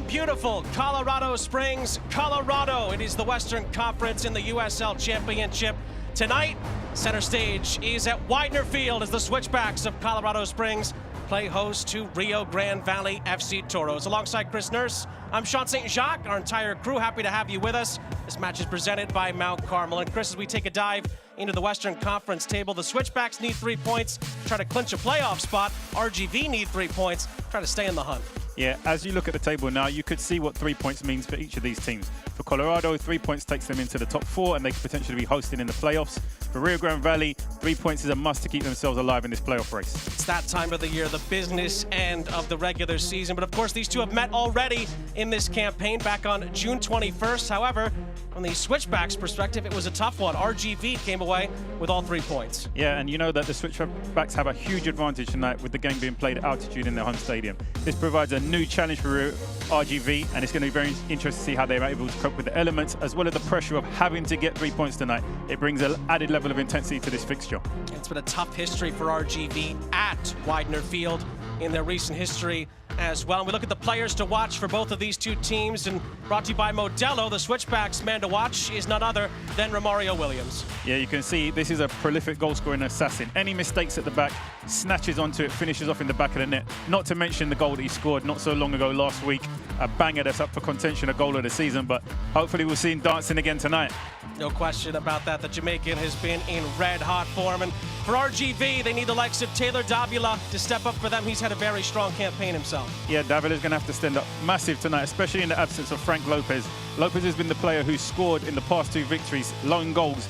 From beautiful Colorado Springs, Colorado, it is the Western Conference in the USL Championship. Tonight, center stage is at Widener Field as the Switchbacks of Colorado Springs play host to Rio Grande Valley FC Toros. Alongside Chris Nurse, I'm Sean St. Jacques, our entire crew, happy to have you with us. This match is presented by Mount Carmel. And Chris, as we take a dive into the Western Conference table, the Switchbacks need 3 points, try to clinch a playoff spot. RGV need 3 points, try to stay in the hunt. Yeah, as you look at the table now, you could see what 3 points means for each of these teams. For Colorado, 3 points takes them into the top 4 and they could potentially be hosting in the playoffs. For Rio Grande Valley, 3 points is a must to keep themselves alive in this playoff race. It's that time of the year, the business end of the regular season. But of course, these two have met already in this campaign back on June 21st. However, from the Switchbacks' perspective, it was a tough one. RGV came away with all 3 points. Yeah, and you know that the Switchbacks have a huge advantage tonight with the game being played at altitude in their home stadium. This provides a new challenge for RGV, and it's going to be very interesting to see how they're able to cope with the elements as well as the pressure of having to get 3 points tonight. It brings an added level of intensity to this fixture. It's been a tough history for RGV at Widener Field in their recent history as well. And we look at the players to watch for both of these two teams, and brought to you by Modelo, the Switchbacks man to watch is none other than Romario Williams. Yeah, you can see this is a prolific goal-scoring assassin. Any mistakes at the back, snatches onto it, finishes off in the back of the net. Not to mention the goal that he scored not so long ago last week. A banger that's up for contention, a goal of the season, but hopefully we'll see him dancing again tonight. No question about that. The Jamaican has been in red-hot form, and for RGV, they need the likes of Taylor Davila to step up for them. He's had a very strong campaign himself. Yeah, Davila's going to have to stand up massive tonight, especially in the absence of Frank Lopez. Lopez has been the player who's scored in the past 2 victories, lone goals.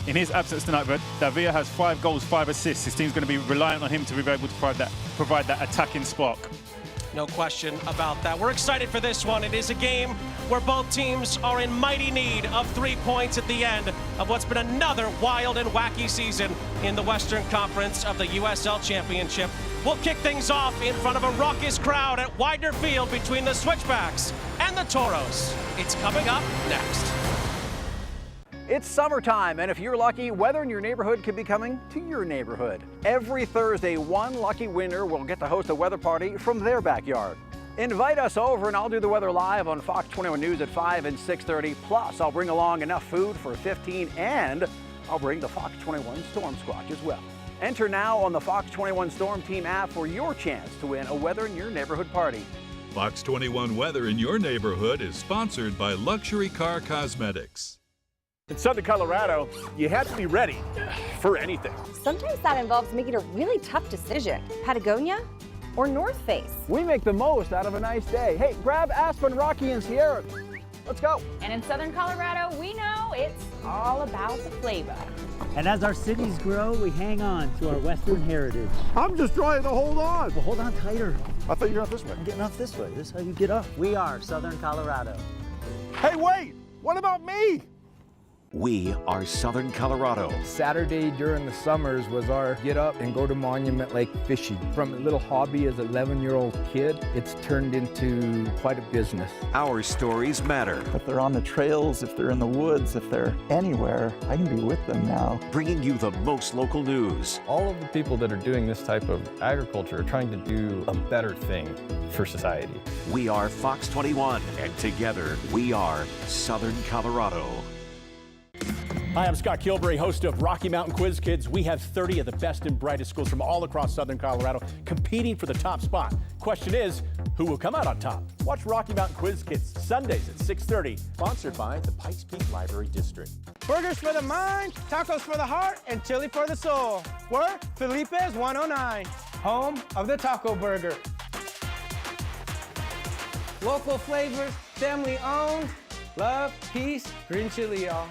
In his absence tonight, but Davila has 5 goals, 5 assists. His team's going to be reliant on him to be able to provide that attacking spark. No question about that. We're excited for this one. It is a game where both teams are in mighty need of 3 points at the end of what's been another wild and wacky season in the Western Conference of the USL Championship. We'll kick things off in front of a raucous crowd at Widener Field between the Switchbacks and the Toros. It's coming up next. It's summertime, and if you're lucky, weather in your neighborhood could be coming to your neighborhood. Every Thursday, one lucky winner will get to host a weather party from their backyard. Invite us over and I'll do the weather live on Fox 21 News at 5 and 6:30. Plus, I'll bring along enough food for 15, and I'll bring the Fox 21 Storm Squatch as well. Enter now on the Fox 21 Storm Team app for your chance to win a weather in your neighborhood party. Fox 21 Weather in your neighborhood is sponsored by Luxury Car Cosmetics. In Southern Colorado, you have to be ready for anything. Sometimes that involves making a really tough decision. Patagonia or North Face? We make the most out of a nice day. Hey, grab Aspen, Rocky, and Sierra. Let's go. And in Southern Colorado, we know it's all about the flavor. And as our cities grow, we hang on to our Western heritage. I'm just trying to hold on. Well, hold on tighter. I thought you were off this way. I'm getting off this way. This is how you get up. We are Southern Colorado. Hey, wait! What about me? We are Southern Colorado. Saturday during the summers was our get up and go to Monument Lake fishing. From a little hobby as an 11-year-old kid, it's turned into quite a business. Our stories matter. If they're on the trails, if they're in the woods, if they're anywhere, I can be with them now. Bringing you the most local news. All of the people that are doing this type of agriculture are trying to do a better thing for society. We are Fox 21, and together we are Southern Colorado. Hi, I'm Scott Kilbury, host of Rocky Mountain Quiz Kids. We have 30 of the best and brightest schools from all across Southern Colorado competing for the top spot. Question is, who will come out on top? Watch Rocky Mountain Quiz Kids Sundays at 6:30. Sponsored by the Pikes Peak Library District. Burgers for the mind, tacos for the heart, and chili for the soul. We're Felipe's 109, home of the taco burger. Local flavors, family owned, love, peace, green chili, y'all.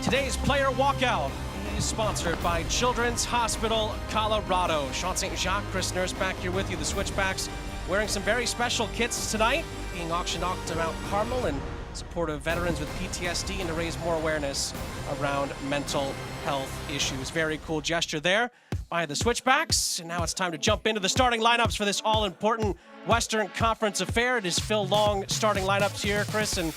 Today's player walkout is sponsored by Children's Hospital Colorado. Sean St. Jacques, Chris Nurse back here with you. The Switchbacks wearing some very special kits tonight, being auctioned off to Mount Carmel in support of veterans with PTSD and to raise more awareness around mental health issues. Very cool gesture there by the Switchbacks. And now it's time to jump into the starting lineups for this all-important Western Conference affair. It is Phil Long starting lineups here, Chris, and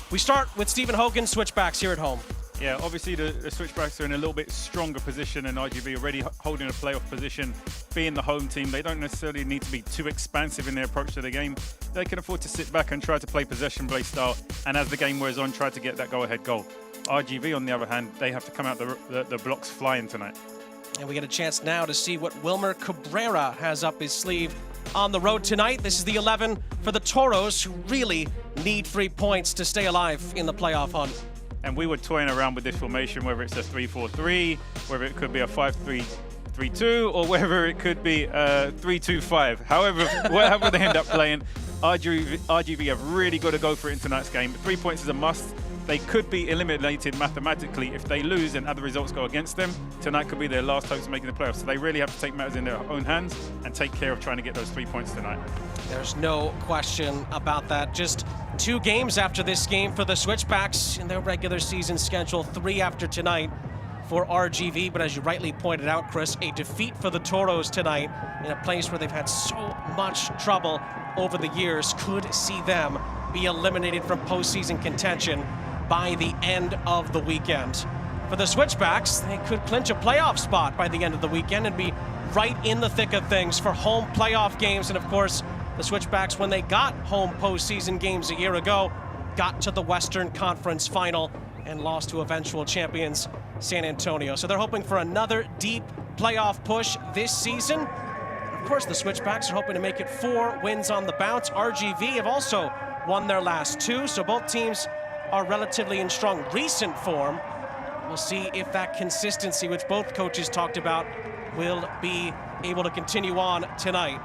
we start with Stephen Hogan's Switchbacks here at home. Yeah, obviously the Switchbacks are in a little bit stronger position than RGV, already holding a playoff position, being the home team. They don't necessarily need to be too expansive in their approach to the game. They can afford to sit back and try to play possession-based style, and as the game wears on, try to get that go-ahead goal. RGV, on the other hand, they have to come out the blocks flying tonight. And we get a chance now to see what Wilmer Cabrera has up his sleeve on the road tonight. This is the 11 for the Toros, who really need 3 points to stay alive in the playoff hunt. And we were toying around with this formation, whether it's a 3-4-3, whether it could be a 5-3-2, or whether it could be a 3-2-5. However, whatever they end up playing, RGV have really got to go for it in tonight's game. 3 points is a must. They could be eliminated mathematically if they lose and other results go against them. Tonight could be their last hopes of making the playoffs. So they really have to take matters in their own hands and take care of trying to get those 3 points tonight. There's no question about that. Just 2 games after this game for the Switchbacks in their regular season schedule, 3 after tonight for RGV. But as you rightly pointed out, Chris, a defeat for the Toros tonight in a place where they've had so much trouble over the years could see them be eliminated from postseason contention by the end of the weekend. For the Switchbacks, they could clinch a playoff spot by the end of the weekend and be right in the thick of things for home playoff games. And of course, the Switchbacks, when they got home postseason games a year ago, got to the Western Conference Final and lost to eventual champions San Antonio. So they're hoping for another deep playoff push this season. Of course, the Switchbacks are hoping to make it 4 wins on the bounce. RGV have also won their last 2, so both teams are relatively in strong recent form. We'll see if that consistency, which both coaches talked about, will be able to continue on tonight.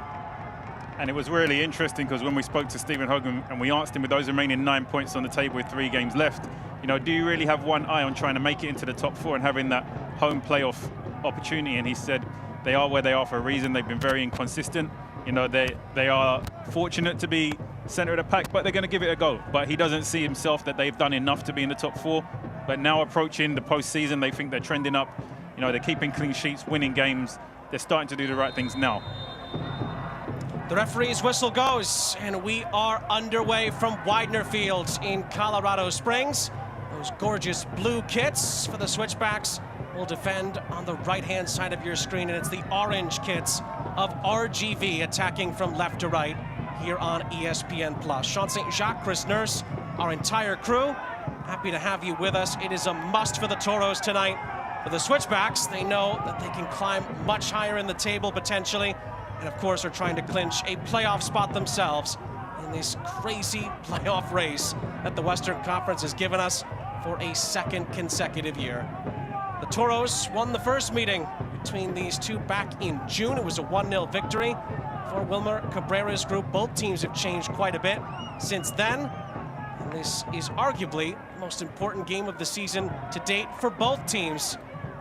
And it was really interesting because when we spoke to Stephen Hogan and we asked him, with those remaining 9 points on the table with 3 games left, you know, do you really have one eye on trying to make it into the top 4 and having that home playoff opportunity? And he said they are where they are for a reason. They've been very inconsistent. You know, they are fortunate to be center of the pack, but they're going to give it a go. But he doesn't see himself that they've done enough to be in the top 4. But now approaching the postseason, they think they're trending up. You know, they're keeping clean sheets, winning games. They're starting to do the right things now. The referee's whistle goes, and we are underway from Widener Field in Colorado Springs. Those gorgeous blue kits for the Switchbacks will defend on the right-hand side of your screen, and it's the orange kits of RGV attacking from left to right here on ESPN+. Sean St. Jacques, Chris Nurse, our entire crew, happy to have you with us. It is a must for the Toros tonight. For the Switchbacks, they know that they can climb much higher in the table potentially, and of course are trying to clinch a playoff spot themselves in this crazy playoff race that the Western Conference has given us for a 2nd consecutive year. The Toros won the first meeting between these two back in June. It was a 1-0 victory for Wilmer Cabrera's group. Both teams have changed quite a bit since then. And this is arguably the most important game of the season to date for both teams.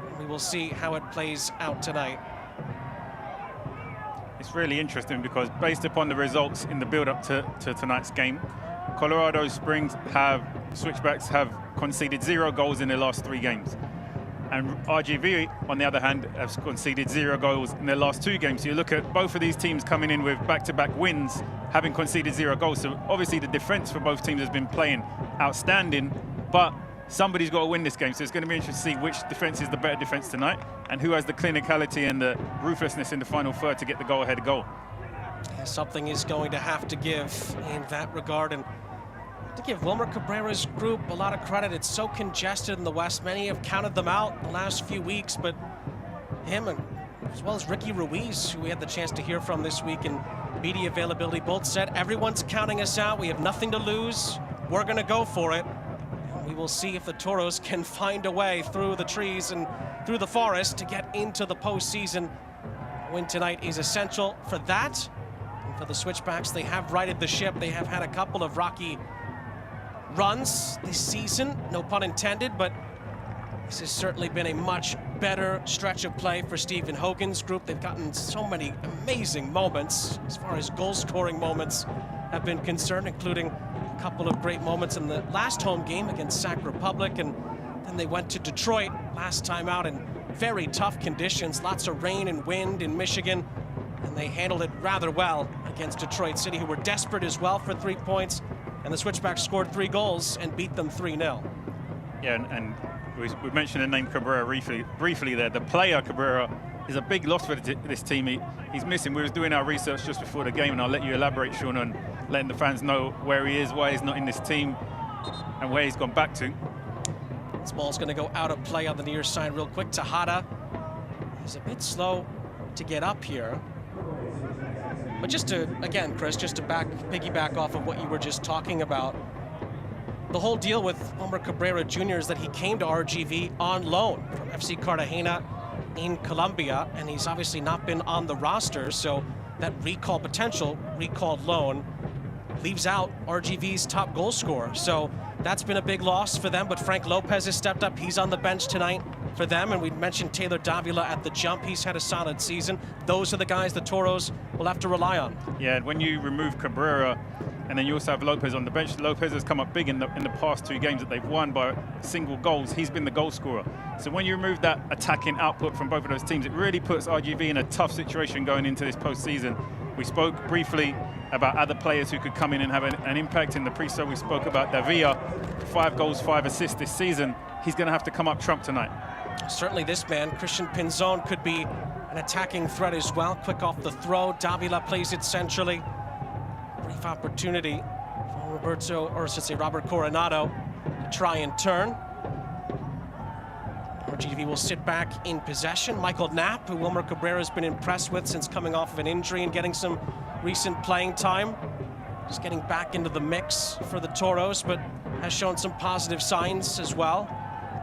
And we will see how it plays out tonight. It's really interesting because based upon the results in the build-up to tonight's game, Colorado Springs Switchbacks have conceded 0 goals in their last 3 games. And RGV, on the other hand, have conceded 0 goals in their last 2 games. So you look at both of these teams coming in with back-to-back wins, having conceded 0 goals. So obviously the defense for both teams has been playing outstanding, but somebody's got to win this game. So it's going to be interesting to see which defense is the better defense tonight and who has the clinicality and the ruthlessness in the final third to get the go-ahead goal. Yeah, something is going to have to give in that regard. And to give Wilmer Cabrera's group a lot of credit. It's so congested in the West. Many have counted them out the last few weeks, but him and as well as Ricky Ruiz, who we had the chance to hear from this week in media availability, both said everyone's counting us out. We have nothing to lose. We're going to go for it. And we will see if the Toros can find a way through the trees and through the forest to get into the postseason. Win tonight is essential for that. And for the Switchbacks, they have righted the ship. They have had a couple of rocky runs this season, no pun intended, but this has certainly been a much better stretch of play for Stephen Hogan's group. They've gotten so many amazing moments as far as goal-scoring moments have been concerned, including a couple of great moments in the last home game against Sac Republic, and then they went to Detroit last time out in very tough conditions, lots of rain and wind in Michigan, and they handled it rather well against Detroit City, who were desperate as well for 3 points. And the Switchbacks scored 3 goals and beat them 3-0. Yeah, and We mentioned the name Cabrera briefly there. The player Cabrera is a big loss for this team. He's missing. We was doing our research just before the game, and I'll let you elaborate, Sean, on letting the fans know where he is, why he's not in this team, and where he's gone back to. This ball's going to go out of play on the near side real quick. Tejada is a bit slow to get up here. But just to, again, Chris, just to piggyback off of what you were just talking about, the whole deal with Wilmer Cabrera Jr. is that he came to RGV on loan from FC Cartagena in Colombia, and he's obviously not been on the roster, so that recalled loan leaves out RGV's top goal scorer. So that's been a big loss for them, but Frank Lopez has stepped up. He's on the bench tonight for them, and we mentioned Taylor Davila at the jump. He's had a solid season. Those are the guys the Toros will have to rely on. Yeah, and when you remove Cabrera, and then you also have Lopez on the bench. Lopez has come up big in the past 2 games that they've won by single goals. He's been the goal scorer. So when you remove that attacking output from both of those teams, it really puts RGV in a tough situation going into this postseason. We spoke briefly about other players who could come in and have an impact in the pre-show. We spoke about Davila, 5 goals, 5 assists this season. He's going to have to come up trump tonight. Certainly this man, Christian Pinzon, could be an attacking threat as well. Quick off the throw. Davila plays it centrally. Brief opportunity for Robert Coronado to try and turn. RGV will sit back in possession. Michael Knapp, who Wilmer Cabrera has been impressed with since coming off of an injury and getting some recent playing time. Just getting back into the mix for the Toros, but has shown some positive signs as well.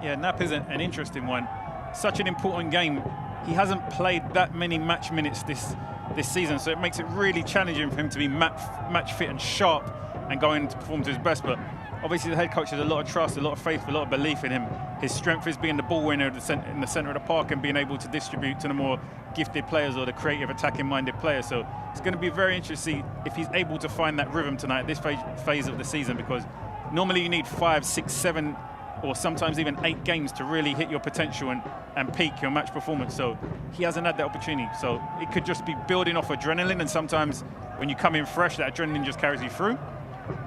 Yeah, Knapp is an interesting one. Such an important game. He hasn't played that many match minutes this season, so it makes it really challenging for him to be match fit and sharp and going to perform to his best. But obviously the head coach has a lot of trust, a lot of faith, a lot of belief in him. His strength is being the ball winner in the center of the park and being able to distribute to the more gifted players or the creative attacking-minded players. So it's going to be very interesting to see if he's able to find that rhythm tonight at this phase of the season, because normally you need 5, 6, 7 or sometimes even 8 games to really hit your potential and peak your match performance. So he hasn't had that opportunity. So it could just be building off adrenaline, and sometimes when you come in fresh, that adrenaline just carries you through.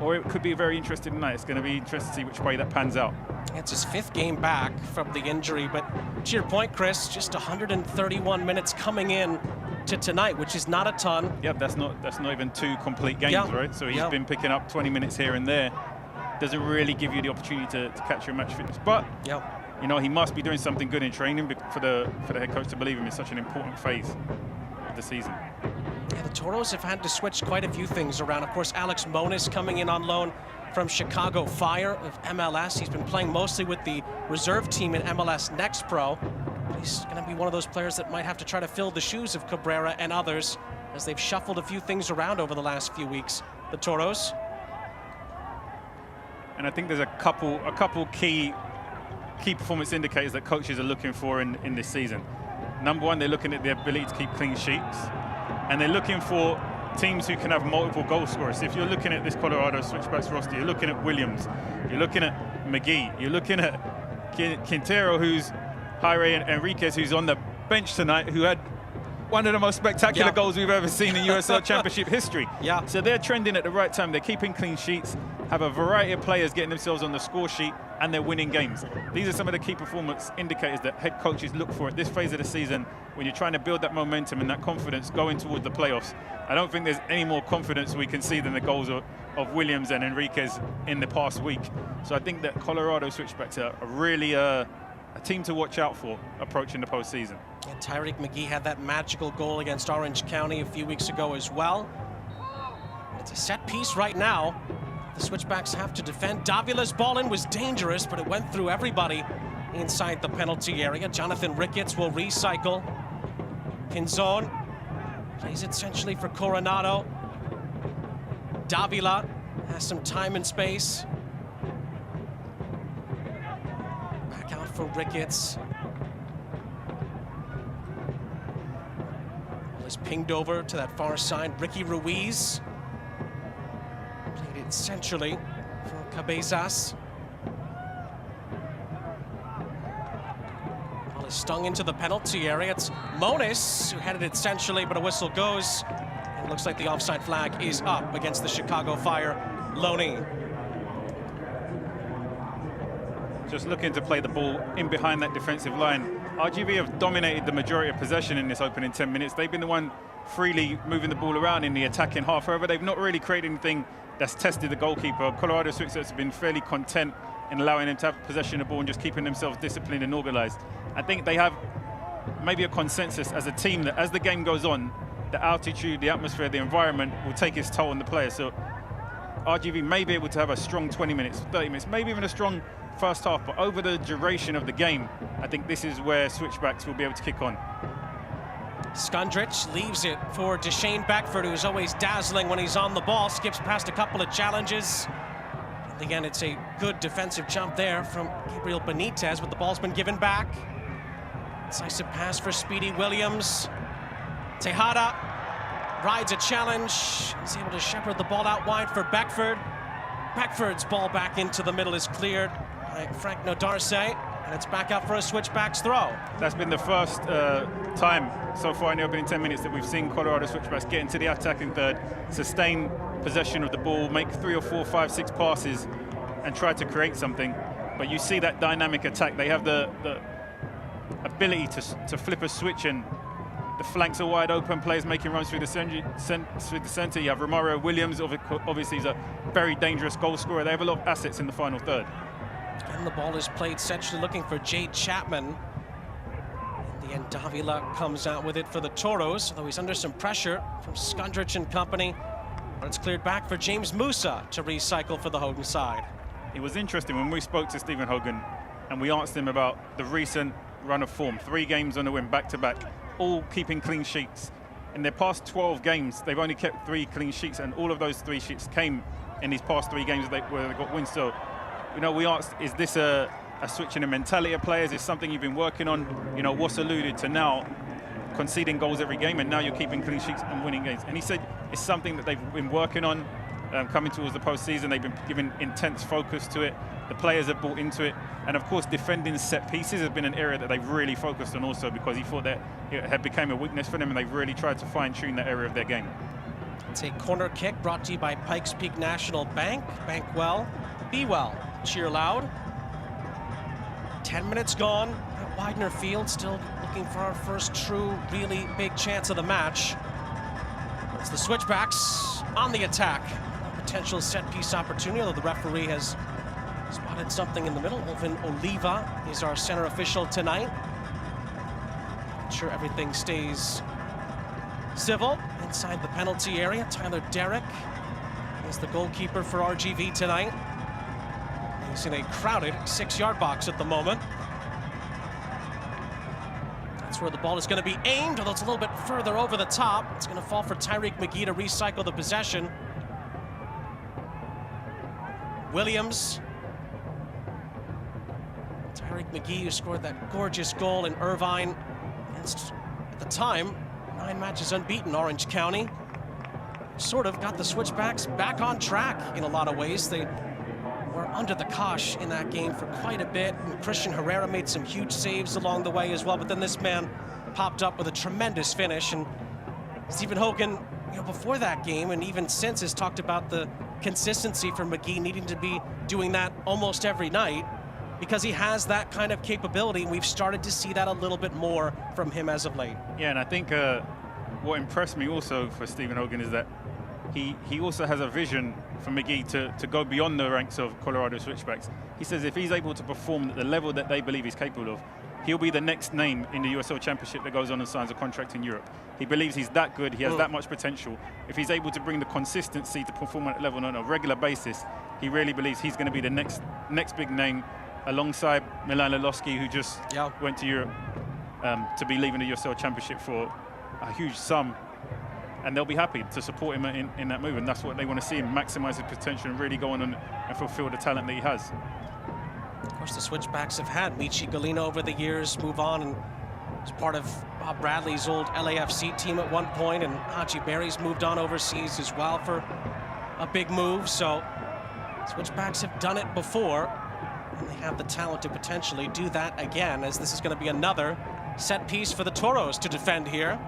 Or it could be a very interesting night. It's going to be interesting to see which way that pans out. It's his 5th game back from the injury, but to your point, Chris, just 131 minutes coming in to tonight, which is not a ton. Yep, that's not even 2 complete games, right? So he's been picking up 20 minutes here and there. Doesn't really give you the opportunity to catch your match fitness, but you know, he must be doing something good in training for the head coach to believe him in such an important phase of the season. Yeah, the Toros have had to switch quite a few things around. Of course, Alex Moniz coming in on loan from Chicago Fire of MLS. He's been playing mostly with the reserve team in MLS Next Pro. He's going to be one of those players that might have to try to fill the shoes of Cabrera and others as they've shuffled a few things around over the last few weeks, the Toros. And I think there's a couple key performance indicators that coaches are looking for in this season. Number one, they're looking at the ability to keep clean sheets, and they're looking for teams who can have multiple goal scorers. So if you're looking at this Colorado Switchbacks roster, you're looking at Williams, you're looking at McGee, you're looking at Quintero, who's Jaire Enriquez, who's on the bench tonight, who had one of the most spectacular goals we've ever seen in USL Championship history. So they're trending at the right time. They're keeping clean sheets, have a variety of players getting themselves on the score sheet, and they're winning games. These are some of the key performance indicators that head coaches look for at this phase of the season when you're trying to build that momentum and that confidence going towards the playoffs. I don't think there's any more confidence we can see than the goals of Williams and Enriquez in the past week. So I think that Colorado Switchbacks are really a team to watch out for approaching the postseason. And Tyreek McGee had that magical goal against Orange County a few weeks ago as well. It's a set piece right now. The Switchbacks have to defend. Davila's ball in was dangerous, but it went through everybody inside the penalty area. Jonathan Ricketts will recycle. Pinzon plays it essentially for Coronado. Davila has some time and space. Back out for Ricketts. Ball is pinged over to that far side. Ricky Ruiz played it centrally for Cabezas. Ball is stung into the penalty area. It's Moniz who headed it centrally, but a whistle goes. And it looks like the offside flag is up against the Chicago Fire. Loney. just looking to play the ball in behind that defensive line. RGV have dominated the majority of possession in this opening 10 minutes. They've been the one freely moving the ball around in the attacking half. However, they've not really created anything that's tested the goalkeeper. Colorado Switchbacks have been fairly content in allowing him to have possession of the ball and just keeping themselves disciplined and organized. I think they have maybe a consensus as a team that as the game goes on, the altitude, the atmosphere, the environment will take its toll on the players. So RGV may be able to have a strong 20 minutes, 30 minutes, maybe even a strong first half, but over the duration of the game, I think this is where Switchbacks will be able to kick on. Skundrich leaves it for Deshane Beckford, who's always dazzling when he's on the ball, skips past a couple of challenges. And again, it's a good defensive jump there from Gabriel Benitez, but the ball's been given back. Decisive pass for Speedy Williams. Tejada rides a challenge, is able to shepherd the ball out wide for Beckford. Beckford's ball back into the middle is cleared by Frank Nodarse, and it's back out for a Switchbacks throw. That's been the first time so far in the opening 10 minutes that we've seen Colorado Switchbacks get into the attacking third, sustain possession of the ball, make 3 or 4, 5, 6 passes, and try to create something. But you see that dynamic attack. They have the ability to flip a switch, and the flanks are wide open, players making runs through the center. You have Romario Williams, obviously he's a very dangerous goal scorer. They have a lot of assets in the final third. And the ball is played centrally looking for Jade Chapman. In the end, Davila comes out with it for the Toros, though he's under some pressure from Skundrich and company. But it's cleared back for James Musa to recycle for the Hogan side. It was interesting when we spoke to Stephen Hogan and we asked him about the recent run of form. 3 games on the win, back-to-back, all keeping clean sheets. In their past 12 games, they've only kept 3 clean sheets, and all of those 3 sheets came in these past 3 games where they got wins. So, you know, we asked, is this a switch in the mentality of players? Is something you've been working on? You know, what's alluded to now, conceding goals every game, and now you're keeping clean sheets and winning games. And he said it's something that they've been working on coming towards the postseason. They've been given intense focus to it. The players have bought into it. And of course, defending set pieces has been an area that they've really focused on also, because he thought that it had become a weakness for them, and they've really tried to fine-tune that area of their game. It's a corner kick brought to you by Pikes Peak National Bank. Bank well, be well, cheer loud. 10 minutes gone at Widener Field, still looking for our first true, really big chance of the match. It's the Switchbacks on the attack. A potential set-piece opportunity, although the referee has spotted something in the middle. Olvin Oliva is our center official tonight. Make sure everything stays civil inside the penalty area. Tyler Derrick is the goalkeeper for RGV tonight. He's in a crowded 6-yard box at the moment. That's where the ball is going to be aimed, although it's a little bit further over the top. It's going to fall for Tyreek McGee to recycle the possession. Williams. Tyreek McGee, who scored that gorgeous goal in Irvine against, at the time, 9 matches unbeaten Orange County. Sort of got the Switchbacks back on track in a lot of ways. They were under the cosh in that game for quite a bit, and Christian Herrera made some huge saves along the way as well, but then this man popped up with a tremendous finish. And Stephen Hogan, you know, before that game and even since, has talked about the consistency for McGee needing to be doing that almost every night, because he has that kind of capability, and we've started to see that a little bit more from him as of late. Yeah, and I think what impressed me also for Stephen Hogan is that he also has a vision for McGee to go beyond the ranks of Colorado Switchbacks. He says if he's able to perform at the level that they believe he's capable of, he'll be the next name in the USL Championship that goes on and signs a contract in Europe. He believes he's that good, he has that much potential. If he's able to bring the consistency to perform at that level on a regular basis, he really believes he's going to be the next big name, alongside Milan Lilowski, who just went to Europe to be leaving the USL Championship for a huge sum. And they'll be happy to support him in that move, and that's what they want to see him maximize his potential and really go on and fulfill the talent that he has. Of course, the Switchbacks have had Michi Galina over the years move on, and was part of Bob Bradley's old LAFC team at one point, and Haji Berry's moved on overseas as well for a big move. So Switchbacks have done it before, and they have the talent to potentially do that again, as this is going to be another set piece for the Toros to defend here.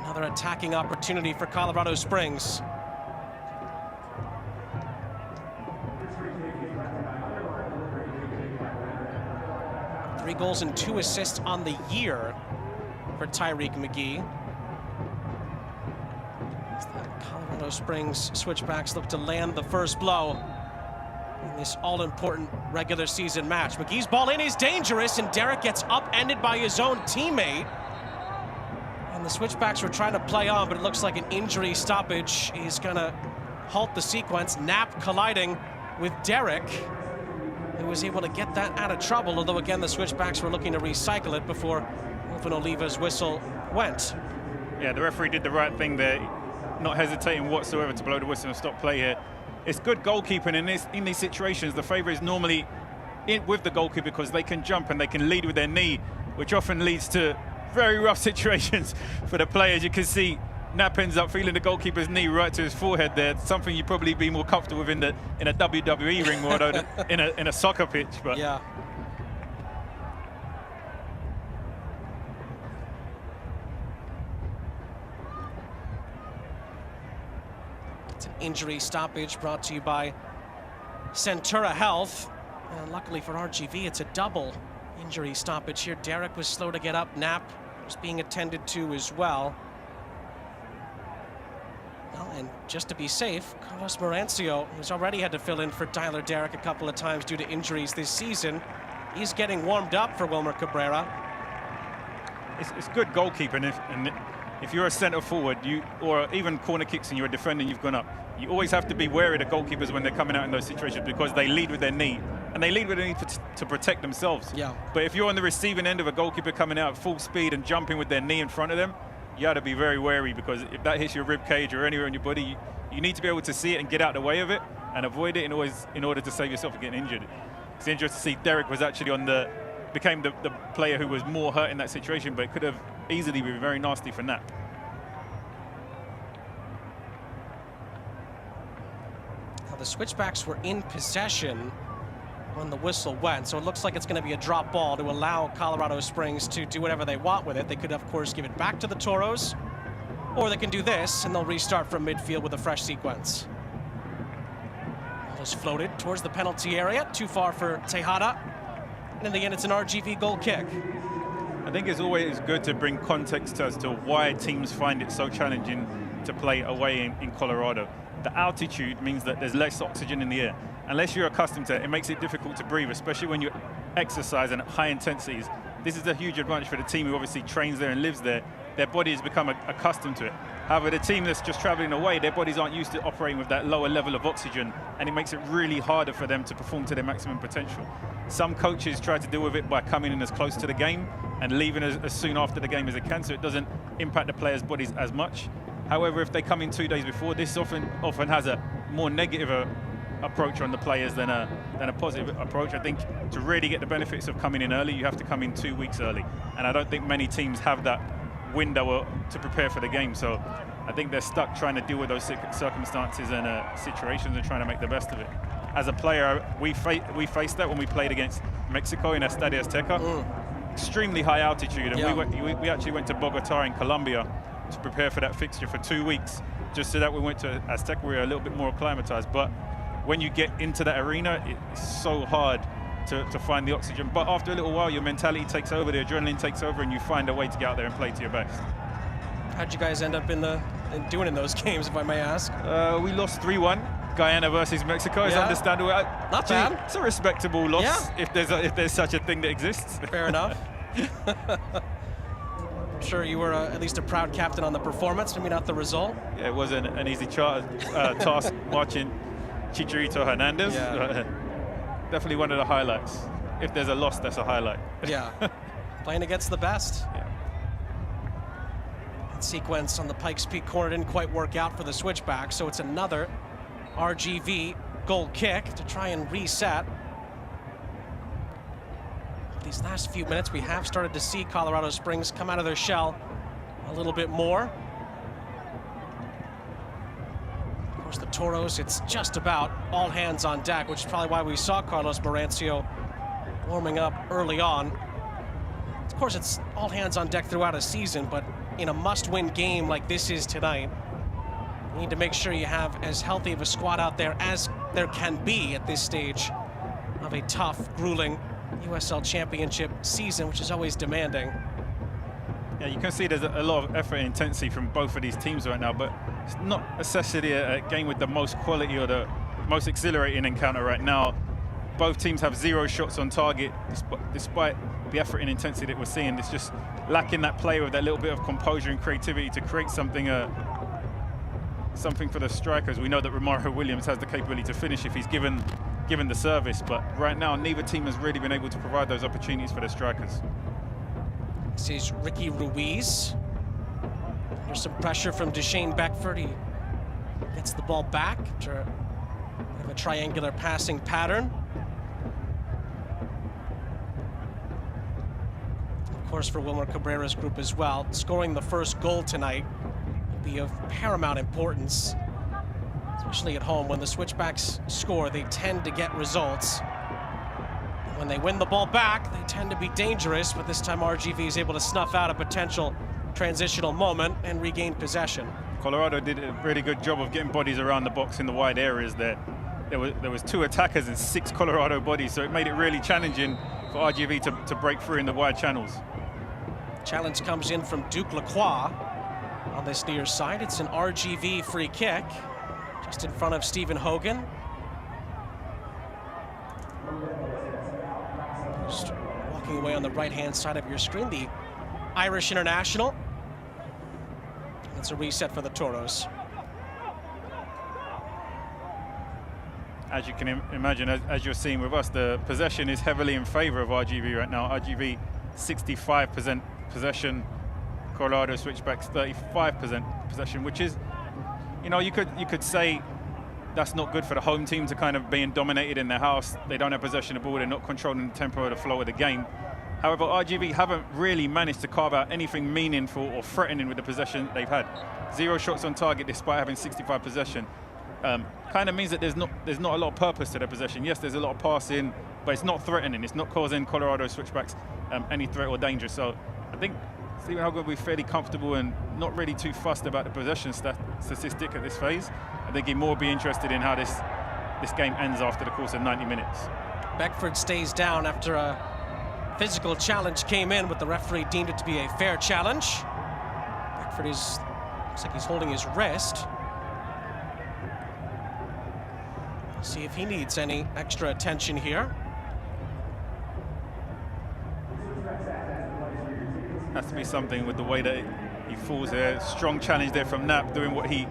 Another attacking opportunity for Colorado Springs. 3 goals and 2 assists on the year for Tyreek McGee. As the Colorado Springs Switchbacks look to land the first blow in this all-important regular season match. McGee's ball in is dangerous, and Derek gets upended by his own teammate. And the Switchbacks were trying to play on, but it looks like an injury stoppage is gonna halt the sequence. Knapp colliding with Derek, who was able to get that out of trouble, although again the Switchbacks were looking to recycle it before Wolfen Oliva's whistle went. Yeah, the referee did the right thing there, not hesitating whatsoever to blow the whistle and stop play here. It's good goalkeeping in these situations. The favour is normally with the goalkeeper because they can jump and they can lead with their knee, which often leads to very rough situations for the players. You can see Knapp ends up feeling the goalkeeper's knee right to his forehead there. Something you'd probably be more comfortable with in a WWE ring more than in a soccer pitch. But yeah. It's an injury stoppage brought to you by Centura Health. And luckily for RGV, it's a double injury stoppage here. Derek was slow to get up. Knapp was being attended to as well. Well, and just to be safe, Carlos Marancio, who's already had to fill in for Tyler Derek a couple of times due to injuries this season, he's getting warmed up for Wilmer Cabrera. It's good goalkeeping. If you're a centre forward, or even corner kicks and you're a defender and you've gone up, you always have to be wary of the goalkeepers when they're coming out in those situations because they lead with their knee. And they lead with their knee to protect themselves. Yeah. But if you're on the receiving end of a goalkeeper coming out at full speed and jumping with their knee in front of them, you have to be very wary because if that hits your rib cage or anywhere in your body, you need to be able to see it and get out of the way of it and avoid it in order to save yourself from getting injured. It's interesting to see Derek was actually became the player who was more hurt in that situation, but it could have easily been very nasty for Knapp. Now the Switchbacks were in possession when the whistle went, so it looks like it's going to be a drop ball to allow Colorado Springs to do whatever they want with it. They could, of course, give it back to the Toros, or they can do this, and they'll restart from midfield with a fresh sequence. Ball is floated towards the penalty area, too far for Tejada, and in the end, it's an RGV goal kick. I think it's always good to bring context as to why teams find it so challenging to play away in Colorado. The altitude means that there's less oxygen in the air. Unless you're accustomed to it, it makes it difficult to breathe, especially when you're exercising at high intensities. This is a huge advantage for the team who obviously trains there and lives there. Their body has become accustomed to it. However, the team that's just traveling away, their bodies aren't used to operating with that lower level of oxygen, and it makes it really harder for them to perform to their maximum potential. Some coaches try to deal with it by coming in as close to the game and leaving as soon after the game as they can, so it doesn't impact the players' bodies as much. However, if they come in 2 days before, this often has a more negative approach on the players than a positive approach. I think to really get the benefits of coming in early, you have to come in 2 weeks early. And I don't think many teams have that window to prepare for the game. So I think they're stuck trying to deal with those circumstances and situations and trying to make the best of it. As a player, we faced that when we played against Mexico in Estadio Azteca. Extremely high altitude, and we actually went to Bogota in Colombia to prepare for that fixture for 2 weeks, just so that we went to Azteca, we were a little bit more acclimatized. But when you get into that arena, it's so hard to find the oxygen. But after a little while, your mentality takes over, the adrenaline takes over, and you find a way to get out there and play to your best. How'd you guys end up doing in those games, if I may ask? We lost 3-1. Guyana versus Mexico is understandable. Not bad. It's a respectable loss if there's such a thing that exists. Fair enough. I'm sure you were at least a proud captain on the performance, maybe not the result. Yeah, it wasn't an easy task watching Chicharito Hernandez. Yeah. Definitely one of the highlights. If there's a loss, that's a highlight. Yeah, playing against the best. Yeah. That sequence on the Pikes Peak corner didn't quite work out for the Switchbacks, so it's another RGV goal kick to try and reset. These last few minutes, we have started to see Colorado Springs come out of their shell a little bit more. Of course, the Toros, it's just about all hands on deck, which is probably why we saw Carlos Marancio warming up early on. Of course, it's all hands on deck throughout a season, but in a must-win game like this is tonight, you need to make sure you have as healthy of a squad out there as there can be at this stage of a tough, grueling USL Championship season, which is always demanding. Yeah, you can see there's a lot of effort and intensity from both of these teams right now, but it's not necessarily a game with the most quality or the most exhilarating encounter right now. Both teams have 0 shots on target, despite the effort and intensity that we're seeing. It's just lacking that player with that little bit of composure and creativity to create something for the strikers. We know that Romario Williams has the capability to finish if he's given the service, but right now neither team has really been able to provide those opportunities for their strikers. This is Ricky Ruiz. There's some pressure from Deshane Beckford. He gets the ball back after a triangular passing pattern. Of course, for Wilmer Cabrera's group as well, scoring the first goal tonight will be of paramount importance, especially at home. When the Switchbacks score, they tend to get results. When they win the ball back, they tend to be dangerous, but this time RGV is able to snuff out a potential transitional moment and regain possession. Colorado did a really good job of getting bodies around the box in the wide areas there. There was 2 attackers and 6 Colorado bodies, so it made it really challenging for RGV to break through in the wide channels. Challenge comes in from Duke Lacroix on this near side. It's an RGV free kick, just in front of Stephen Hogan. Just walking away on the right-hand side of your screen, the Irish international. It's a reset for the Toros. As you can imagine, as you're seeing with us, the possession is heavily in favor of RGV right now. RGV 65% possession, Colorado Switchbacks 35% possession, which is, you know, you could say that's not good for the home team to kind of being dominated in their house. They don't have possession of the ball, they're not controlling the tempo or the flow of the game. However, RGV haven't really managed to carve out anything meaningful or threatening with the possession they've had. 0 shots on target despite having 65 possession. Kind of means that there's not a lot of purpose to their possession. Yes, there's a lot of passing, but it's not threatening. It's not causing Colorado Switchbacks any threat or danger. So I think Stephen Hogan will be fairly comfortable and not really too fussed about the possession statistic at this phase. I think he more be interested in how this game ends after the course of 90 minutes. Beckford stays down after a physical challenge came in, but the referee deemed it to be a fair challenge. Beckford looks like he's holding his wrist. See if he needs any extra attention here. Has to be something with the way that he falls there. Strong challenge there from Knapp, doing what he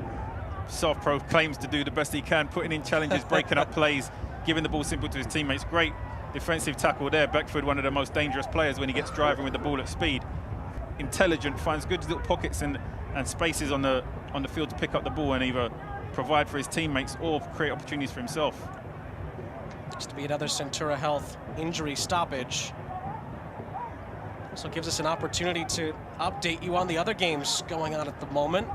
self-proclaims to do the best he can, putting in challenges, breaking up plays, giving the ball simple to his teammates. Great defensive tackle there. Beckford, one of the most dangerous players when he gets driving with the ball at speed. Intelligent, finds good little pockets and spaces on the field to pick up the ball and either provide for his teammates or create opportunities for himself. Looks to be another Centura Health injury stoppage. Also gives us an opportunity to update you on the other games going on at the moment.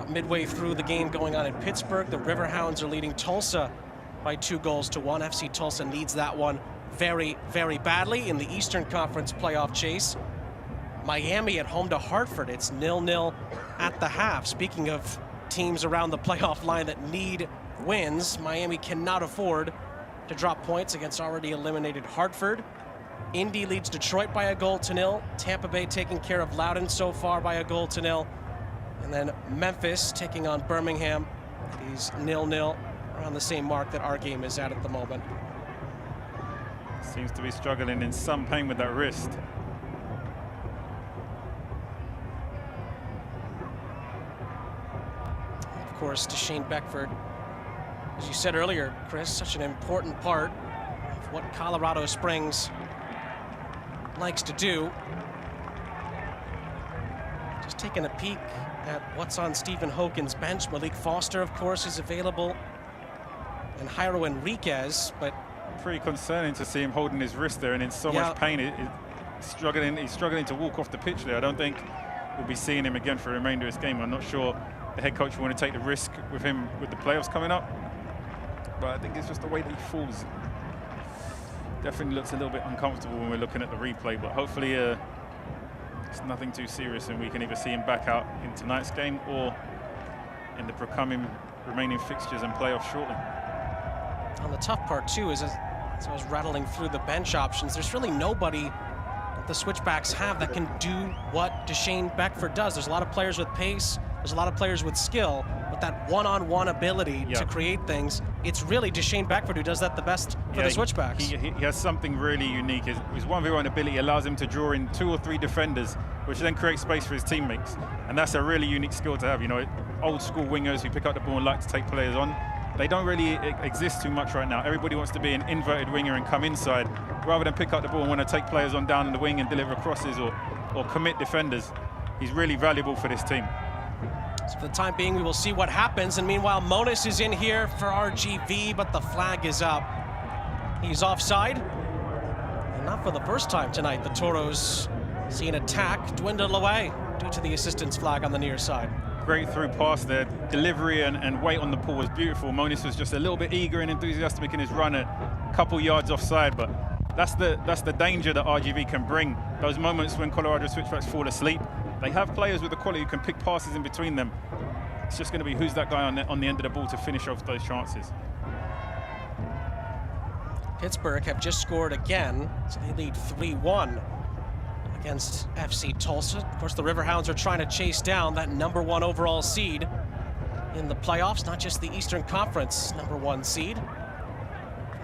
Midway through the game going on in Pittsburgh, the Riverhounds are leading Tulsa by 2-1. FC Tulsa needs that one very, very badly in the Eastern Conference playoff chase. Miami at home to Hartford. It's 0-0 at the half. Speaking of teams around the playoff line that need wins, Miami cannot afford to drop points against already eliminated Hartford. Indy leads Detroit by 1-0. Tampa Bay taking care of Loudoun so far by 1-0. And then Memphis taking on Birmingham. It is 0-0, around the same mark that our game is at the moment. Seems to be struggling in some pain with that wrist. Of course, Deshane Beckford, as you said earlier, Chris, such an important part of what Colorado Springs likes to do. Just taking a peek at what's on Stephen Hogan's bench. Malik Foster, of course, is available, and Jairo Enriquez, but pretty concerning to see him holding his wrist there and in so much pain. He's struggling to walk off the pitch there. I don't think we'll be seeing him again for the remainder of this game. I'm not sure the head coach will want to take the risk with him with the playoffs coming up, but I think it's just the way that he falls. Definitely looks a little bit uncomfortable when we're looking at the replay, but hopefully it's nothing too serious and we can either see him back out in tonight's game or in the remaining fixtures and playoffs shortly. And the tough part too is So I was rattling through the bench options. There's really nobody that the Switchbacks have that can do what Deshane Beckford does. There's a lot of players with pace. There's a lot of players with skill, but that one-on-one ability to create things, it's really Deshane Beckford who does that the best for the Switchbacks. He has something really unique. His 1v1 ability allows him to draw in 2 or 3 defenders, which then creates space for his teammates. And that's a really unique skill to have. You know, old school wingers who pick up the ball and like to take players on, they don't really exist too much right now. Everybody wants to be an inverted winger and come inside, rather than pick up the ball and want to take players on down the wing and deliver crosses or commit defenders. He's really valuable for this team. So for the time being, we will see what happens. And meanwhile, Monis is in here for RGV, but the flag is up. He's offside. And not for the first time tonight. The Toros see an attack dwindle away due to the assistance flag on the near side. Great through pass there. Delivery and weight on the ball was beautiful. Monis was just a little bit eager and enthusiastic in his run, a couple yards offside, but that's the danger that RGV can bring. Those moments when Colorado Switchbacks fall asleep. They have players with the quality who can pick passes in between them. It's just going to be who's that guy on the end of the ball to finish off those chances. Pittsburgh have just scored again, so they lead 3-1 against FC Tulsa. Of course, the Riverhounds are trying to chase down that #1 overall seed in the playoffs, not just the Eastern Conference #1 seed.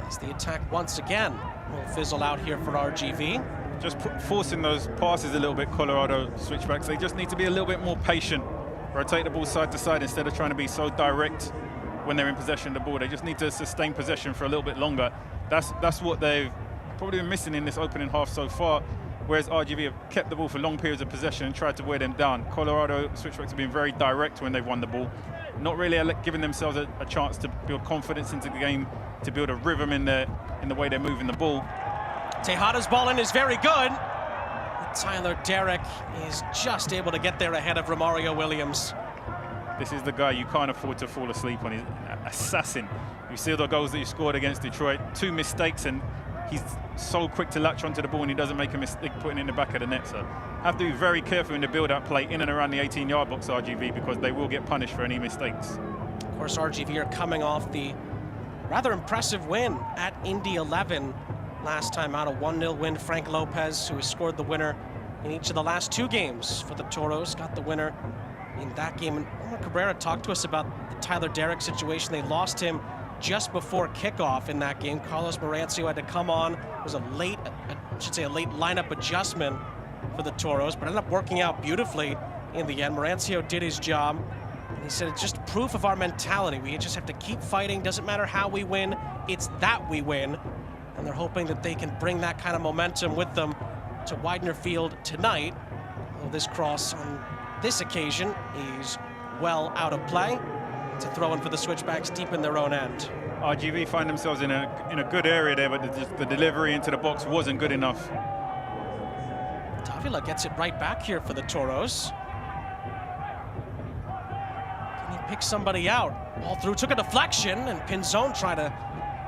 As the attack once again will fizzle out here for RGV. Just forcing those passes a little bit, Colorado Switchbacks. They just need to be a little bit more patient. Rotate the ball side to side instead of trying to be so direct when they're in possession of the ball. They just need to sustain possession for a little bit longer. That's what they've probably been missing in this opening half so far, whereas RGV have kept the ball for long periods of possession and tried to wear them down. Colorado Switchbacks have been very direct when they've won the ball, not really giving themselves a chance to build confidence into the game, to build a rhythm in the way they're moving the ball. Tejada's ball in is very good. Tyler Derrick is just able to get there ahead of Romario Williams. This is the guy you can't afford to fall asleep on. He's an assassin. You see the goals that he scored against Detroit. 2 mistakes and he's so quick to latch onto the ball and he doesn't make a mistake putting it in the back of the net. So have to be very careful in the build-up play in and around the 18-yard box, RGV, because they will get punished for any mistakes. Of course, RGV are coming off the rather impressive win at Indy 11 last time out, a 1-0 win. Frank Lopez, who has scored the winner in each of the last 2 games for the Toros, got the winner in that game. And Omar Cabrera talked to us about the Tyler Derrick situation. They lost him just before kickoff in that game. Carlos Marancio had to come on. It was a late lineup adjustment for the Toros, but ended up working out beautifully in the end. Marancio did his job. He said it's just proof of our mentality. We just have to keep fighting. Doesn't matter how we win, it's that we win. And they're hoping that they can bring that kind of momentum with them to Widener Field tonight. Well, this cross on this occasion is well out of play. It's a throw-in for the Switchbacks deep in their own end. RGV find themselves in a good area there, but the delivery into the box wasn't good enough. Davila gets it right back here for the Toros. Can he pick somebody out? Ball through, took a deflection, and Pinzon tried a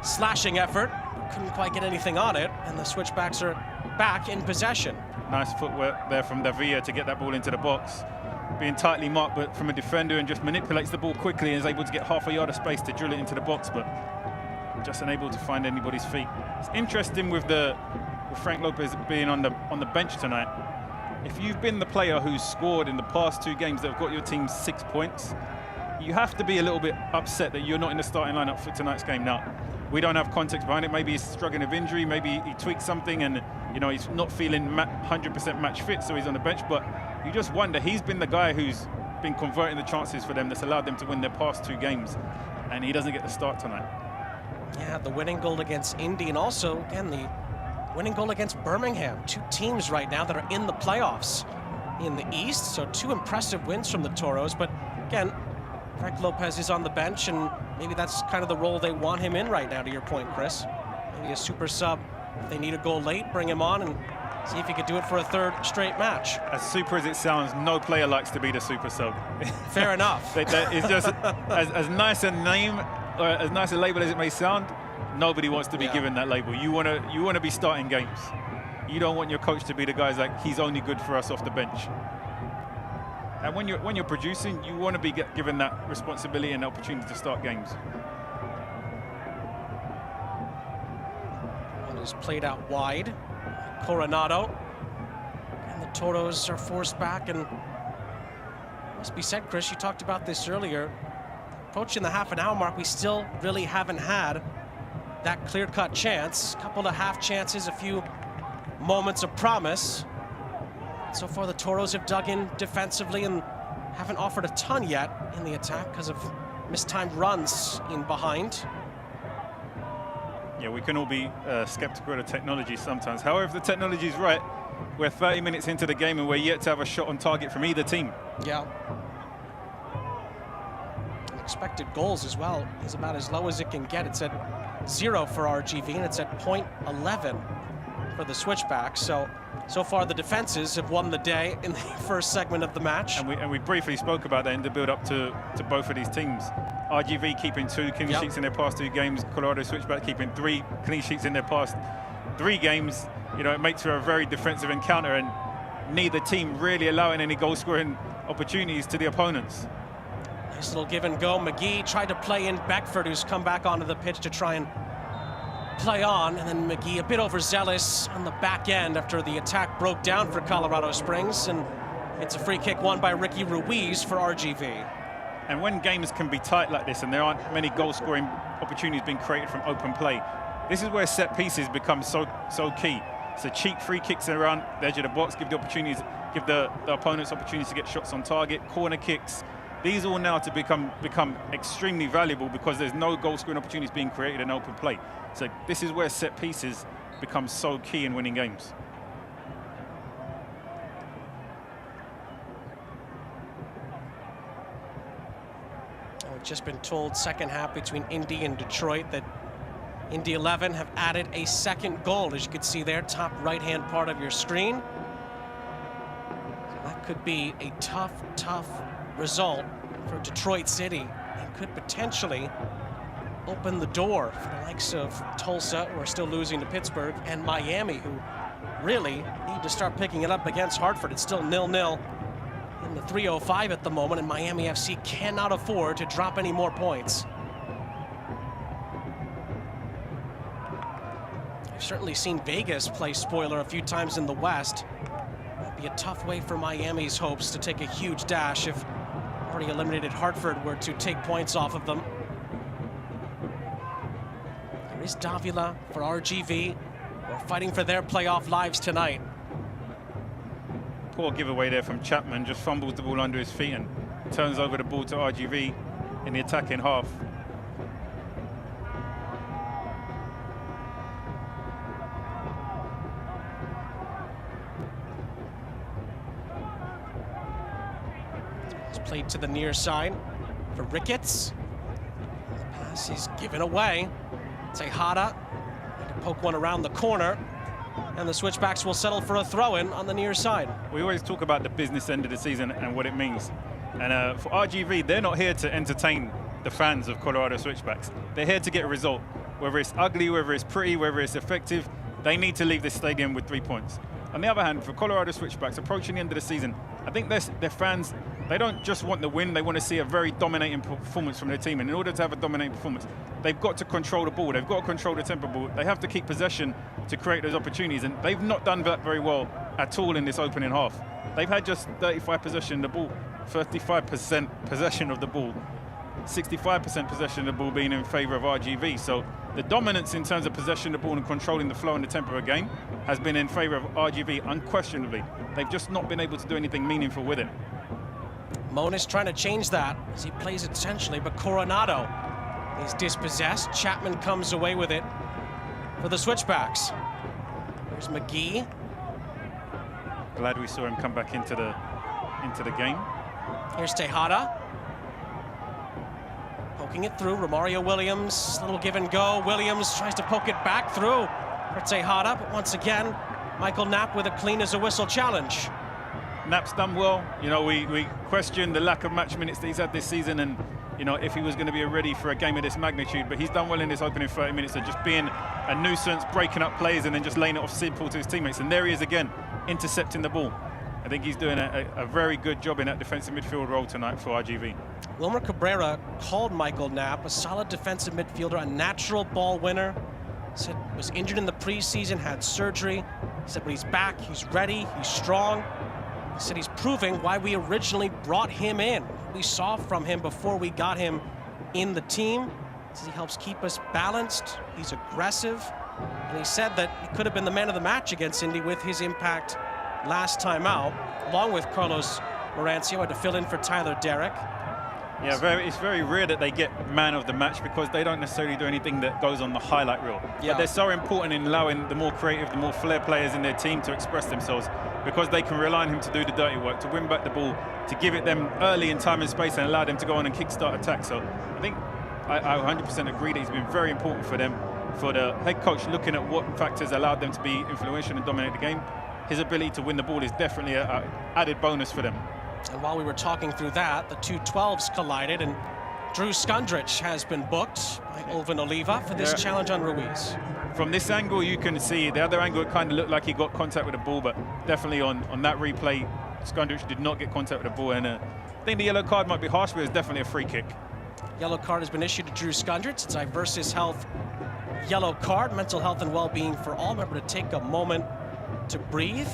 slashing effort. Couldn't quite get anything on it, and the Switchbacks are back in possession. Nice footwork there from Davila to get that ball into the box. Being tightly marked, but from a defender, and just manipulates the ball quickly and is able to get half a yard of space to drill it into the box, but just unable to find anybody's feet. It's interesting with Frank Lopez being on the bench tonight. If you've been the player who's scored in the past 2 games that have got your team 6 points, you have to be a little bit upset that you're not in the starting lineup for tonight's game. Now, we don't have context behind it. Maybe he's struggling with injury, maybe he tweaked something and he's not feeling 100% match fit, so he's on the bench. But you just wonder, he's been the guy who's been converting the chances for them that's allowed them to win their past 2 games, and he doesn't get the start tonight. Yeah, the winning goal against Indy, and also, again, the winning goal against Birmingham. 2 teams right now that are in the playoffs in the East, so 2 impressive wins from the Toros. But again, Frank Lopez is on the bench, and maybe that's kind of the role they want him in right now, to your point, Chris. Maybe a super sub. If they need a goal late, bring him on and see if he could do it for a 3rd straight match. As super as it sounds, no player likes to be the super sub. Fair enough. It's just as nice a name, or as nice a label as it may sound, nobody wants to be given that label. You want to be starting games. You don't want your coach to be the guys like, he's only good for us off the bench. And when you're producing, you want to be given that responsibility and opportunity to start games. That is played out wide. Coronado. And the Toros are forced back, and must be said, Chris, you talked about this earlier. Approaching the half an hour mark, we still really haven't had that clear-cut chance. A couple of half chances, a few moments of promise. So far, the Toros have dug in defensively and haven't offered a ton yet in the attack because of mistimed runs in behind. Yeah, we can all be skeptical of the technology sometimes. However, if the technology is right, we're 30 minutes into the game and we're yet to have a shot on target from either team. Yeah. Expected goals as well is about as low as it can get. It's at 0 for RGV, and it's at .11 for the Switchbacks. So far the defenses have won the day in the first segment of the match. And we briefly spoke about that in the build up to both of these teams. RGV keeping 2 clean sheets in their past 2 games. Colorado Switchback keeping 3 clean sheets in their past 3 games. You know, it makes for a very defensive encounter, and neither team really allowing any goal scoring opportunities to the opponents. Nice little give and go. McGee tried to play in Beckford, who's come back onto the pitch to try and play on, and then McGee a bit overzealous on the back end after the attack broke down for Colorado Springs, and it's a free kick won by Ricky Ruiz for RGV. And when games can be tight like this and there aren't many goal-scoring opportunities being created from open play, this is where set pieces become so key. So cheap free kicks around the edge of the box, give the opponents opportunities to get shots on target, corner kicks. These all now to become extremely valuable because there's no goal-scoring opportunities being created in open play. So this is where set pieces become so key in winning games. I've just been told second half between Indy and Detroit that Indy 11 have added a second goal, as you can see there, top right-hand part of your screen. So that could be a tough result for Detroit City and could potentially open the door for the likes of Tulsa, who are still losing to Pittsburgh, and Miami, who really need to start picking it up against Hartford. It's still 0-0 in the 3:05 at the moment, and Miami FC cannot afford to drop any more points. I've certainly seen Vegas play spoiler a few times in the West. That'd be a tough way for Miami's hopes to take a huge dash if already eliminated Hartford were to take points off of them. There is Davila for RGV. We're fighting for their playoff lives tonight. Poor giveaway there from Chapman, just fumbles the ball under his feet and turns over the ball to RGV in the attacking half. Played to the near side for Ricketts. The pass is given away. Tejada to poke one around the corner, and the Switchbacks will settle for a throw-in on the near side. We always talk about the business end of the season and what it means. And for RGV, they're not here to entertain the fans of Colorado Switchbacks. They're here to get a result. Whether it's ugly, whether it's pretty, whether it's effective, they need to leave this stadium with 3 points. On the other hand, for Colorado Switchbacks, approaching the end of the season, I think their fans, they don't just want the win, they want to see a very dominating performance from their team. And in order to have a dominating performance, they've got to control the ball, they've got to control the tempo ball, they have to keep possession to create those opportunities, and they've not done that very well at all in this opening half. They've had just 35% possession of the ball, 35% possession of the ball, 65% possession of the ball being in favor of RGV. So the dominance in terms of possession of the ball and controlling the flow and the tempo of the game has been in favor of RGV unquestionably. They've just not been able to do anything meaningful with it. Monis trying to change that as he plays it essentially, but Coronado is dispossessed. Chapman comes away with it for the Switchbacks. There's McGee. Glad we saw him come back into the game. Here's Tejada. Poking it through, Romario Williams, little give and go. Williams tries to poke it back through for Tejada, but once again, Michael Knapp with a clean as a whistle challenge. Knapp's done well. You know, we questioned the lack of match minutes that he's had this season, and you know, if he was going to be ready for a game of this magnitude, but he's done well in this opening 30 minutes of just being a nuisance, breaking up plays and then just laying it off simple to his teammates. And there he is again, intercepting the ball. I think he's doing a very good job in that defensive midfield role tonight for RGV. Wilmer Cabrera called Michael Knapp a solid defensive midfielder, a natural ball winner, Said was injured in the preseason, had surgery. He said when he's back, he's ready, he's strong. He said he's proving why we originally brought him in. We saw from him before we got him in the team. He said he helps keep us balanced, he's aggressive. And he said that he could have been the man of the match against Indy with his impact last time out, along with Carlos Morancio, had to fill in for Tyler Derrick. Yeah, it's very rare that they get man of the match because they don't necessarily do anything that goes on the highlight reel. Yeah. But they're so important in allowing the more creative, the more flair players in their team to express themselves because they can rely on him to do the dirty work, to win back the ball, to give it them early in time and space and allow them to go on and kickstart attack. So I think I 100% agree that he's been very important for them. For the head coach looking at what factors allowed them to be influential and dominate the game, his ability to win the ball is definitely an added bonus for them. And while we were talking through that, the two 12s collided, and Drew Skundrich has been booked by Ulvin Oliva for this challenge on Ruiz. From this angle, you can see the other angle, it kind of looked like he got contact with the ball, but definitely on that replay, Skundrich did not get contact with the ball. And I think the yellow card might be harsh, but it's definitely a free kick. Yellow card has been issued to Drew Skundrich. It's a versus health yellow card, mental health and well-being for all. Remember to take a moment to breathe.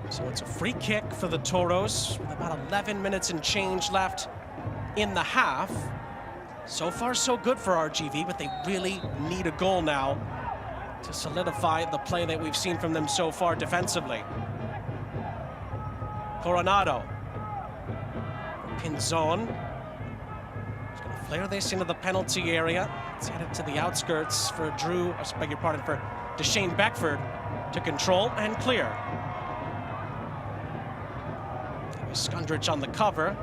So it's a free kick for the Toros with about 11 minutes and change left in the half. So far, so good for RGV, but they really need a goal now to solidify the play that we've seen from them so far defensively. Coronado. Pinzon. He's going to flare this into the penalty area. It's headed to the outskirts for Drew, I beg your pardon, for Deshane Beckford to control and clear. Skundrich on the cover,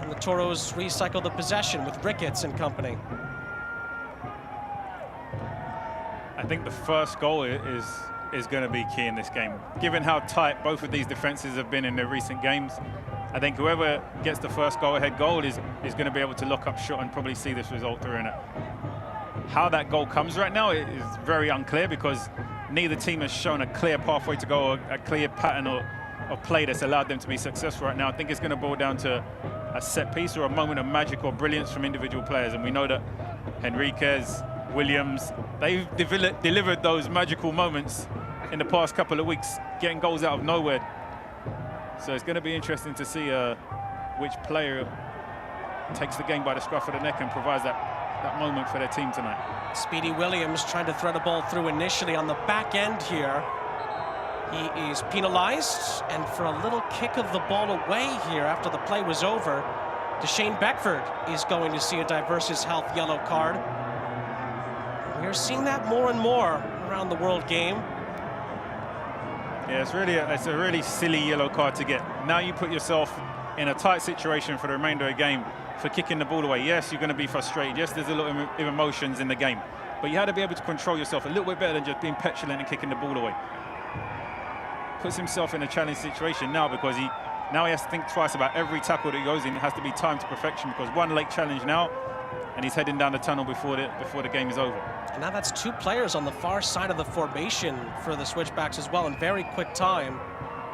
and the Toros recycle the possession with Ricketts and company. I think the first goal is going to be key in this game. Given how tight both of these defenses have been in their recent games, I think whoever gets the first go-ahead goal is going to be able to lock up shot and probably see this result through in it. How that goal comes right now is very unclear because neither team has shown a clear pathway to go, a clear pattern of play that's allowed them to be successful right now. I think it's going to boil down to a set piece or a moment of magic or brilliance from individual players. And we know that Henriquez, Williams, they've delivered those magical moments in the past couple of weeks, getting goals out of nowhere. So it's going to be interesting to see which player takes the game by the scruff of the neck and provides that moment for their team tonight. Speedy Williams trying to thread a ball through initially on the back end here. He is penalized, and for a little kick of the ball away here after the play was over, Deshane Beckford is going to see a diversus health yellow card. We are seeing that more and more around the world game. Yeah, it's a really silly yellow card to get. Now you put yourself in a tight situation for the remainder of the game for kicking the ball away. Yes, you're going to be frustrated. Yes, there's a lot of emotions in the game, but you had to be able to control yourself a little bit better than just being petulant and kicking the ball away. Puts himself in a challenging situation now because he has to think twice about every tackle that he goes in. It has to be timed to perfection because one late challenge now, and he's heading down the tunnel before the game is over. And now that's two players on the far side of the formation for the Switchbacks as well in very quick time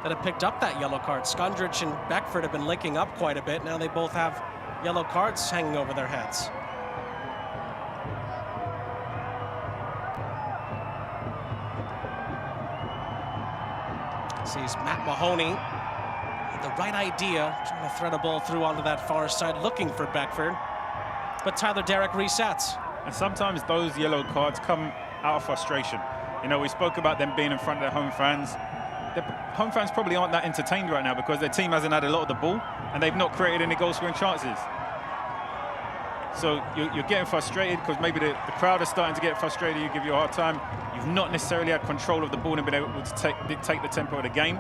that have picked up that yellow card. Skundrich and Beckford have been linking up quite a bit. Now they both have yellow cards hanging over their heads. Sees Matt Mahoney with the right idea, trying to thread a ball through onto that far side, looking for Beckford. But Tyler Derrick resets. And sometimes those yellow cards come out of frustration. You know, we spoke about them being in front of their home fans. Their home fans probably aren't that entertained right now because their team hasn't had a lot of the ball and they've not created any goal-scoring chances. So you're getting frustrated because maybe the crowd is starting to get frustrated. You give you a hard time. You've not necessarily had control of the ball and been able to dictate the tempo of the game.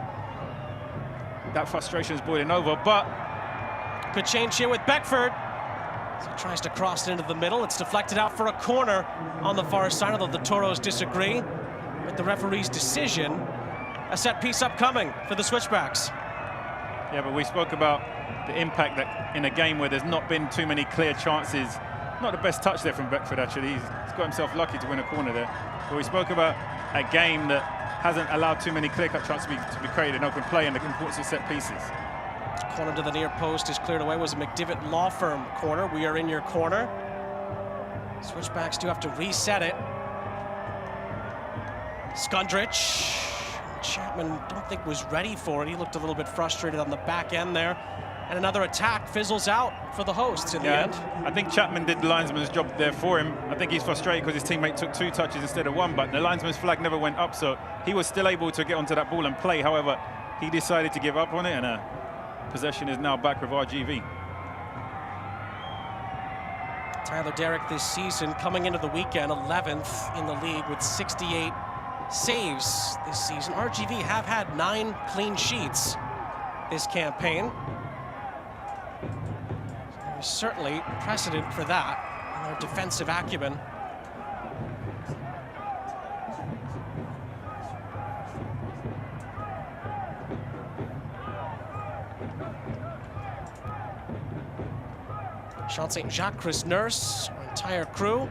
That frustration is boiling over, but could change here with Beckford. So he tries to cross it into the middle. It's deflected out for a corner on the far side, although the Toros disagree with the referee's decision. A set piece upcoming for the Switchbacks. Yeah, but we spoke about the impact that in a game where there's not been too many clear chances. Not the best touch there from Beckford, actually. He's got himself lucky to win a corner there. But we spoke about a game that hasn't allowed too many clear-cut chances to be created in open play and the importance of set pieces. Corner to the near post is cleared away. Was a McDivitt Law Firm corner. We are in your corner. Switchbacks do have to reset it. Skundrich. Chapman don't think was ready for it. He looked a little bit frustrated on the back end there. And another attack fizzles out for the hosts in the end. I think Chapman did the linesman's job there for him. I think he's frustrated because his teammate took 2 touches instead of 1, but the linesman's flag never went up, so he was still able to get onto that ball and play. However, he decided to give up on it, and possession is now back with RGV. Tyler Derrick this season coming into the weekend 11th in the league with 68 saves this season. RGV have had 9 clean sheets this campaign. There's certainly precedent for that in their defensive acumen. Sean St. Jacques, Chris Nurse, our entire crew.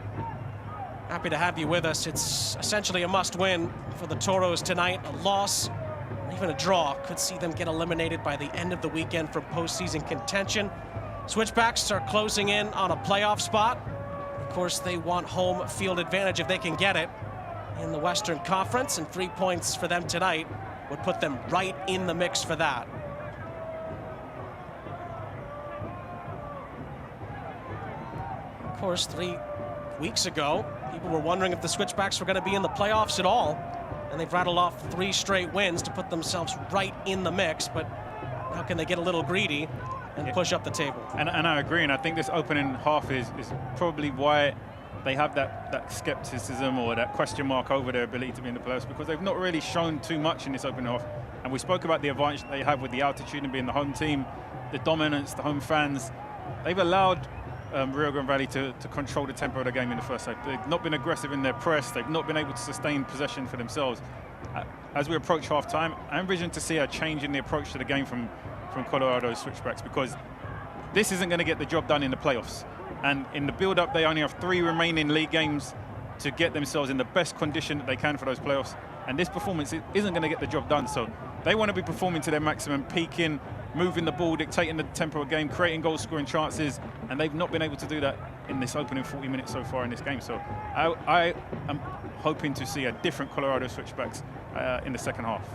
Happy to have you with us. It's essentially a must-win for the Toros tonight. A loss, or even a draw, could see them get eliminated by the end of the weekend from postseason contention. Switchbacks are closing in on a playoff spot. Of course, they want home field advantage if they can get it in the Western Conference, and 3 points for them tonight would put them right in the mix for that. Of course, 3 weeks ago, people were wondering if the Switchbacks were going to be in the playoffs at all, and they've rattled off 3 straight wins to put themselves right in the mix, but how can they get a little greedy and push up the table? And I agree, and I think this opening half is probably why they have that skepticism or that question mark over their ability to be in the playoffs, because they've not really shown too much in this opening half. And we spoke about the advantage they have with the altitude and being the home team, the dominance, the home fans. They've allowed Rio Grande Valley to control the tempo of the game in the first half. They've not been aggressive in their press. They've not been able to sustain possession for themselves. As we approach half-time, I envision to see a change in the approach to the game from Colorado's Switchbacks, because this isn't going to get the job done in the playoffs. And in the build-up, they only have 3 remaining league games to get themselves in the best condition that they can for those playoffs. And this performance isn't going to get the job done. So they want to be performing to their maximum, peaking, moving the ball, dictating the tempo of the game, creating goal-scoring chances, and they've not been able to do that in this opening 40 minutes so far in this game. So I am hoping to see a different Colorado Switchbacks in the second half.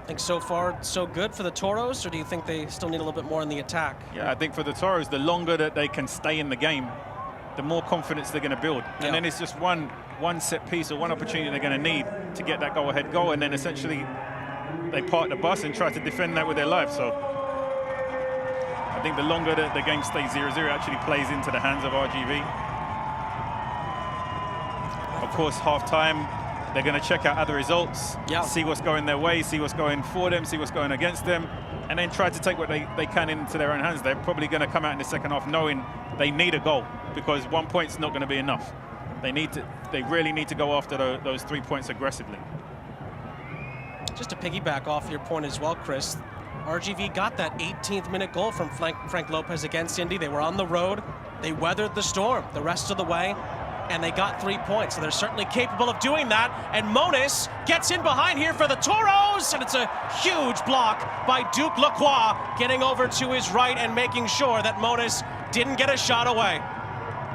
Think so far so good for the Toros, or do you think they still need a little bit more in the attack? Yeah, I think for the Toros, the longer that they can stay in the game, the more confidence they're going to build. And then it's just one set piece or one opportunity they're going to need to get that go-ahead goal, and then essentially they park the bus and try to defend that with their life. So I think the longer that the game stays 0-0 actually plays into the hands of RGV. Of course, half-time, they're going to check out other results, see what's going their way, see what's going for them, see what's going against them, and then try to take what they can into their own hands. They're probably going to come out in the second half knowing they need a goal, because 1 point's not going to be enough. They really need to go after those 3 points aggressively. Just to piggyback off your point as well, Chris, RGV got that 18th minute goal from Frank Lopez against Indy. They were on the road. They weathered the storm the rest of the way, and they got 3 points. So they're certainly capable of doing that. And Monis gets in behind here for the Toros, and it's a huge block by Duke Lacroix, getting over to his right and making sure that Monis didn't get a shot away.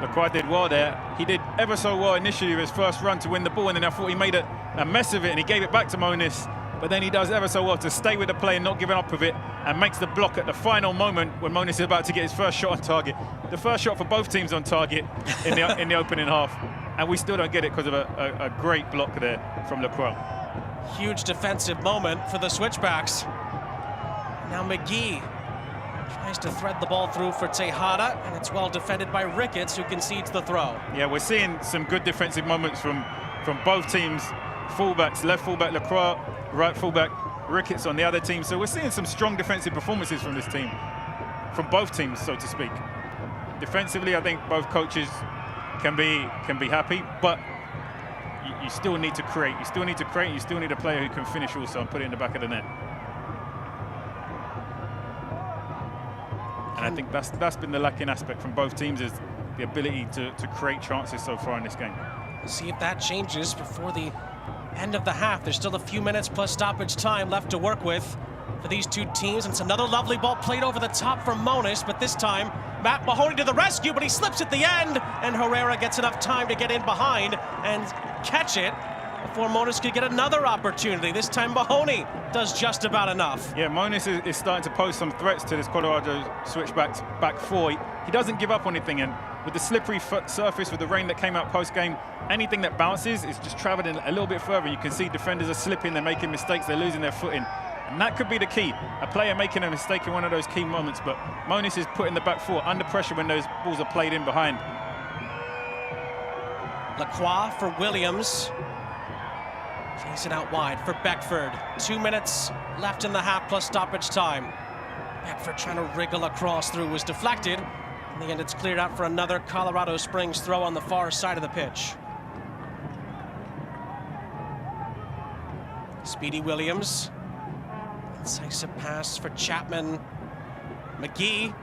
Lacroix did well there. He did ever so well initially with his first run to win the ball, and then I thought he made a mess of it, and he gave it back to Monis. But then he does ever so well to stay with the play and not giving up with it, and makes the block at the final moment when Monis is about to get his first shot on target. The first shot for both teams on target in the opening half, and we still don't get it because of a great block there from Lacroix. Huge defensive moment for the Switchbacks. Now McGee tries to thread the ball through for Tejada, and it's well defended by Ricketts, who concedes the throw. Yeah, we're seeing some good defensive moments from both teams. Fullbacks, left fullback Lacroix, right fullback Ricketts on the other team. So we're seeing some strong defensive performances from this team, from both teams, so to speak. Defensively, I think both coaches can be happy, but you still need to create. You still need to create. You still need a player who can finish also and put it in the back of the net. And I think that's been the lacking aspect from both teams, is the ability to create chances so far in this game. We'll see if that changes before the end of the half. There's still a few minutes plus stoppage time left to work with. for these two teams. And it's another lovely ball played over the top for Monis, but this time Matt Mahoney to the rescue, but he slips at the end, and Herrera gets enough time to get in behind and catch it before Monis could get another opportunity. This time Mahoney does just about enough. Yeah, Monis is starting to pose some threats to this Colorado Switchbacks back four. He doesn't give up on anything, and with the slippery surface, with the rain that came out post-game, anything that bounces is just traveling a little bit further. You can see defenders are slipping, they're making mistakes, they're losing their footing. And that could be the key. A player making a mistake in one of those key moments, but Monis is putting the back four under pressure when those balls are played in behind. Lacroix for Williams. Plays it out wide for Beckford. 2 minutes left in the half plus stoppage time. Beckford trying to wriggle across through, was deflected. In the end, it's cleared out for another Colorado Springs throw on the far side of the pitch. Speedy Williams. Incisive pass for Chapman. McGee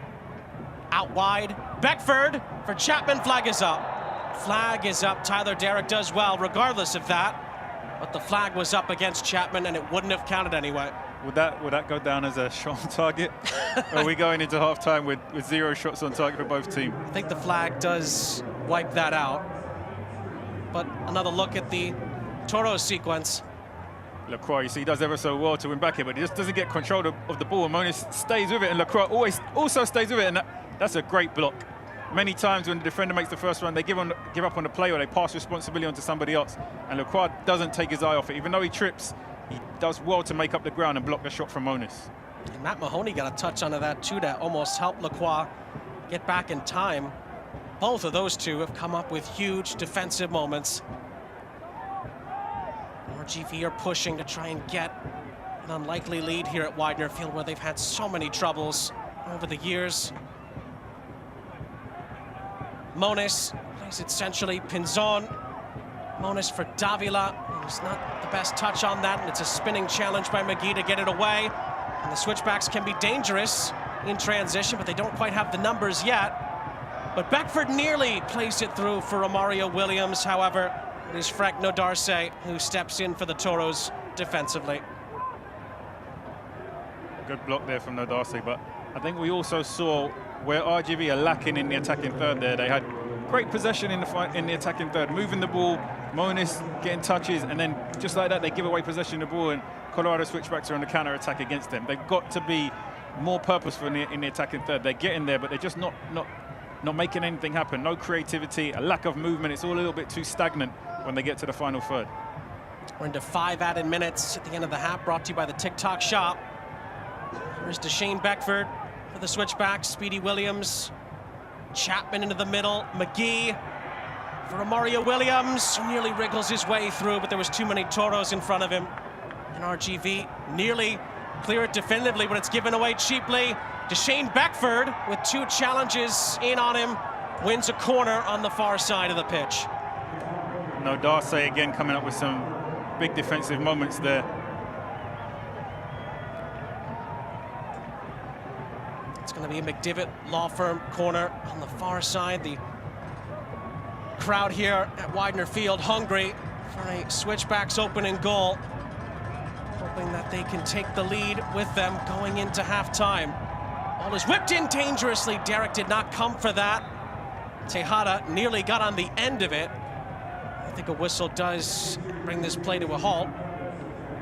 out wide. Beckford for Chapman. Flag is up. Flag is up. Tyler Derrick does well regardless of that. But the flag was up against Chapman, and it wouldn't have counted anyway. Would that go down as a shot on target? Or are we going into halftime with 0 shots on target for both teams? I think the flag does wipe that out. But another look at the Toros sequence. Lacroix, you see, he does ever so well to win back here, but he just doesn't get control of the ball. And Monis stays with it, and Lacroix also stays with it, and that's a great block. Many times when the defender makes the first run, they give up on the play, or they pass responsibility onto somebody else. And Lacroix doesn't take his eye off it. Even though he trips, he does well to make up the ground and block the shot from Monis. And Matt Mahoney got a touch onto that too to almost help Lacroix get back in time. Both of those two have come up with huge defensive moments. RGV are pushing to try and get an unlikely lead here at Widener Field, where they've had so many troubles over the years. Monis plays it centrally. Pinzon. Monis for Davila. It's not the best touch on that, and it's a spinning challenge by McGee to get it away. And the Switchbacks can be dangerous in transition, but they don't quite have the numbers yet. But Beckford nearly plays it through for Romario Williams. However, it is Frank Nodarce who steps in for the Toros defensively. Good block there from Nodarce, but I think we also saw where RGV are lacking in the attacking third there. They had great possession in the attacking third, moving the ball, Monis getting touches, and then just like that, they give away possession of the ball, and Colorado Switchbacks are on the counter-attack against them. They've got to be more purposeful in the attacking third. They're getting there, but they're just not making anything happen. No creativity, a lack of movement. It's all a little bit too stagnant when they get to the final third. We're into 5 added minutes at the end of the half, brought to you by the TikTok Shop. Here's Deshane Beckford for the Switchbacks. Speedy Williams. Chapman into the middle. McGee for Romario Williams, who nearly wriggles his way through, but there was too many Toros in front of him. And RGV nearly clear it definitively, but it's given away cheaply. Deshane Beckford, with 2 challenges in on him, wins a corner on the far side of the pitch. Nodarce again coming up with some big defensive moments there. It's going to be a McDivitt Law Firm corner on the far side. The crowd here at Widener Field hungry for a Switchbacks opening goal, hoping that they can take the lead with them going into halftime. Ball is whipped in dangerously. Derrick did not come for that. Tejada nearly got on the end of it. I think a whistle does bring this play to a halt.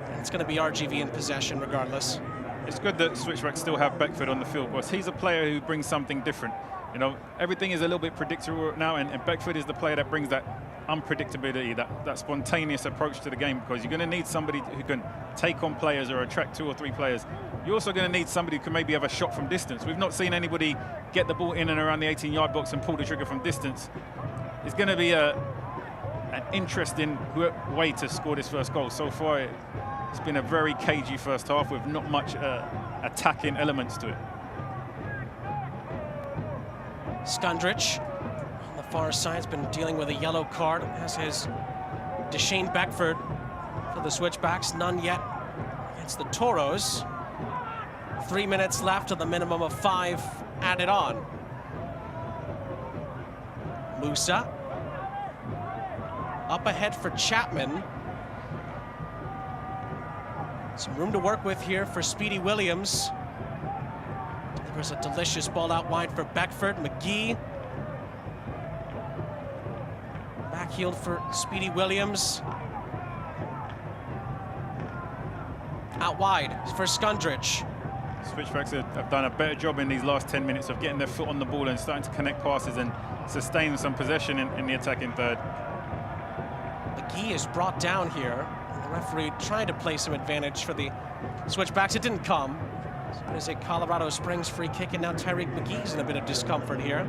And it's going to be RGV in possession regardless. It's good that Switchbacks still have Beckford on the field, because he's a player who brings something different. You know, everything is a little bit predictable now, and Beckford is the player that brings that unpredictability, that spontaneous approach to the game, because you're going to need somebody who can take on players or attract 2 or 3 players. You're also going to need somebody who can maybe have a shot from distance. We've not seen anybody get the ball in and around the 18-yard box and pull the trigger from distance. It's going to be an interesting way to score this first goal. So far, it's been a very cagey first half with not much attacking elements to it. Skundrich on the far side has been dealing with a yellow card, as has Deshane Beckford for the Switchbacks. None yet against the Toros. 3 minutes left of the minimum of 5 added on. Musa up ahead for Chapman. Some room to work with here for Speedy Williams. Delivers a delicious ball out wide for Beckford. McGee. Backheeled for Speedy Williams. Out wide for Skundrich. Switchbacks have done a better job in these last 10 minutes of getting their foot on the ball and starting to connect passes and sustain some possession in the attacking third. McGee is brought down here. The referee trying to play some advantage for the Switchbacks. It didn't come. So it is a Colorado Springs free kick, and now Tyreek McGee's in a bit of discomfort here.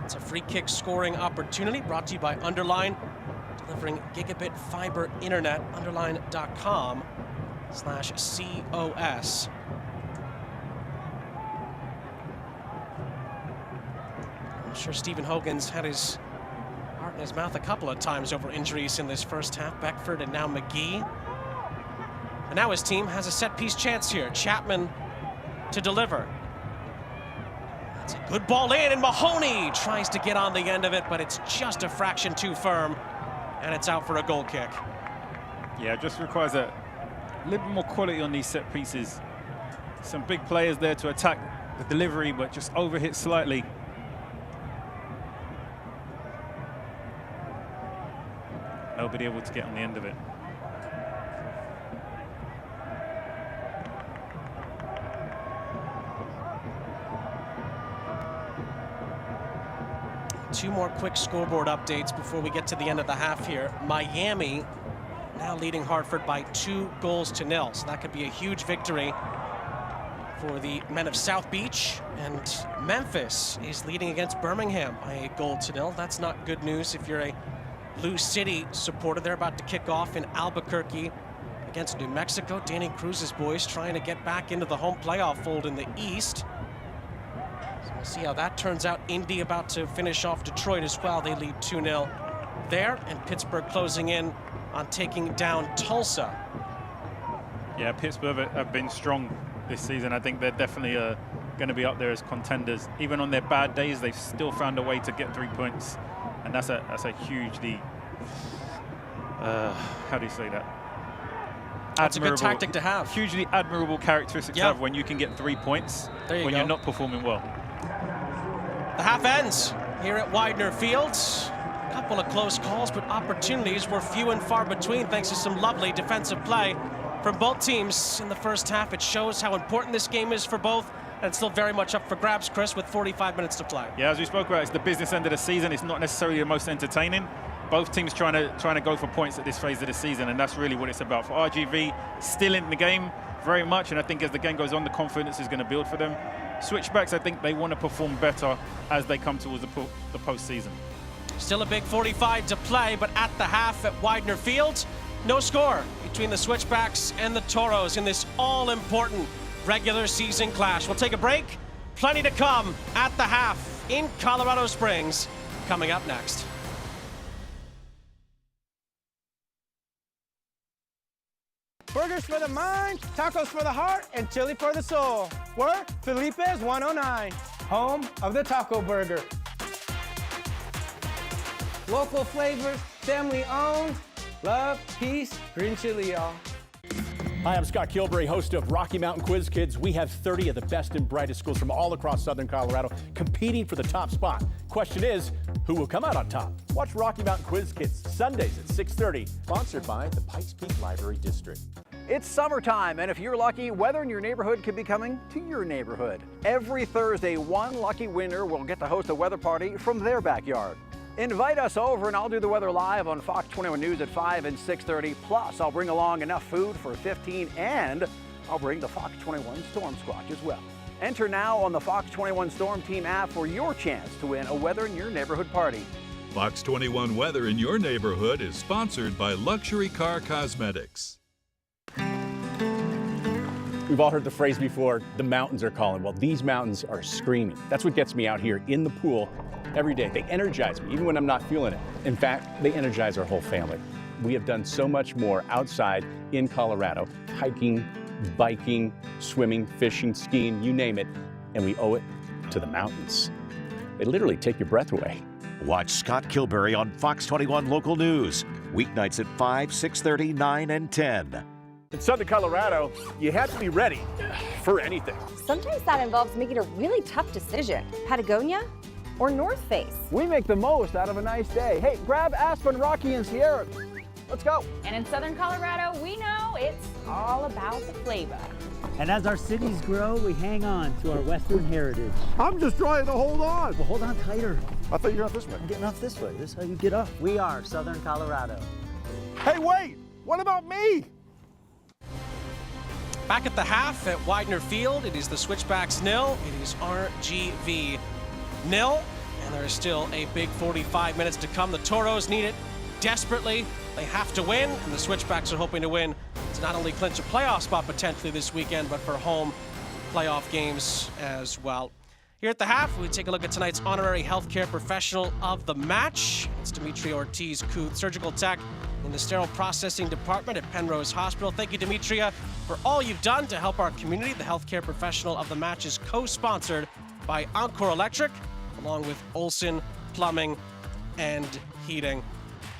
It's a free kick scoring opportunity brought to you by Underline, delivering gigabit fiber internet, underline.com/COS. I'm sure Stephen Hogan's had his heart in his mouth a couple of times over injuries in this first half. Beckford and now McGee. And now his team has a set-piece chance here. Chapman to deliver. That's a good ball in, and Mahoney tries to get on the end of it, but it's just a fraction too firm, and it's out for a goal kick. Yeah, it just requires a little bit more quality on these set pieces. Some big players there to attack the delivery, but just overhit slightly. Nobody able to get on the end of it. Two more quick scoreboard updates before we get to the end of the half here. Miami now leading Hartford by 2-0. So that could be a huge victory for the men of South Beach. And Memphis is leading against Birmingham by a 1-0. That's not good news if you're a Blue City supporter. They're about to kick off in Albuquerque against New Mexico. Danny Cruz's boys trying to get back into the home playoff fold in the East. So we'll see how that turns out. Indy about to finish off Detroit as well. They lead 2-0 there, and Pittsburgh closing in on taking down Tulsa. Yeah, Pittsburgh have been strong this season. I think they're definitely going to be up there as contenders. Even on their bad days, they've still found a way to get 3 points. And that's a hugely, how do you say that? That's a good tactic to have. Hugely admirable characteristics to have when you can get 3 points when you're not performing well. The half ends here at Widener Field. A couple of close calls, but opportunities were few and far between thanks to some lovely defensive play from both teams in the first half. It shows how important this game is for both. And it's still very much up for grabs, Chris, with 45 minutes to play. Yeah, as we spoke about, it's the business end of the season. It's not necessarily the most entertaining. Both teams trying to go for points at this phase of the season, and that's really what it's about. For RGV, still in the game very much, and I think as the game goes on, the confidence is going to build for them. Switchbacks, I think they want to perform better as they come towards the postseason. Still a big 45 to play, but at the half at Widener Field, no score between the Switchbacks and the Toros in this all-important regular season clash. We'll take a break. Plenty to come at the half in Colorado Springs. Coming up next. Burgers for the mind, tacos for the heart, and chili for the soul. We're Felipe's 109, home of the taco burger. Local flavors, family owned, love, peace, green chili, y'all. Hi, I'm Scott Kilbury, host of Rocky Mountain Quiz Kids. We have 30 of the best and brightest schools from all across Southern Colorado competing for the top spot. Question is, who will come out on top? Watch Rocky Mountain Quiz Kids Sundays at 6:30. Sponsored by the Pikes Peak Library District. It's summertime, and if you're lucky, weather in your neighborhood could be coming to your neighborhood. Every Thursday, one lucky winner will get to host a weather party from their backyard. Invite us over and I'll do the weather live on Fox 21 News at 5 and 6:30. Plus, I'll bring along enough food for 15 and I'll bring the Fox 21 Storm Squatch as well. Enter now on the Fox 21 Storm Team app for your chance to win a weather in your neighborhood party. Fox 21 Weather in your neighborhood is sponsored by Luxury Car Cosmetics. We've all heard the phrase before, the mountains are calling. Well, these mountains are screaming. That's what gets me out here in the pool every day. They energize me, even when I'm not feeling it. In fact, they energize our whole family. We have done so much more outside in Colorado, hiking, biking, swimming, fishing, skiing, you name it, and we owe it to the mountains. They literally take your breath away. Watch Scott Kilbury on Fox 21 Local News. Weeknights at 5, 6:30, 9, and 10. In Southern Colorado, you have to be ready for anything. Sometimes that involves making a really tough decision. Patagonia or North Face? We make the most out of a nice day. Hey, grab Aspen, Rocky, and Sierra. Let's go. And in Southern Colorado, we know it's all about the flavor. And as our cities grow, we hang on to our Western heritage. I'm just trying to hold on. Well, hold on tighter. I thought you got this way. I'm getting off this way. This is how you get up. We are Southern Colorado. Hey, wait! What about me? Back at the half at Widener Field, it is the Switchbacks 0. It is RGV 0. And there is still a big 45 minutes to come. The Toros need it desperately. They have to win, and the Switchbacks are hoping to win to not only clinch a playoff spot potentially this weekend, but for home playoff games as well. Here at the half, we take a look at tonight's honorary healthcare professional of the match. It's Dimitri Ortiz-Kuth, surgical tech in the sterile processing department at Penrose Hospital. Thank you, Dimitria, for all you've done to help our community. The healthcare professional of the match is co-sponsored by Encore Electric, along with Olson Plumbing and Heating.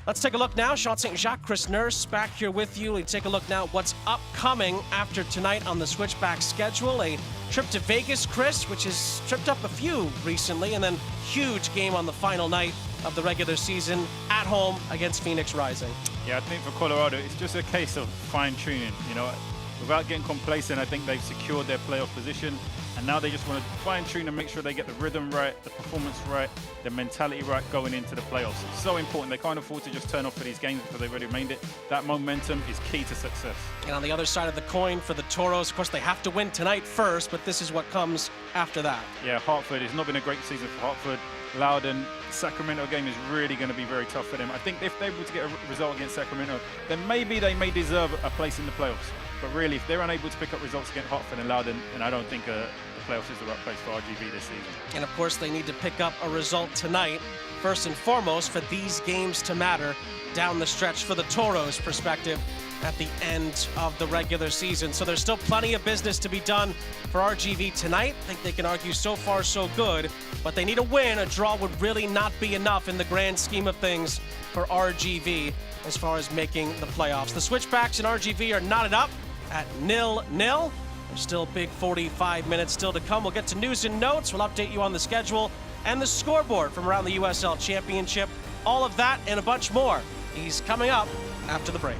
Let's take a look now. Sean St. Jacques, Chris Nurse back here with you. We take a look now at what's upcoming after tonight on the Switchback schedule. A trip to Vegas, Chris, which has tripped up a few recently, and then huge game on the final night of the regular season at home against Phoenix Rising. Yeah, I think for Colorado, it's just a case of fine-tuning. You know, without getting complacent, I think they've secured their playoff position, and now they just want to fine-tune and make sure they get the rhythm right, the performance right, the mentality right going into the playoffs. It's so important. They can't afford to just turn off for these games because they've already made it. That momentum is key to success. And on the other side of the coin for the Toros, of course, they have to win tonight first, but this is what comes after that. Yeah, Hartford, it's not been a great season for Hartford. Loudon, Sacramento game is really going to be very tough for them. I think if they're able to get a result against Sacramento, then maybe they may deserve a place in the playoffs. But really, if they're unable to pick up results against Hartford and Loudon, then I don't think the playoffs is the right place for RGV this season. And of course, they need to pick up a result tonight, first and foremost, for these games to matter down the stretch for the Toros' perspective at the end of the regular season. So there's still plenty of business to be done for RGV tonight. I think they can argue so far so good, but they need a win. A draw would really not be enough in the grand scheme of things for RGV as far as making the playoffs. The Switchbacks and RGV are knotted up at 0-0. There's still big 45 minutes still to come. We'll get to news and notes. We'll update you on the schedule and the scoreboard from around the USL Championship. All of that and a bunch more. He's coming up after the break.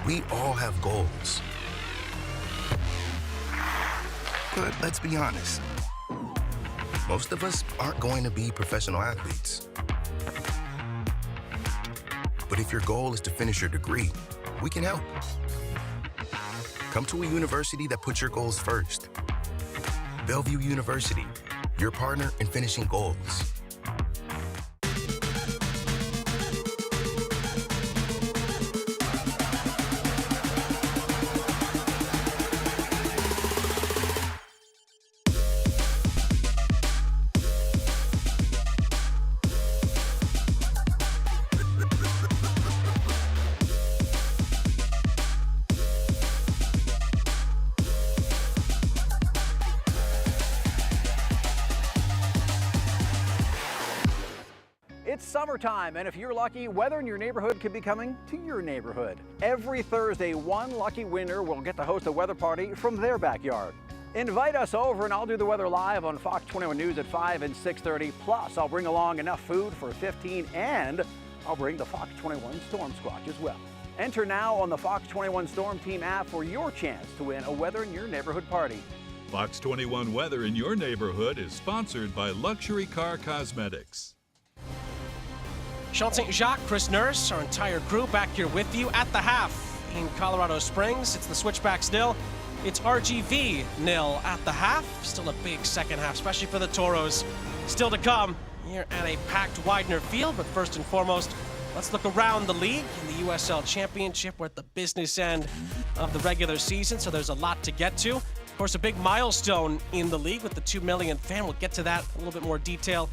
We all have goals. But let's be honest, most of us aren't going to be professional athletes. But if your goal is to finish your degree, we can help. Come to a university that puts your goals first. Bellevue University, your partner in finishing goals. It's summertime, and if you're lucky, weather in your neighborhood could be coming to your neighborhood. Every Thursday, one lucky winner will get to host a weather party from their backyard. Invite us over and I'll do the weather live on Fox 21 News at 5 and 6:30. Plus, I'll bring along enough food for 15 and I'll bring the Fox 21 Storm Squatch as well. Enter now on the Fox 21 Storm Team app for your chance to win a weather in your neighborhood party. Fox 21 Weather in your neighborhood is sponsored by Luxury Car Cosmetics. Sean St. Jacques, Chris Nurse, our entire crew back here with you at the half in Colorado Springs. It's the Switchbacks nil. It's RGV nil at the half. Still a big second half, especially for the Toros. Still to come here at a packed Widener Field, but first and foremost, let's look around the league in the USL Championship. We're at the business end of the regular season, so there's a lot to get to. Of course, a big milestone in the league with the 2 millionth fan. We'll get to that in a little bit more detail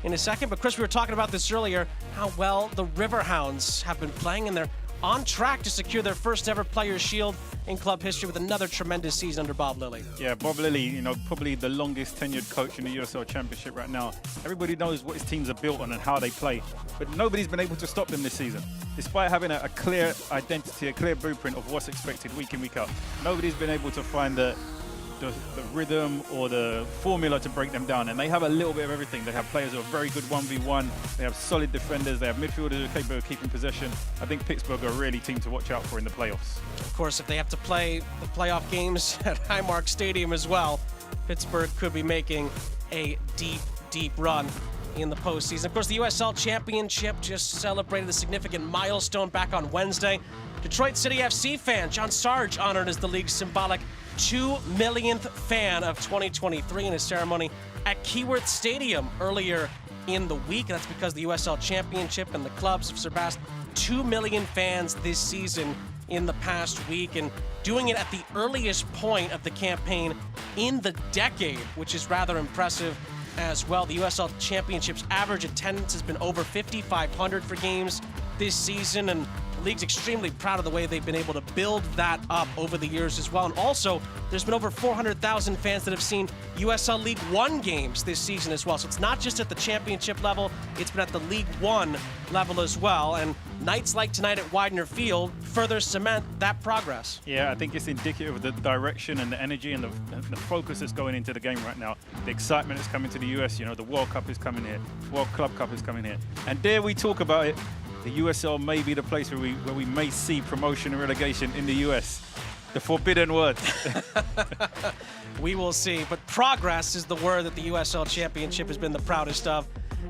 in a second. But Chris, we were talking about this earlier, how well the Riverhounds have been playing, and they're on track to secure their first ever Players' Shield in club history with another tremendous season under Bob Lilly. Yeah, Bob Lilly, probably the longest tenured coach in the USL Championship right now. Everybody knows what his teams are built on and how they play, but nobody's been able to stop them this season. Despite having a clear identity, a clear blueprint of what's expected week in, week out, nobody's been able to find the rhythm or the formula to break them down, and they have a little bit of everything. They have players who are very good 1v1, they have solid defenders, they have midfielders who are capable of keeping possession. I think Pittsburgh are a really team to watch out for in the playoffs. Of course, if they have to play the playoff games at Highmark Stadium as well, Pittsburgh could be making a deep run in the postseason. Of course, the USL Championship just celebrated a significant milestone back on Wednesday. Detroit City FC fan John Sarge honored as the league's symbolic 2 millionth fan of 2023 in a ceremony at Keyworth Stadium earlier in the week. That's because the USL Championship and the clubs have surpassed 2 million fans this season in the past week, and doing it at the earliest point of the campaign in the decade, which is rather impressive as well. The USL Championship's average attendance has been over 5,500 for games this season, and the league's extremely proud of the way they've been able to build that up over the years as well. And also, there's been over 400,000 fans that have seen USL League One games this season as well. So it's not just at the championship level, it's been at the League One level as well. And nights like tonight at Widener Field further cement that progress. Yeah, I think it's indicative of the direction and the energy and the focus that's going into the game right now. The excitement that's coming to the US, the World Cup is coming here, World Club Cup is coming here. And dare we talk about it, the USL may be the place where we may see promotion and relegation in the US. The forbidden word. We will see, but progress is the word that the USL Championship has been the proudest of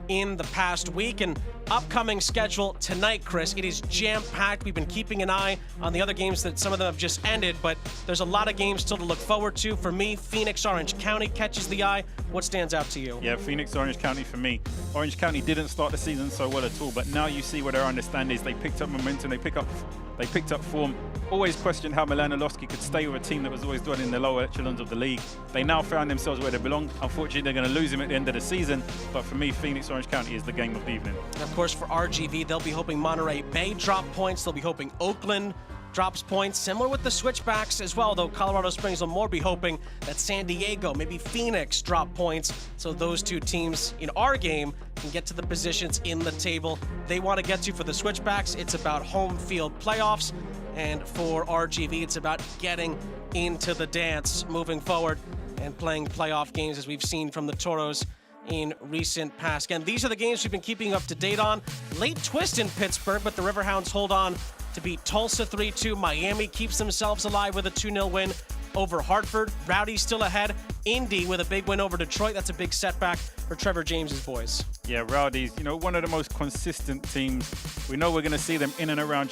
in the past week. And upcoming schedule tonight, Chris, it is jam-packed. We've been keeping an eye on the other games that some of them have just ended, but there's a lot of games still to look forward to. For me, Phoenix Orange County catches the eye. What stands out to you? Yeah, Phoenix Orange County for me. Orange County didn't start the season so well at all, but now you see what their understanding is. They picked up momentum, they picked up form. Always questioned how Milan Orlovsky could stay with a team that was always dwelling in the lower echelons of the league. They now found themselves where they belong. Unfortunately, they're going to lose him at the end of the season, but for me, Phoenix Orange County is the game of the evening. And of course, for RGV, they'll be hoping Monterey Bay drop points. They'll be hoping Oakland drops points, similar with the Switchbacks as well, though Colorado Springs will more be hoping that San Diego, maybe Phoenix, drop points, so those two teams in our game can get to the positions in the table they want to get to. For the Switchbacks, it's about home field playoffs, and for RGV, it's about getting into the dance moving forward and playing playoff games, as we've seen from the Toros in recent past. Again, these are the games we've been keeping up to date on. Late twist in Pittsburgh, but the Riverhounds hold on to beat Tulsa 3-2. Miami keeps themselves alive with a 2-0 win over Hartford. Rowdy's still ahead. Indy with a big win over Detroit. That's a big setback for Trevor James's boys. Yeah, Rowdy's, one of the most consistent teams. We know we're going to see them in and around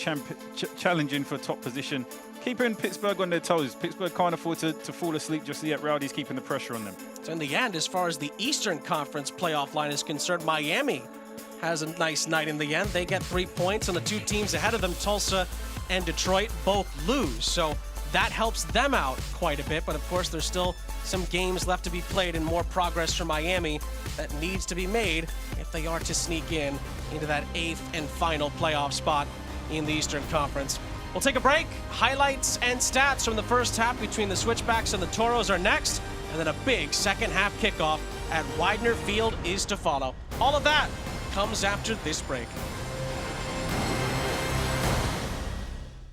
challenging for top position. Keeping Pittsburgh on their toes. Pittsburgh can't afford to fall asleep just yet. Rowdy's keeping the pressure on them. So in the end, as far as the Eastern Conference playoff line is concerned, Miami has a nice night in the end. They get 3 points, and the two teams ahead of them, Tulsa and Detroit, both lose. So that helps them out quite a bit. But of course, there's still some games left to be played and more progress for Miami that needs to be made if they are to sneak into that 8th and final playoff spot in the Eastern Conference. We'll take a break. Highlights and stats from the first half between the Switchbacks and the Toros are next, and then a big second half kickoff at Widener Field is to follow. All of that comes after this break.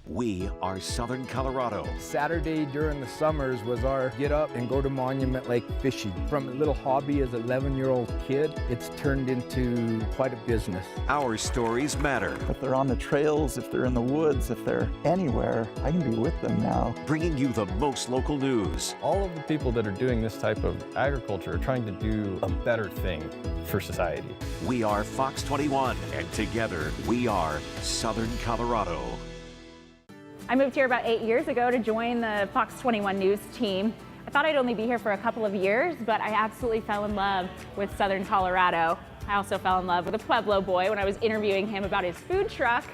We are Southern Colorado. Saturday during the summers was our get up and go to Monument Lake fishing. From a little hobby as an 11-year-old kid, it's turned into quite a business. Our stories matter. If they're on the trails, if they're in the woods, if they're anywhere, I can be with them now. Bringing you the most local news. All of the people that are doing this type of agriculture are trying to do a better thing for society. We are Fox 21, and together we are Southern Colorado. I moved here about 8 years ago to join the Fox 21 News team. I thought I'd only be here for a couple of years, but I absolutely fell in love with Southern Colorado. I also fell in love with a Pueblo boy when I was interviewing him about his food truck.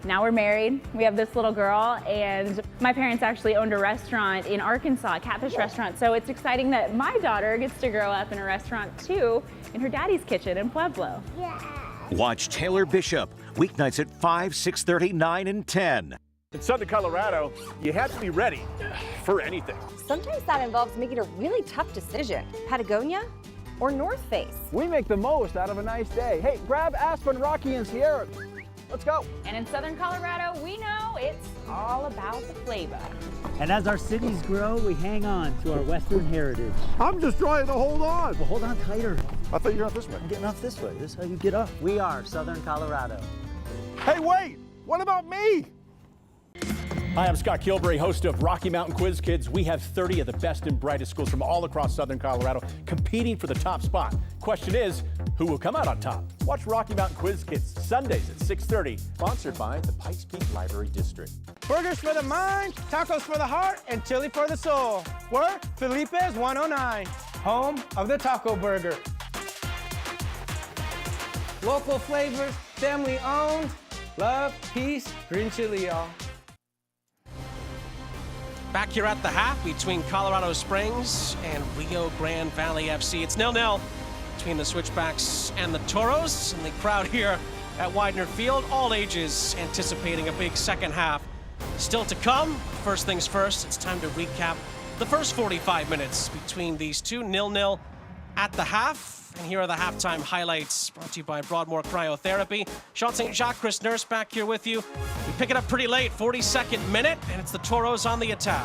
Now we're married, we have this little girl, and my parents actually owned a restaurant in Arkansas, a catfish restaurant, so it's exciting that my daughter gets to grow up in a restaurant too, in her daddy's kitchen in Pueblo. Yeah. Watch Taylor Bishop, weeknights at 5, 6:30, 9, and 10. In Southern Colorado, you have to be ready for anything. Sometimes that involves making a really tough decision. Patagonia or North Face? We make the most out of a nice day. Hey, grab Aspen, Rocky, and Sierra. Let's go. And in Southern Colorado, we know it's all about the flavor. And as our cities grow, we hang on to our Western heritage. I'm just trying to hold on. Well, hold on tighter. I thought you were out this way. I'm getting off this way. This is how you get up. We are Southern Colorado. Hey, wait! What about me? Hi, I'm Scott Kilbury, host of Rocky Mountain Quiz Kids. We have 30 of the best and brightest schools from all across Southern Colorado competing for the top spot. Question is, who will come out on top? Watch Rocky Mountain Quiz Kids Sundays at 6:30, sponsored by the Pikes Peak Library District. Burgers for the mind, tacos for the heart, and chili for the soul. We're Felipe's 109, home of the taco burger. Local flavors, family owned, love, peace, green chili, y'all. Back here at the half between Colorado Springs and Rio Grande Valley FC. It's 0-0 between the Switchbacks and the Toros. And the crowd here at Widener Field, all ages, anticipating a big second half. Still to come. First things first, it's time to recap the first 45 minutes between these two. 0-0 at the half. And here are the halftime highlights brought to you by Broadmoor Cryotherapy. Sean St. Jacques, Chris Nurse back here with you. We pick it up pretty late, 42nd minute, and it's the Toros on the attack.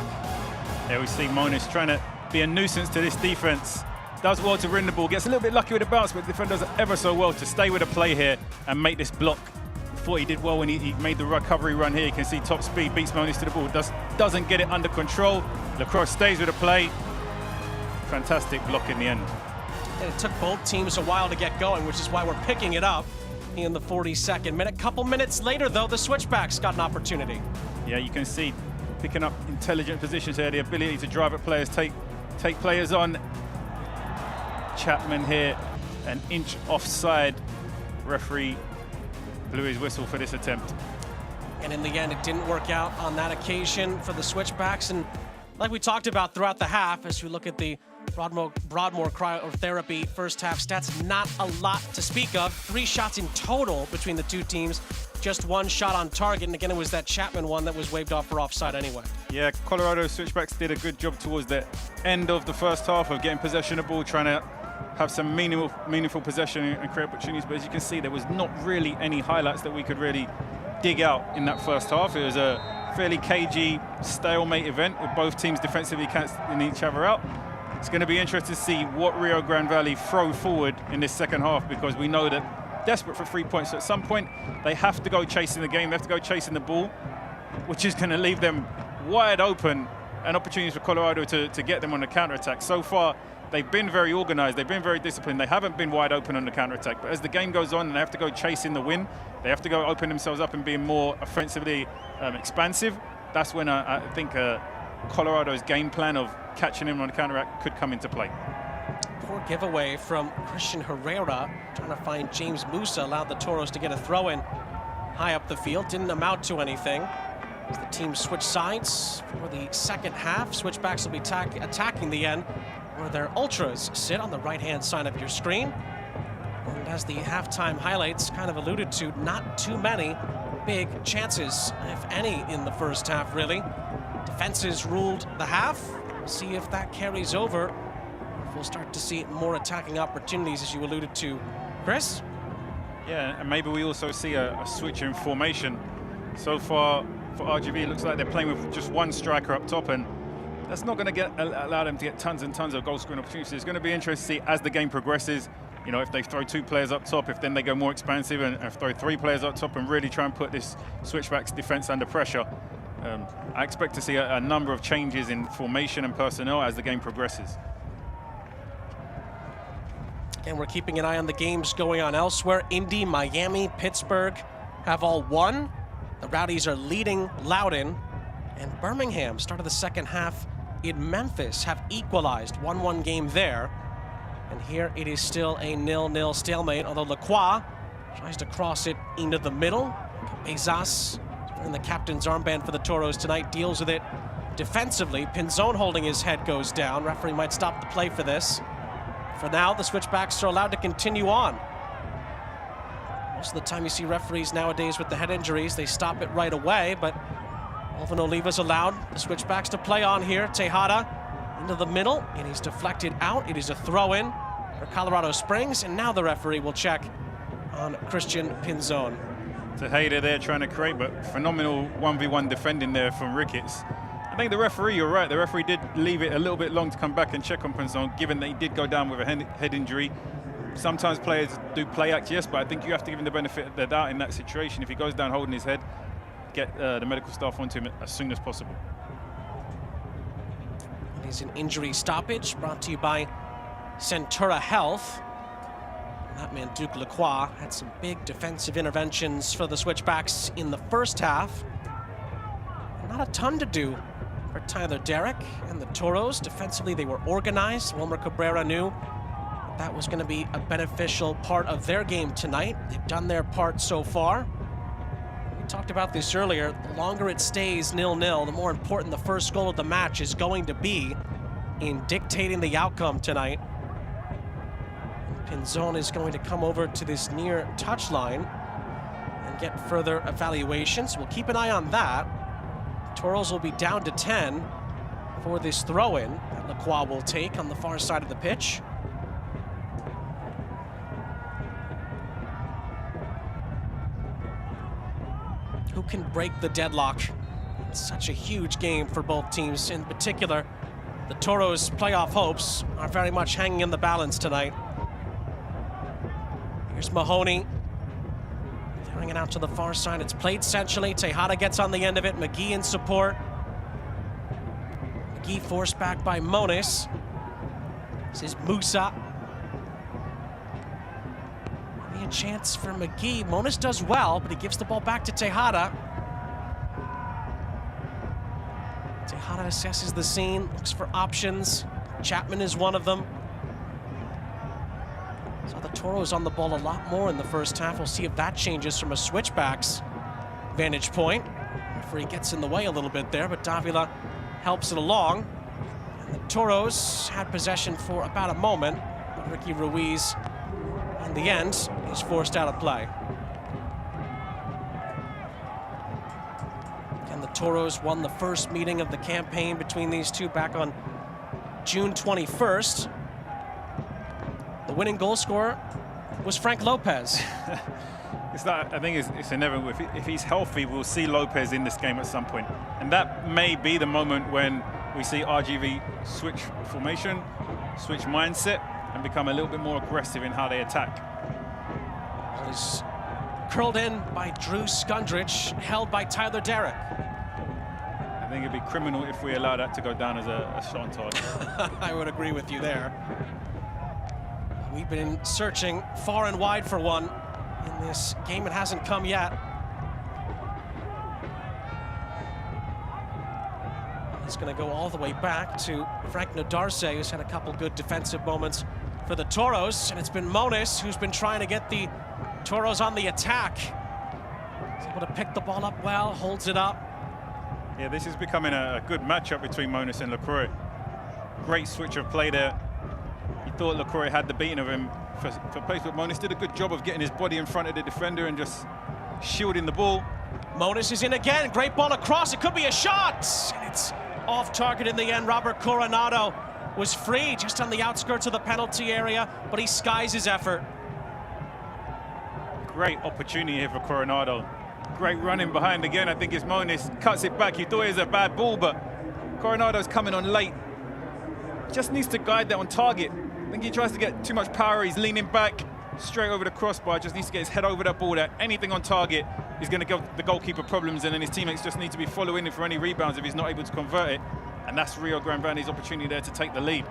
Yeah, we see Monis trying to be a nuisance to this defense. Does well to win the ball, gets a little bit lucky with the bounce, but the defender does ever so well to stay with the play here and make this block. Thought he did well when he made the recovery run here. You can see top speed, beats Monis to the ball, doesn't get it under control. Lacrosse stays with the play. Fantastic block in the end. And it took both teams a while to get going, which is why we're picking it up in the 42nd minute. Couple minutes later, though, the Switchbacks got an opportunity. Yeah, you can see picking up intelligent positions here, the ability to drive at players, take players on. Chapman here, an inch offside. Referee blew his whistle for this attempt. And in the end, it didn't work out on that occasion for the Switchbacks. And like we talked about throughout the half, as we look at the Broadmoor Cryotherapy first half stats, not a lot to speak of. 3 shots in total between the two teams, just 1 shot on target. And again, it was that Chapman one that was waved off for offside anyway. Yeah, Colorado Switchbacks did a good job towards the end of the first half of getting possession of the ball, trying to have some meaningful possession and create opportunities. But as you can see, there was not really any highlights that we could really dig out in that first half. It was a fairly cagey stalemate event with both teams defensively cancelling each other out. It's going to be interesting to see what Rio Grande Valley throw forward in this second half, because we know that desperate for 3 points. So at some point, they have to go chasing the game. They have to go chasing the ball, which is going to leave them wide open and opportunities for Colorado to get them on the counter-attack. So far, they've been very organized. They've been very disciplined. They haven't been wide open on the counter-attack. But as the game goes on and they have to go chasing the win, they have to go open themselves up and being more offensively expansive. That's when I think Colorado's game plan of catching him on the counter-attack could come into play. Poor giveaway from Christian Herrera, trying to find James Musa, allowed the Toros to get a throw-in high up the field. Didn't amount to anything. As the teams switch sides for the second half, Switchbacks will be attacking the end where their Ultras sit on the right-hand side of your screen. And as the halftime highlights kind of alluded to, not too many big chances, if any, in the first half, really. Defenses ruled the half. We'll see if that carries over. If we'll start to see more attacking opportunities, as you alluded to, Chris. Yeah, and maybe we also see a switch in formation. So far for RGV, it looks like they're playing with just one striker up top, and that's not going to allow them to get tons and tons of goal scoring opportunities. It's going to be interesting to see as the game progresses, you know, if they throw 2 players up top, if then they go more expansive and throw 3 players up top and really try and put this Switchbacks defense under pressure. I expect to see a number of changes in formation and personnel as the game progresses. And we're keeping an eye on the games going on elsewhere. Indy, Miami, Pittsburgh have all won. The Rowdies are leading Loudoun. And Birmingham started the second half in Memphis, have equalized 1-1 game there. And here it is still a 0-0 stalemate, although Lacroix tries to cross it into the middle. Bezas, wearing the captain's armband for the Toros tonight, deals with it defensively. Pinzon holding his head goes down. Referee might stop the play for this. For now, the Switchbacks are allowed to continue on. Most of the time you see referees nowadays with the head injuries, they stop it right away, but Alvin Oliva's allowed the Switchbacks to play on here. Tejada into the middle, and he's deflected out. It is a throw-in for Colorado Springs, and now the referee will check on Christian Pinzon. Tejada there trying to create, but phenomenal 1v1 defending there from Ricketts. I think the referee, you're right, the referee did leave it a little bit long to come back and check on Pinzon, given that he did go down with a head injury. Sometimes players do play act, yes, but I think you have to give him the benefit of the doubt in that situation. If he goes down holding his head, get the medical staff onto him as soon as possible. It is an injury stoppage brought to you by Centura Health. And that man, Duke Lacroix, had some big defensive interventions for the Switchbacks in the first half. Not a ton to do for Tyler Derrick and the Toros. Defensively, they were organized. Wilmer Cabrera knew that was going to be a beneficial part of their game tonight. They've done their part so far. We talked about this earlier. The longer it stays 0-0, the more important the first goal of the match is going to be in dictating the outcome tonight. Pinzon is going to come over to this near touchline and get further evaluations. We'll keep an eye on that. Toros will be down to 10 for this throw-in that Lacroix will take on the far side of the pitch. Who can break the deadlock? It's such a huge game for both teams. In particular, the Toros' playoff hopes are very much hanging in the balance tonight. Here's Mahoney. Throwing it out to the far side. It's played centrally. Tejada gets on the end of it. McGee in support. McGee forced back by Moniz. This is Musa. Maybe a chance for McGee. Moniz does well, but he gives the ball back to Tejada. Tejada assesses the scene, looks for options. Chapman is one of them. Saw the Toros on the ball a lot more in the first half. We'll see if that changes from a Switchbacks vantage point. Referee gets in the way a little bit there, but Davila helps it along. And the Toros had possession for about a moment, but Ricky Ruiz, in the end, is forced out of play. And the Toros won the first meeting of the campaign between these two back on June 21st. The winning goal scorer was Frank Lopez. It's not, I think it's inevitable. If he's healthy, we'll see Lopez in this game at some point. And that may be the moment when we see RGV switch formation, switch mindset, and become a little bit more aggressive in how they attack. Ball is curled in by Drew Skundrich, held by Tyler Derrick. I think it'd be criminal if we allow that to go down as a shot on target. I would agree with you there. We've been searching far and wide for one in this game. It hasn't come yet. It's going to go all the way back to Frank Nodarse, who's had a couple good defensive moments for the Toros, and it's been Moniz who's been trying to get the Toros on the attack. He's able to pick the ball up well, holds it up. Yeah, this is becoming a good matchup between Moniz and Lacroix. Great switch of play there. You thought Lacroix had the beating of him for pace, but Moniz did a good job of getting his body in front of the defender and just shielding the ball. Moniz is in again, great ball across, it could be a shot! And it's off target in the end. Robert Coronado was free just on the outskirts of the penalty area, but he skies his effort. Great opportunity here for Coronado. Great running behind again. I think it's Moniz. Cuts it back. You thought it was a bad ball, but Coronado's coming on late. Just needs to guide that on target. I think he tries to get too much power. He's leaning back straight over the crossbar. Just needs to get his head over that ball. That anything on target is going to give the goalkeeper problems, and then his teammates just need to be following him for any rebounds if he's not able to convert it. And that's Rio Grande's opportunity there to take the lead.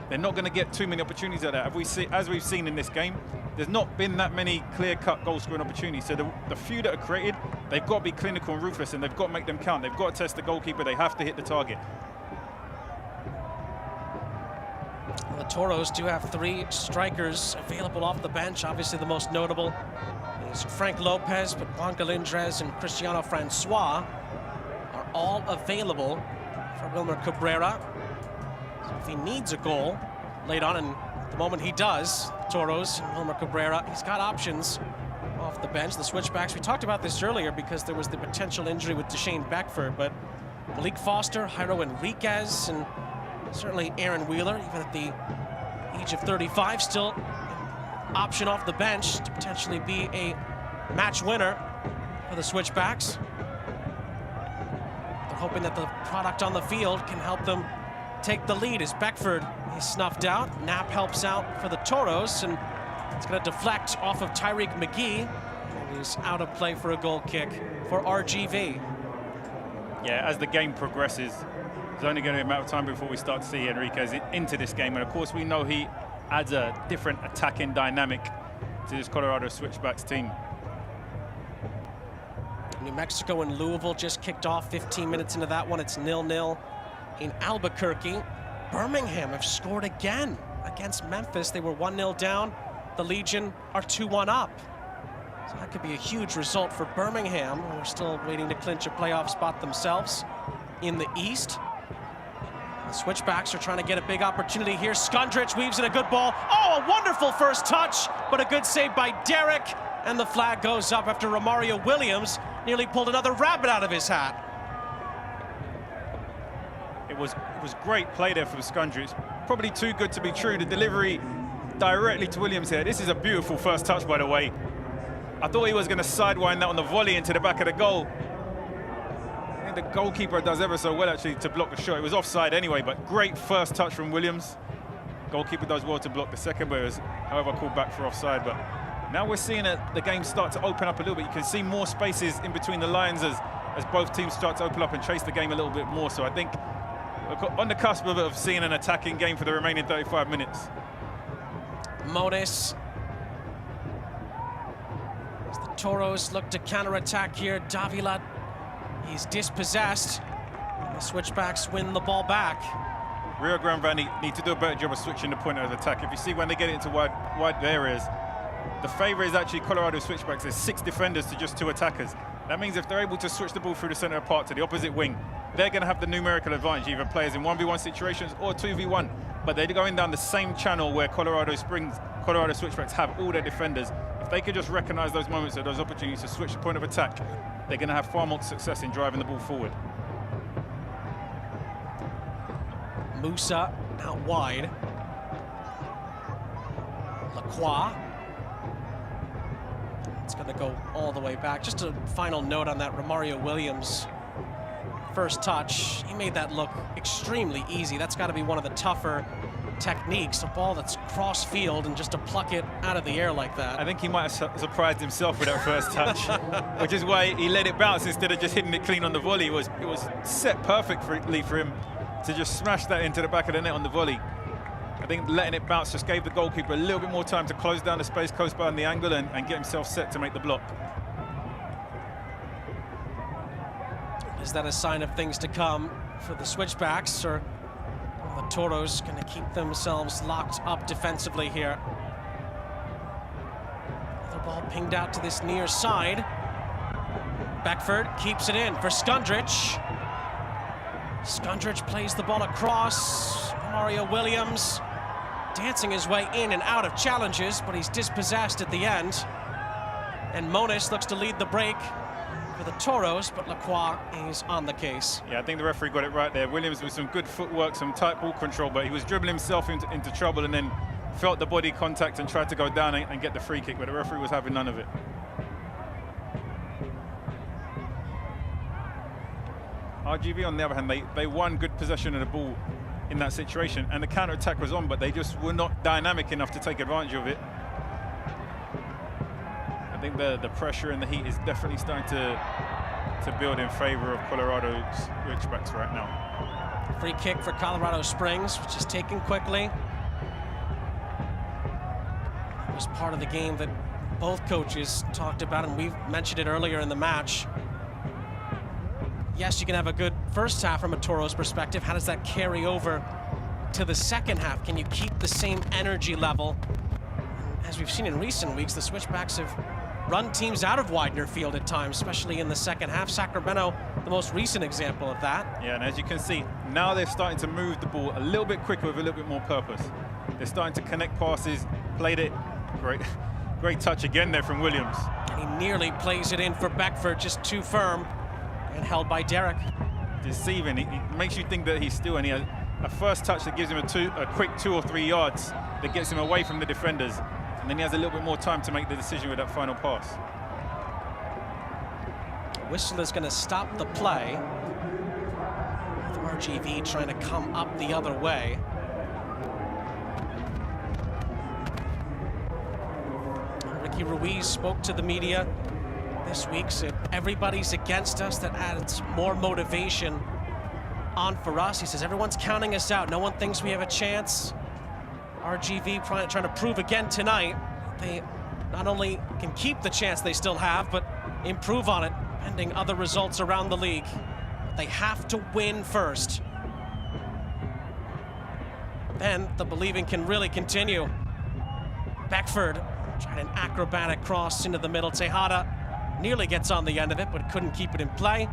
They're not going to get too many opportunities at that. As we've seen in this game, there's not been that many clear-cut goal-scoring opportunities. So the few that are created, they've got to be clinical and ruthless, and they've got to make them count. They've got to test the goalkeeper. They have to hit the target. The Toros do have 3 strikers available off the bench. Obviously, the most notable is Frank Lopez, but Juan Galindrez and Cristiano Francois are all available for Wilmer Cabrera. So if he needs a goal late on, and at the moment he does, Toros and Wilmer Cabrera, he's got options off the bench. The Switchbacks, we talked about this earlier because there was the potential injury with Deshane Beckford, but Malik Foster, Jairo Enriquez, and certainly Aaron Wheeler, even at the age of 35, still an option off the bench to potentially be a match winner for the Switchbacks. They're hoping that the product on the field can help them take the lead as Beckford is snuffed out. Knapp helps out for the Toros, and it's going to deflect off of Tyreek McGee, and he's out of play for a goal kick for RGV. Yeah, as the game progresses, it's only going to be a matter of time before we start to see Enriquez into this game. And of course, we know he adds a different attacking dynamic to this Colorado Switchbacks team. New Mexico and Louisville just kicked off. 15 minutes into that one, it's 0-0 in Albuquerque. Birmingham have scored again against Memphis. They were 1-0 down. The Legion are 2-1 up. So that could be a huge result for Birmingham. They're still waiting to clinch a playoff spot themselves in the East. The Switchbacks are trying to get a big opportunity here. Skundrich weaves in a good ball. Oh, a wonderful first touch, but a good save by Derek. And the flag goes up after Romario Williams nearly pulled another rabbit out of his hat. It was great play there from Skundrich. Probably too good to be true. The delivery directly to Williams here. This is a beautiful first touch, by the way. I thought he was going to sidewind that on the volley into the back of the goal. The goalkeeper does ever so well actually to block the shot. It was offside anyway, but great first touch from Williams. Goalkeeper does well to block the second, but it was, however, called back for offside. But now we're seeing the game start to open up a little bit. You can see more spaces in between the lines as both teams start to open up and chase the game a little bit more. So I think we're on the cusp of seeing an attacking game for the remaining 35 minutes. Moniz. As the Toros look to counterattack here, Davila, he's dispossessed. And the Switchbacks win the ball back. Rio Grande need to do a better job of switching the point of attack. If you see when they get into wide areas, the favor is actually Colorado Switchbacks. There's 6 defenders to just 2 attackers. That means if they're able to switch the ball through the center of park to the opposite wing, they're going to have the numerical advantage, either players in 1v1 situations or 2v1. But they're going down the same channel where Colorado Switchbacks have all their defenders. If they could just recognize those moments or those opportunities to switch the point of attack, they're going to have far more success in driving the ball forward. Musa out wide. Lacroix. It's going to go all the way back. Just a final note on that Romario Williams first touch. He made that look extremely easy. That's got to be one of the tougher techniques, a ball that's cross field and just to pluck it out of the air like that. I think he might have surprised himself with that first touch, which is why he let it bounce instead of just hitting it clean on the volley. It was set perfectly for him to just smash that into the back of the net on the volley. I think letting it bounce just gave the goalkeeper a little bit more time to close down the space close by on the angle and get himself set to make the block. Is that a sign of things to come for the Switchbacks, or are the Toros going to keep themselves locked up defensively here? The ball pinged out to this near side. Beckford keeps it in for Skundrich. Skundrich plays the ball across. Mario Williams dancing his way in and out of challenges, but he's dispossessed at the end. And Moniz looks to lead the break for the Toros, but Lacroix is on the case. Yeah, I think the referee got it right there. Williams with some good footwork, some tight ball control, but he was dribbling himself into trouble, and then felt the body contact and tried to go down and get the free kick, but the referee was having none of it. RGV, on the other hand, they won good possession of the ball in that situation, and the counter-attack was on, but they just were not dynamic enough to take advantage of it. I think the pressure and the heat is definitely starting to build in favor of Colorado's Switchbacks right now. Free kick for Colorado Springs, which is taken quickly. It was part of the game that both coaches talked about, and we've mentioned it earlier in the match. Yes, you can have a good first half from a Toros perspective. How does that carry over to the second half? Can you keep the same energy level? And as we've seen in recent weeks, the Switchbacks have run teams out of Widener Field at times, especially in the second half. Sacramento, the most recent example of that. Yeah, and as you can see, now they're starting to move the ball a little bit quicker with a little bit more purpose. They're starting to connect passes, played it. Great touch again there from Williams. And he nearly plays it in for Beckford, just too firm. And held by Derek. Deceiving. He makes you think that he's still, and he has a first touch that gives him a quick 2 or 3 yards that gets him away from the defenders, and then he has a little bit more time to make the decision with that final pass. Whistle is going to stop the play. With RGV trying to come up the other way. Ricky Ruiz spoke to the media this week, said everybody's against us. That adds more motivation on for us. He says everyone's counting us out. No one thinks we have a chance. RGV trying to prove again tonight they not only can keep the chance they still have, but improve on it, pending other results around the league. But they have to win first. Then the believing can really continue. Beckford tried an acrobatic cross into the middle. Tejada nearly gets on the end of it, but couldn't keep it in play.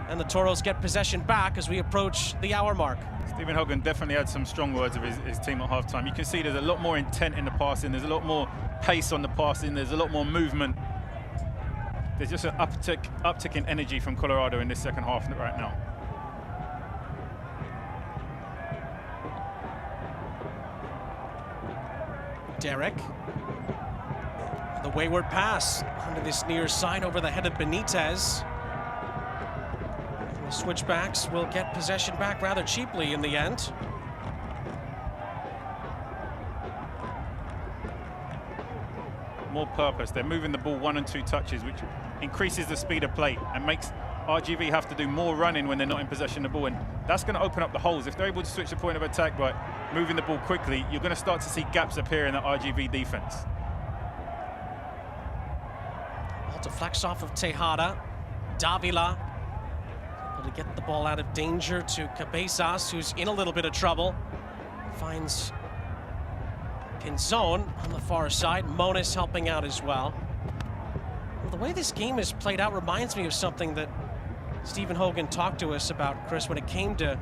And the Toros get possession back as we approach the hour mark. Stephen Hogan definitely had some strong words of his team at halftime. You can see there's a lot more intent in the passing. There's a lot more pace on the passing. There's a lot more movement. There's just an uptick in energy from Colorado in this second half right now. Derek. The wayward pass under this near side over the head of Benitez. The Switchbacks will get possession back rather cheaply in the end. More purpose. They're moving the ball 1 and 2 touches, which increases the speed of play and makes RGV have to do more running when they're not in possession of the ball, and that's going to open up the holes. If they're able to switch the point of attack by moving the ball quickly, you're going to start to see gaps appear in the RGV defense. Deflects off of Tejada. Davila able to get the ball out of danger to Cabezas, who's in a little bit of trouble. Finds Pinzon on the far side. Moniz helping out as well. The way this game is played out reminds me of something that Stephen Hogan talked to us about, Chris, when it came to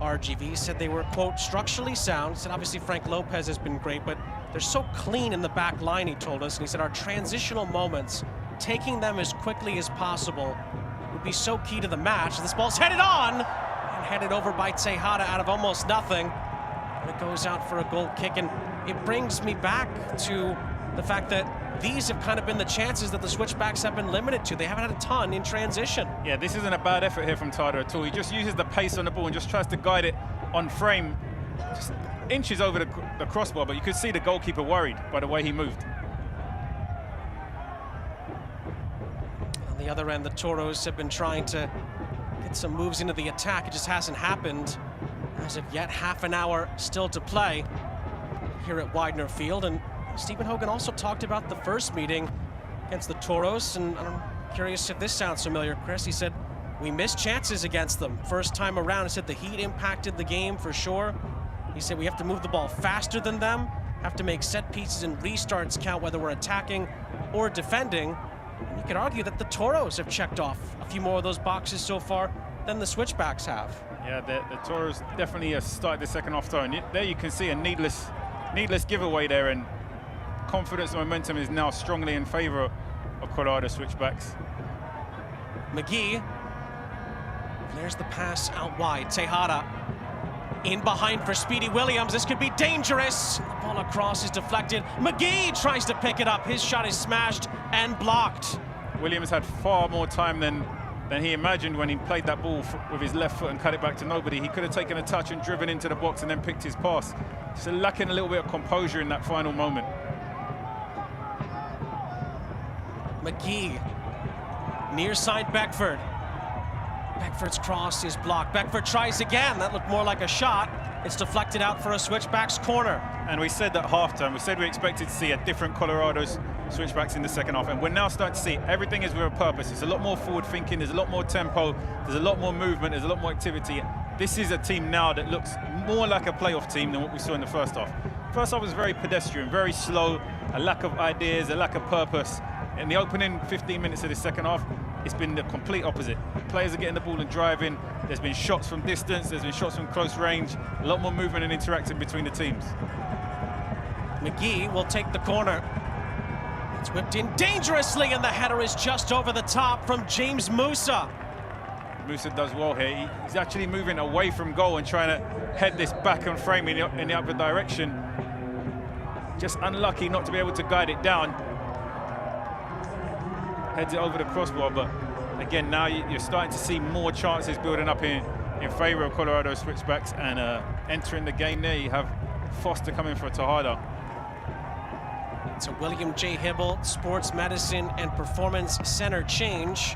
RGV. He said they were, quote, structurally sound. He said obviously Frank Lopez has been great, but they're so clean in the back line, he told us. And he said our transitional moments, taking them as quickly as possible, would be so key to the match. This ball's headed on and headed over by Tejada out of almost nothing. And it goes out for a goal kick. And it brings me back to the fact that these have kind of been the chances that the Switchbacks have been limited to. They haven't had a ton in transition. Yeah, this isn't a bad effort here from Tada at all. He just uses the pace on the ball and just tries to guide it on frame, just inches over the crossbar, but you could see the goalkeeper worried by the way he moved. On the other end, the Toros have been trying to get some moves into the attack. It just hasn't happened as of yet. Half an hour still to play here at Widener Field. And Stephen Hogan also talked about the first meeting against the Toros, and I'm curious if this sounds familiar, Chris. He said, we missed chances against them first time around. He said the heat impacted the game for sure. He said we have to move the ball faster than them, have to make set pieces and restarts count, whether we're attacking or defending. And you could argue that the Toros have checked off a few more of those boxes so far than the Switchbacks have. Yeah, the Toros definitely started the second half throwing. There you can see a needless giveaway there, and confidence and momentum is now strongly in favor of Colorado Switchbacks. McGee, there's the pass out wide. Tejada In behind for Speedy Williams. This could be dangerous. The ball across is deflected. McGee tries to pick it up. His shot is smashed and blocked. Williams had far more time than he imagined when he played that ball with his left foot and cut it back to nobody. He could have taken a touch and driven into the box and then picked his pass. Just lacking a little bit of composure in that final moment. McGee, near side Beckford. Beckford's cross is blocked. Beckford tries again. That looked more like a shot. It's deflected out for a Switchbacks corner. And we said at halftime, we said we expected to see a different Colorado's Switchbacks in the second half, and we're now starting to see everything is with a purpose. It's a lot more forward thinking, there's a lot more tempo, there's a lot more movement, there's a lot more activity. This is a team now that looks more like a playoff team than what we saw in the first half. First half was very pedestrian, very slow, a lack of ideas, a lack of purpose. In the opening 15 minutes of the second half, it's been the complete opposite. Players are getting the ball and driving. There's been shots from distance, there's been shots from close range, a lot more movement and interacting between the teams. McGee will take the corner. It's whipped in dangerously, and the header is just over the top from James Musa. Musa does well here. He's actually moving away from goal and trying to head this back on frame in the other direction. Just unlucky not to be able to guide it down. Heads it over the crossbar, but again, now you're starting to see more chances building up in favor of Colorado Switchbacks, and entering the game there, you have Foster coming for Tejada. It's a William J. Hibble Sports Medicine and Performance Center change.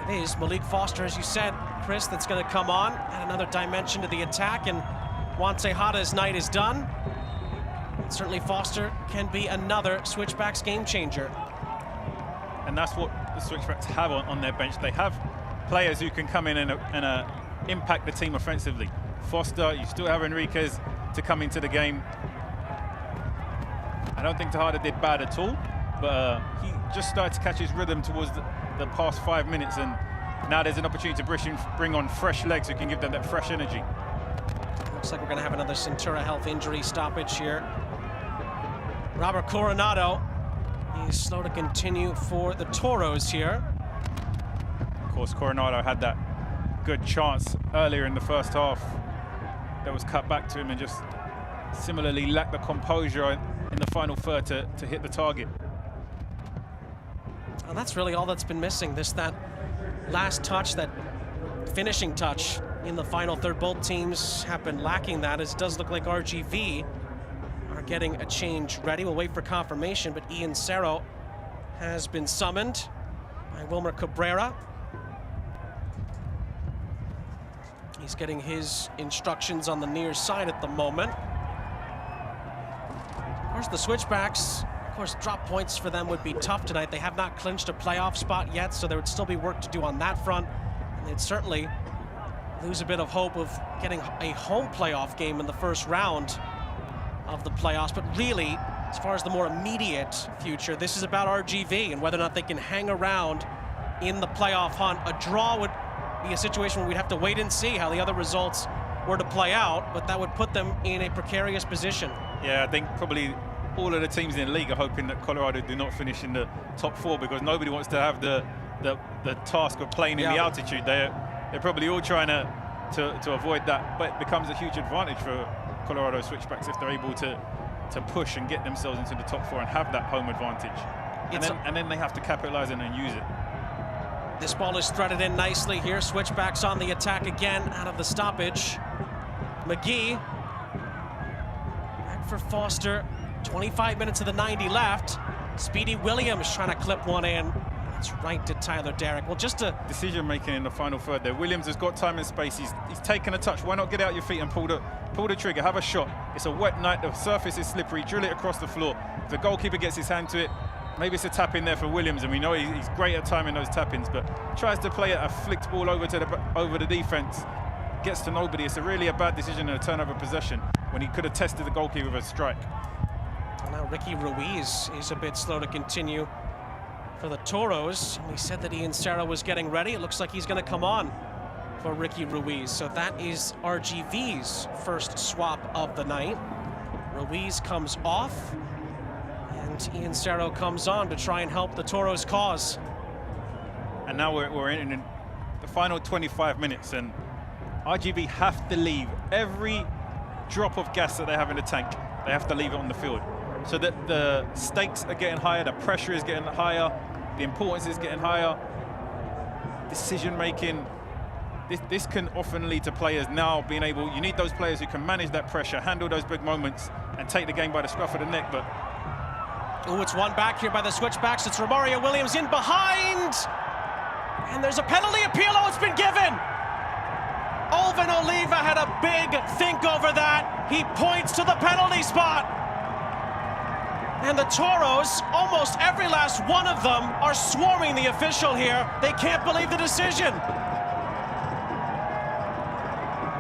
It is Malik Foster, as you said, Chris, that's going to come on, add another dimension to the attack, and Juan Tejada's night is done. Certainly Foster can be another Switchbacks game changer. And that's what the Switchbacks have on their bench. They have players who can come in and impact the team offensively. Foster, you still have Enriquez to come into the game. I don't think Tejada did bad at all, but he just started to catch his rhythm towards the past 5 minutes, and now there's an opportunity to bring on fresh legs who can give them that fresh energy. Looks like we're going to have another Centura health injury stoppage here. Robert Coronado, he's slow to continue for the Toros here. Of course, Coronado had that good chance earlier in the first half that was cut back to him, and just similarly lacked the composure in the final third to hit the target. And that's really all that's been missing. That last touch, that finishing touch in the final third. Both teams have been lacking that, as it does look like RGV are getting a change ready. We'll wait for confirmation, but Ian Cerro has been summoned by Wilmer Cabrera. He's getting his instructions on the near side at the moment. Of course, the Switchbacks, of course, drop points for them would be tough tonight. They have not clinched a playoff spot yet, so there would still be work to do on that front. And they'd certainly lose a bit of hope of getting a home playoff game in the first round of the playoffs. But really, as far as the more immediate future, this is about RGV and whether or not they can hang around in the playoff hunt. A draw would be a situation where we'd have to wait and see how the other results were to play out, but that would put them in a precarious position. Yeah, I think probably all of the teams in the league are hoping that Colorado do not finish in the top 4, because nobody wants to have the task of playing in the altitude. They're probably all trying to avoid that, but it becomes a huge advantage for Colorado Switchbacks if they're able to push and get themselves into the top 4 and have that home advantage. And then they have to capitalize on it and use it. This ball is threaded in nicely here. Switchbacks on the attack again out of the stoppage. McGee back for Foster. 25 minutes of the 90 left. Speedy Williams trying to clip one in. It's right to Tyler Derrick. Well, just a decision making in the final third there. Williams has got time and space. He's taken a touch. Why not get out your feet and pull the trigger? Have a shot. It's a wet night. The surface is slippery. Drill it across the floor. If the goalkeeper gets his hand to it, maybe it's a tap in there for Williams, and we know he's great at timing those tap-ins, but tries to play a flicked ball over the defense. Gets to nobody. It's really a bad decision and a turnover possession when he could have tested the goalkeeper with a strike. Now Ricky Ruiz is a bit slow to continue for the Toros. We said that Ian Cerro was getting ready. It looks like he's going to come on for Ricky Ruiz. So that is RGV's first swap of the night. Ruiz comes off, and Ian Cerro comes on to try and help the Toros' cause. And now we're in the final 25 minutes, and RGV have to leave every drop of gas that they have in the tank. They have to leave it on the field, so that the stakes are getting higher, the pressure is getting higher, the importance is getting higher. Decision making, this can often lead to players now being able, you need those players who can manage that pressure, handle those big moments, and take the game by the scruff of the neck. But oh, it's won back here by the Switchbacks. It's Romario Williams in behind, and there's a penalty appeal. Oh, it's been given. Olven Oliva had a big think over that. He points to the penalty spot. And the Toros, almost every last one of them, are swarming the official here. They can't believe the decision.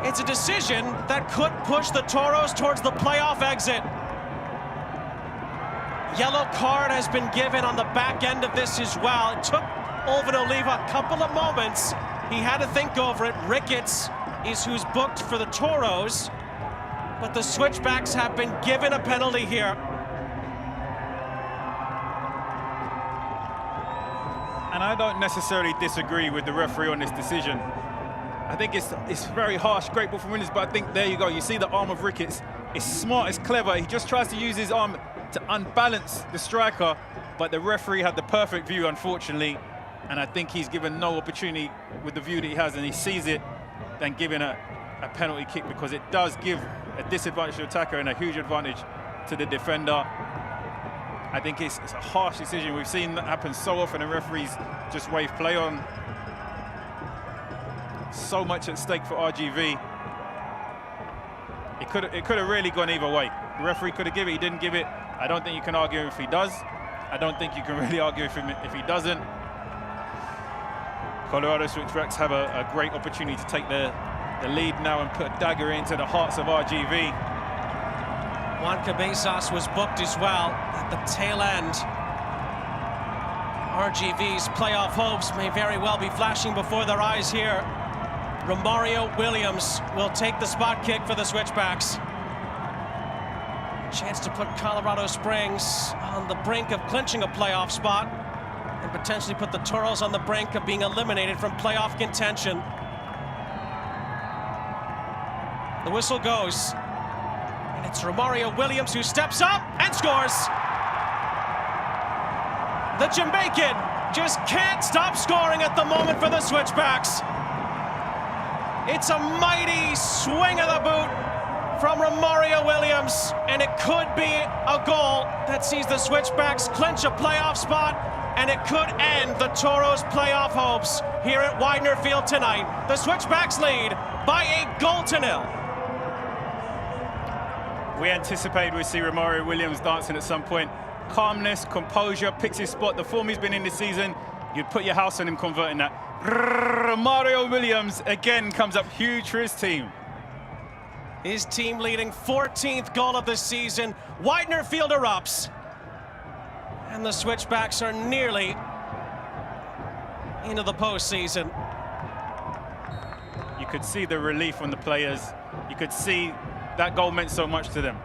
It's a decision that could push the Toros towards the playoff exit. Yellow card has been given on the back end of this as well. It took Olven Oliva a couple of moments. He had to think over it. Ricketts is who's booked for the Toros, but the Switchbacks have been given a penalty here. And I don't necessarily disagree with the referee on this decision. I think it's very harsh, great ball from Williams, but I think there you go. You see the arm of Ricketts. It's smart, it's clever. He just tries to use his arm to unbalance the striker, but the referee had the perfect view, unfortunately. And I think he's given no opportunity with the view that he has, and he sees it, than giving a penalty kick, because it does give a disadvantage to the attacker and a huge advantage to the defender. I think it's a harsh decision. We've seen that happen so often, and referees just wave play on. So much at stake for RGV. It could have really gone either way. The referee could have given it, he didn't give it. I don't think you can argue if he does. I don't think you can really argue if he doesn't. Colorado Switchbacks have a great opportunity to take the lead now and put a dagger into the hearts of RGV. Juan Cabezas was booked as well at the tail end. RGV's playoff hopes may very well be flashing before their eyes here. Romario Williams will take the spot kick for the Switchbacks. Chance to put Colorado Springs on the brink of clinching a playoff spot and potentially put the Toros on the brink of being eliminated from playoff contention. The whistle goes. It's Romario Williams who steps up and scores. The Jamaican just can't stop scoring at the moment for the Switchbacks. It's a mighty swing of the boot from Romario Williams, and it could be a goal that sees the Switchbacks clinch a playoff spot, and it could end the Toros' playoff hopes here at Widener Field tonight. The Switchbacks lead by a goal to nil. We anticipated we'd see Romario Williams dancing at some point. Calmness, composure, picks his spot. The form he's been in this season, you'd put your house on him converting that. Romario Williams again comes up huge for his team. His team leading 14th goal of the season. Widener Field erupts. And the Switchbacks are nearly into the postseason. You could see the relief on the players. You could see that goal meant so much to them.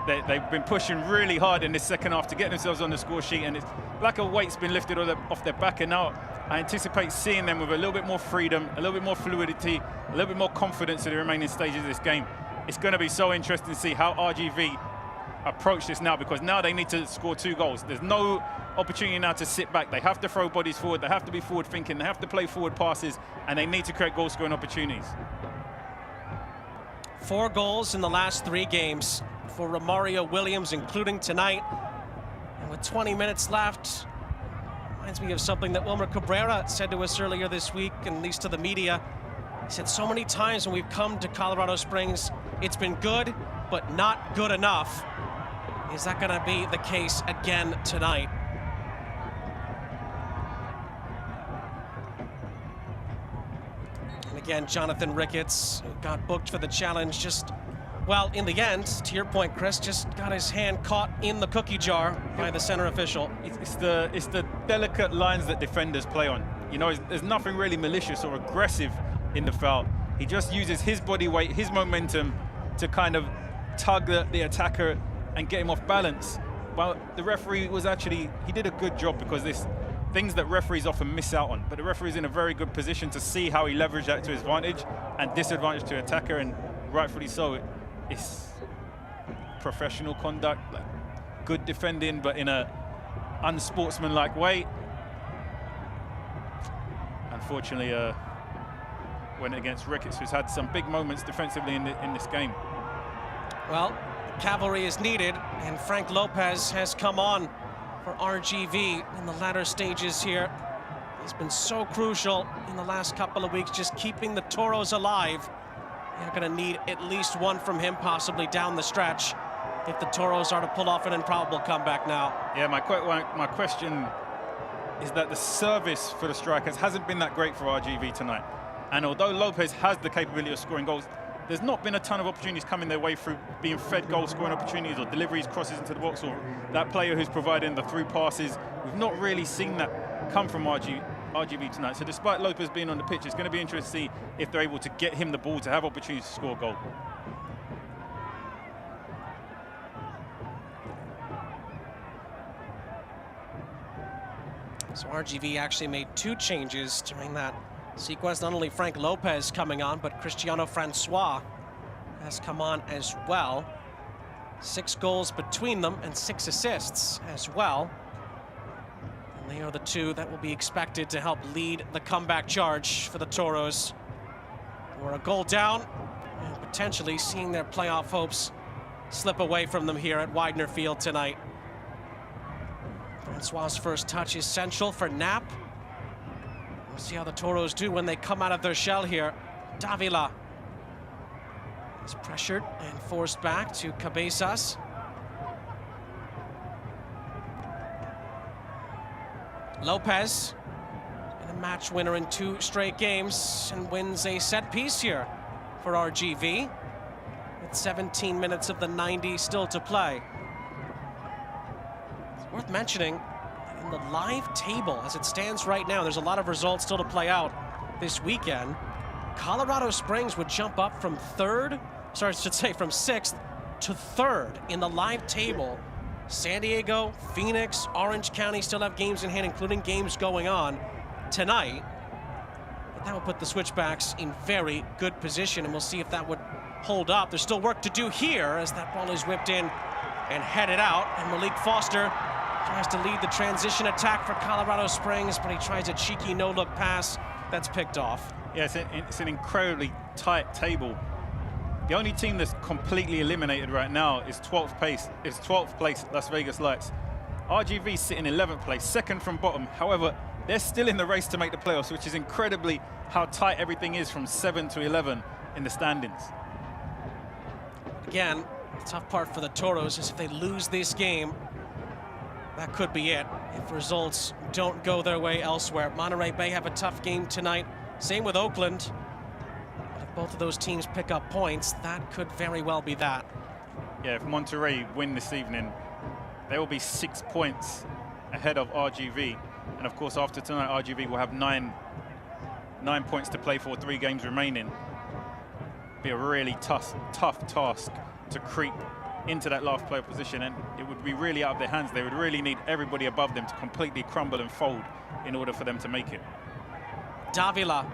They've been pushing really hard in this second half to get themselves on the score sheet, and it's like a weight's been lifted off their back, and now I anticipate seeing them with a little bit more freedom, a little bit more fluidity, a little bit more confidence in the remaining stages of this game. It's going to be so interesting to see how RGV approach this now, because now they need to score 2 goals. There's no opportunity now to sit back. They have to throw bodies forward, they have to be forward thinking, they have to play forward passes, and they need to create goal scoring opportunities. 4 goals in the last 3 games for Romario Williams, including tonight. And with 20 minutes left, reminds me of something that Wilmer Cabrera said to us earlier this week, and at least to the media. He said so many times when we've come to Colorado Springs, it's been good, but not good enough. Is that going to be the case again tonight? And again, Jonathan Ricketts, who got booked for the challenge, just, well, in the end, to your point, Chris, just got his hand caught in the cookie jar by the center official. It's the delicate lines that defenders play on. You know, there's nothing really malicious or aggressive in the foul. He just uses his body weight, his momentum to kind of tug the attacker and get him off balance. But the referee was actually, he did a good job, because things that referees often miss out on. But the referee's in a very good position to see how he leveraged that to his advantage and disadvantage to attacker, and rightfully so. It's professional conduct, like good defending, but in a unsportsmanlike way. Unfortunately, went against Ricketts, who's had some big moments defensively in this game. Well, cavalry is needed, and Frank Lopez has come on for RGV in the latter stages here. He's been so crucial in the last couple of weeks, just keeping the Toros alive. They're going to need at least one from him, possibly down the stretch, if the Toros are to pull off an improbable comeback now. Yeah, my question is that the service for the strikers hasn't been that great for RGV tonight. And although Lopez has the capability of scoring goals, there's not been a ton of opportunities coming their way through being fed goal-scoring opportunities or deliveries, crosses into the box, or that player who's providing the through passes. We've not really seen that come from RGV tonight. So despite Lopez being on the pitch, it's going to be interesting to see if they're able to get him the ball to have opportunities to score a goal. So RGV actually made 2 changes during that sequence. Not only Frank Lopez coming on, but Cristiano Francois has come on as well. 6 goals between them and 6 assists as well. And they are the 2 that will be expected to help lead the comeback charge for the Toros. We're a goal down and potentially seeing their playoff hopes slip away from them here at Widener Field tonight. Francois' first touch is essential for Knapp. We'll see how the Toros do when they come out of their shell here. Davila is pressured and forced back to Cabezas. Lopez, been a match winner in 2 straight games and wins a set piece here for RGV with 17 minutes of the 90 still to play. It's worth mentioning that in the live table as it stands right now, there's a lot of results still to play out this weekend. Colorado Springs would jump up from 6th to 3rd in the live table. San Diego, Phoenix, Orange County still have games in hand, including games going on tonight. But that will put the Switchbacks in very good position, and we'll see if that would hold up. There's still work to do here as that ball is whipped in and headed out. And Malik Foster tries to lead the transition attack for Colorado Springs, but he tries a cheeky no-look pass that's picked off. Yeah, it's an incredibly tight table. The only team that's completely eliminated right now is 12th place Las Vegas Lights. RGV sitting 11th place, second from bottom. However, they're still in the race to make the playoffs, which is incredibly how tight everything is from 7 to 11 in the standings. Again, the tough part for the Toros is if they lose this game, that could be it. If results don't go their way elsewhere. Monterey Bay have a tough game tonight. Same with Oakland. Both of those teams pick up points, that could very well be that. Yeah, if Monterey win this evening, they will be 6 points ahead of RGV. And of course, after tonight, RGV will have 9 points to play for, 3 games remaining. Be a really tough task to creep into that last player position, and it would be really out of their hands. They would really need everybody above them to completely crumble and fold in order for them to make it. Davila.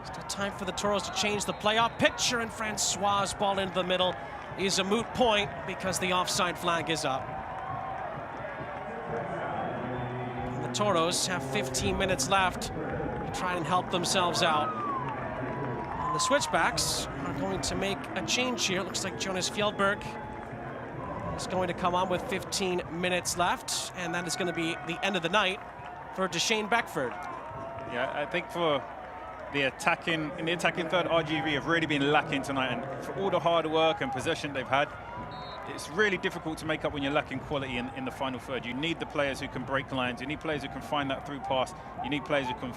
Still time for the Toros to change the playoff picture, and Francois' ball into the middle is a moot point because the offside flag is up. And the Toros have 15 minutes left to try and help themselves out. And the Switchbacks are going to make a change here. Looks like Jonas Fjellberg is going to come on with 15 minutes left, and that is going to be the end of the night for Deshane Beckford. Yeah, I think in the attacking third, RGV have really been lacking tonight, and for all the hard work and possession they've had, it's really difficult to make up when you're lacking quality in the final third. You need the players who can break lines, you need players who can find that through pass, you need players who can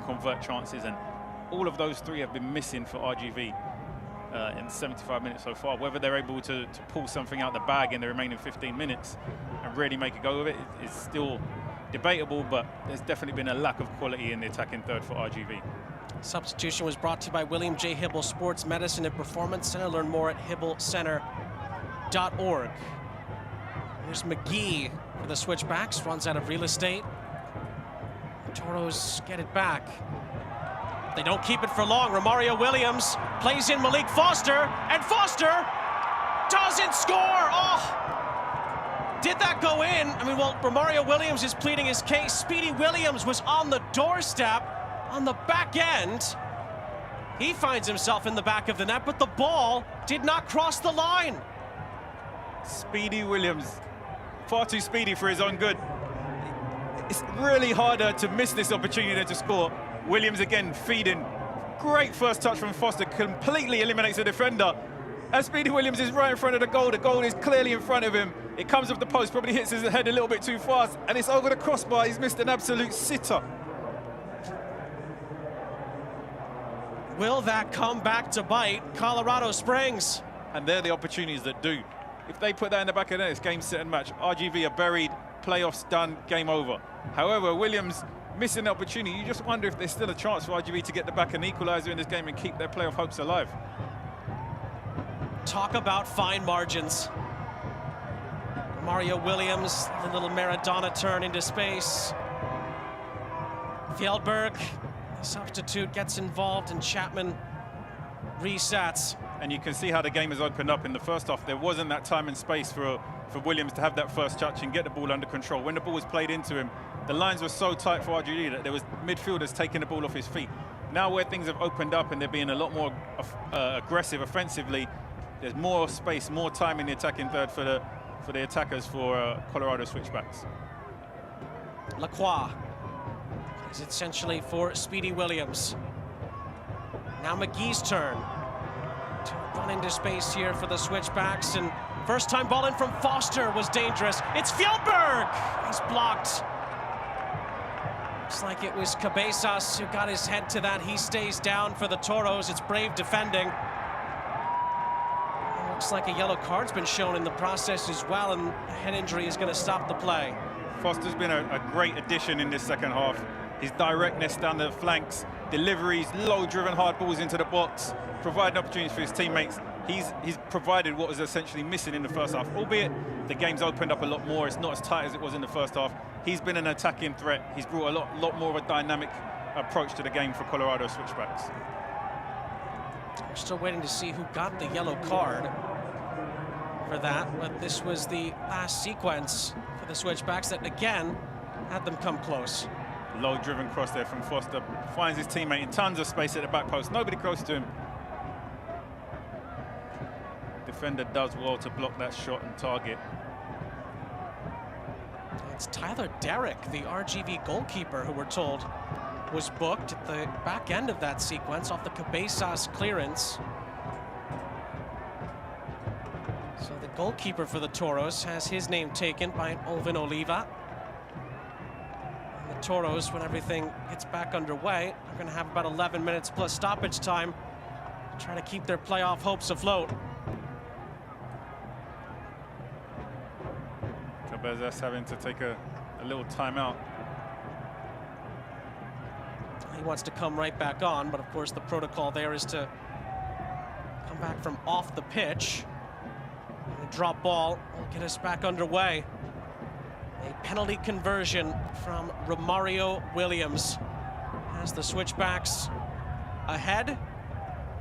convert chances, and all of those 3 have been missing for RGV in 75 minutes so far. Whether they're able to pull something out the bag in the remaining 15 minutes and really make a go of it is still debatable, but there's definitely been a lack of quality in the attacking third for RGV. Substitution was brought to you by William J. Hibble Sports Medicine and Performance Center. Learn more at hibblecenter.org. Here's McGee for the Switchbacks, runs out of real estate. Toros get it back. They don't keep it for long. Romario Williams plays in Malik Foster, and Foster doesn't score. Oh, did that go in? I mean, well, Romario Williams is pleading his case. Speedy Williams was on the doorstep on the back end. He finds himself in the back of the net, but the ball did not cross the line. Speedy Williams, far too speedy for his own good. It's really harder to miss this opportunity than to score. Williams again feeding. Great first touch from Foster, completely eliminates the defender. And Speedy Williams is right in front of the goal. The goal is clearly in front of him. It comes off the post, probably hits his head a little bit too fast, and it's over the crossbar. He's missed an absolute sitter. Will that come back to bite Colorado Springs? And they're the opportunities that do. If they put that in the back of the net, it's game, set, and match. RGV are buried, playoffs done, game over. However, Williams missing the opportunity. You just wonder if there's still a chance for RGV to get the back and equaliser in this game and keep their playoff hopes alive. Talk about fine margins. Mario Williams, the little Maradona turn into space. Fjellberg, substitute, gets involved, and Chapman resets. And you can see how the game has opened up in the first half. There wasn't that time and space for Williams to have that first touch and get the ball under control. When the ball was played into him, the lines were so tight for RGV that there was midfielders taking the ball off his feet. Now where things have opened up and they're being a lot more aggressive offensively, there's more space, more time in the attacking third for the attackers for Colorado Switchbacks. Lacroix is essentially for Speedy Williams. Now McGee's turn to run into space here for the Switchbacks, and first time ball in from Foster was dangerous. It's Fjellberg! He's blocked. Looks like it was Cabezas who got his head to that. He stays down for the Toros. It's brave defending. It looks like a yellow card's been shown in the process as well, and a head injury is going to stop the play. Foster's been a great addition in this second half. His directness down the flanks, deliveries, low-driven hard balls into the box, providing opportunities for his teammates. He's provided what was essentially missing in the first half, albeit the game's opened up a lot more. It's not as tight as it was in the first half. He's been an attacking threat. He's brought a lot more of a dynamic approach to the game for Colorado Switchbacks. We're still waiting to see who got the yellow card for that, but this was the last sequence for the Switchbacks that again had them come close. Low driven cross there from Foster, finds his teammate in tons of space at the back post, nobody close to him. Defender does well to block that shot and target. It's Tyler Derrick, the RGV goalkeeper, who we're told was booked at the back end of that sequence off the Cabezas clearance. So the goalkeeper for the Toros has his name taken by Olvin Oliva. And the Toros, when everything gets back underway, are going to have about 11 minutes plus stoppage time to try to keep their playoff hopes afloat. Cabezas having to take a little timeout. He wants to come right back on, but of course the protocol there is to come back from off the pitch. And a drop ball will get us back underway. A penalty conversion from Romario Williams has the Switchbacks ahead,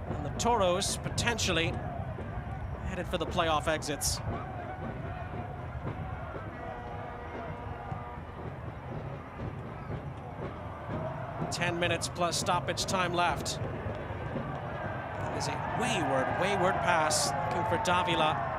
and the Toros potentially headed for the playoff exits. 10 minutes plus stoppage time left. That is a wayward pass, looking for Davila.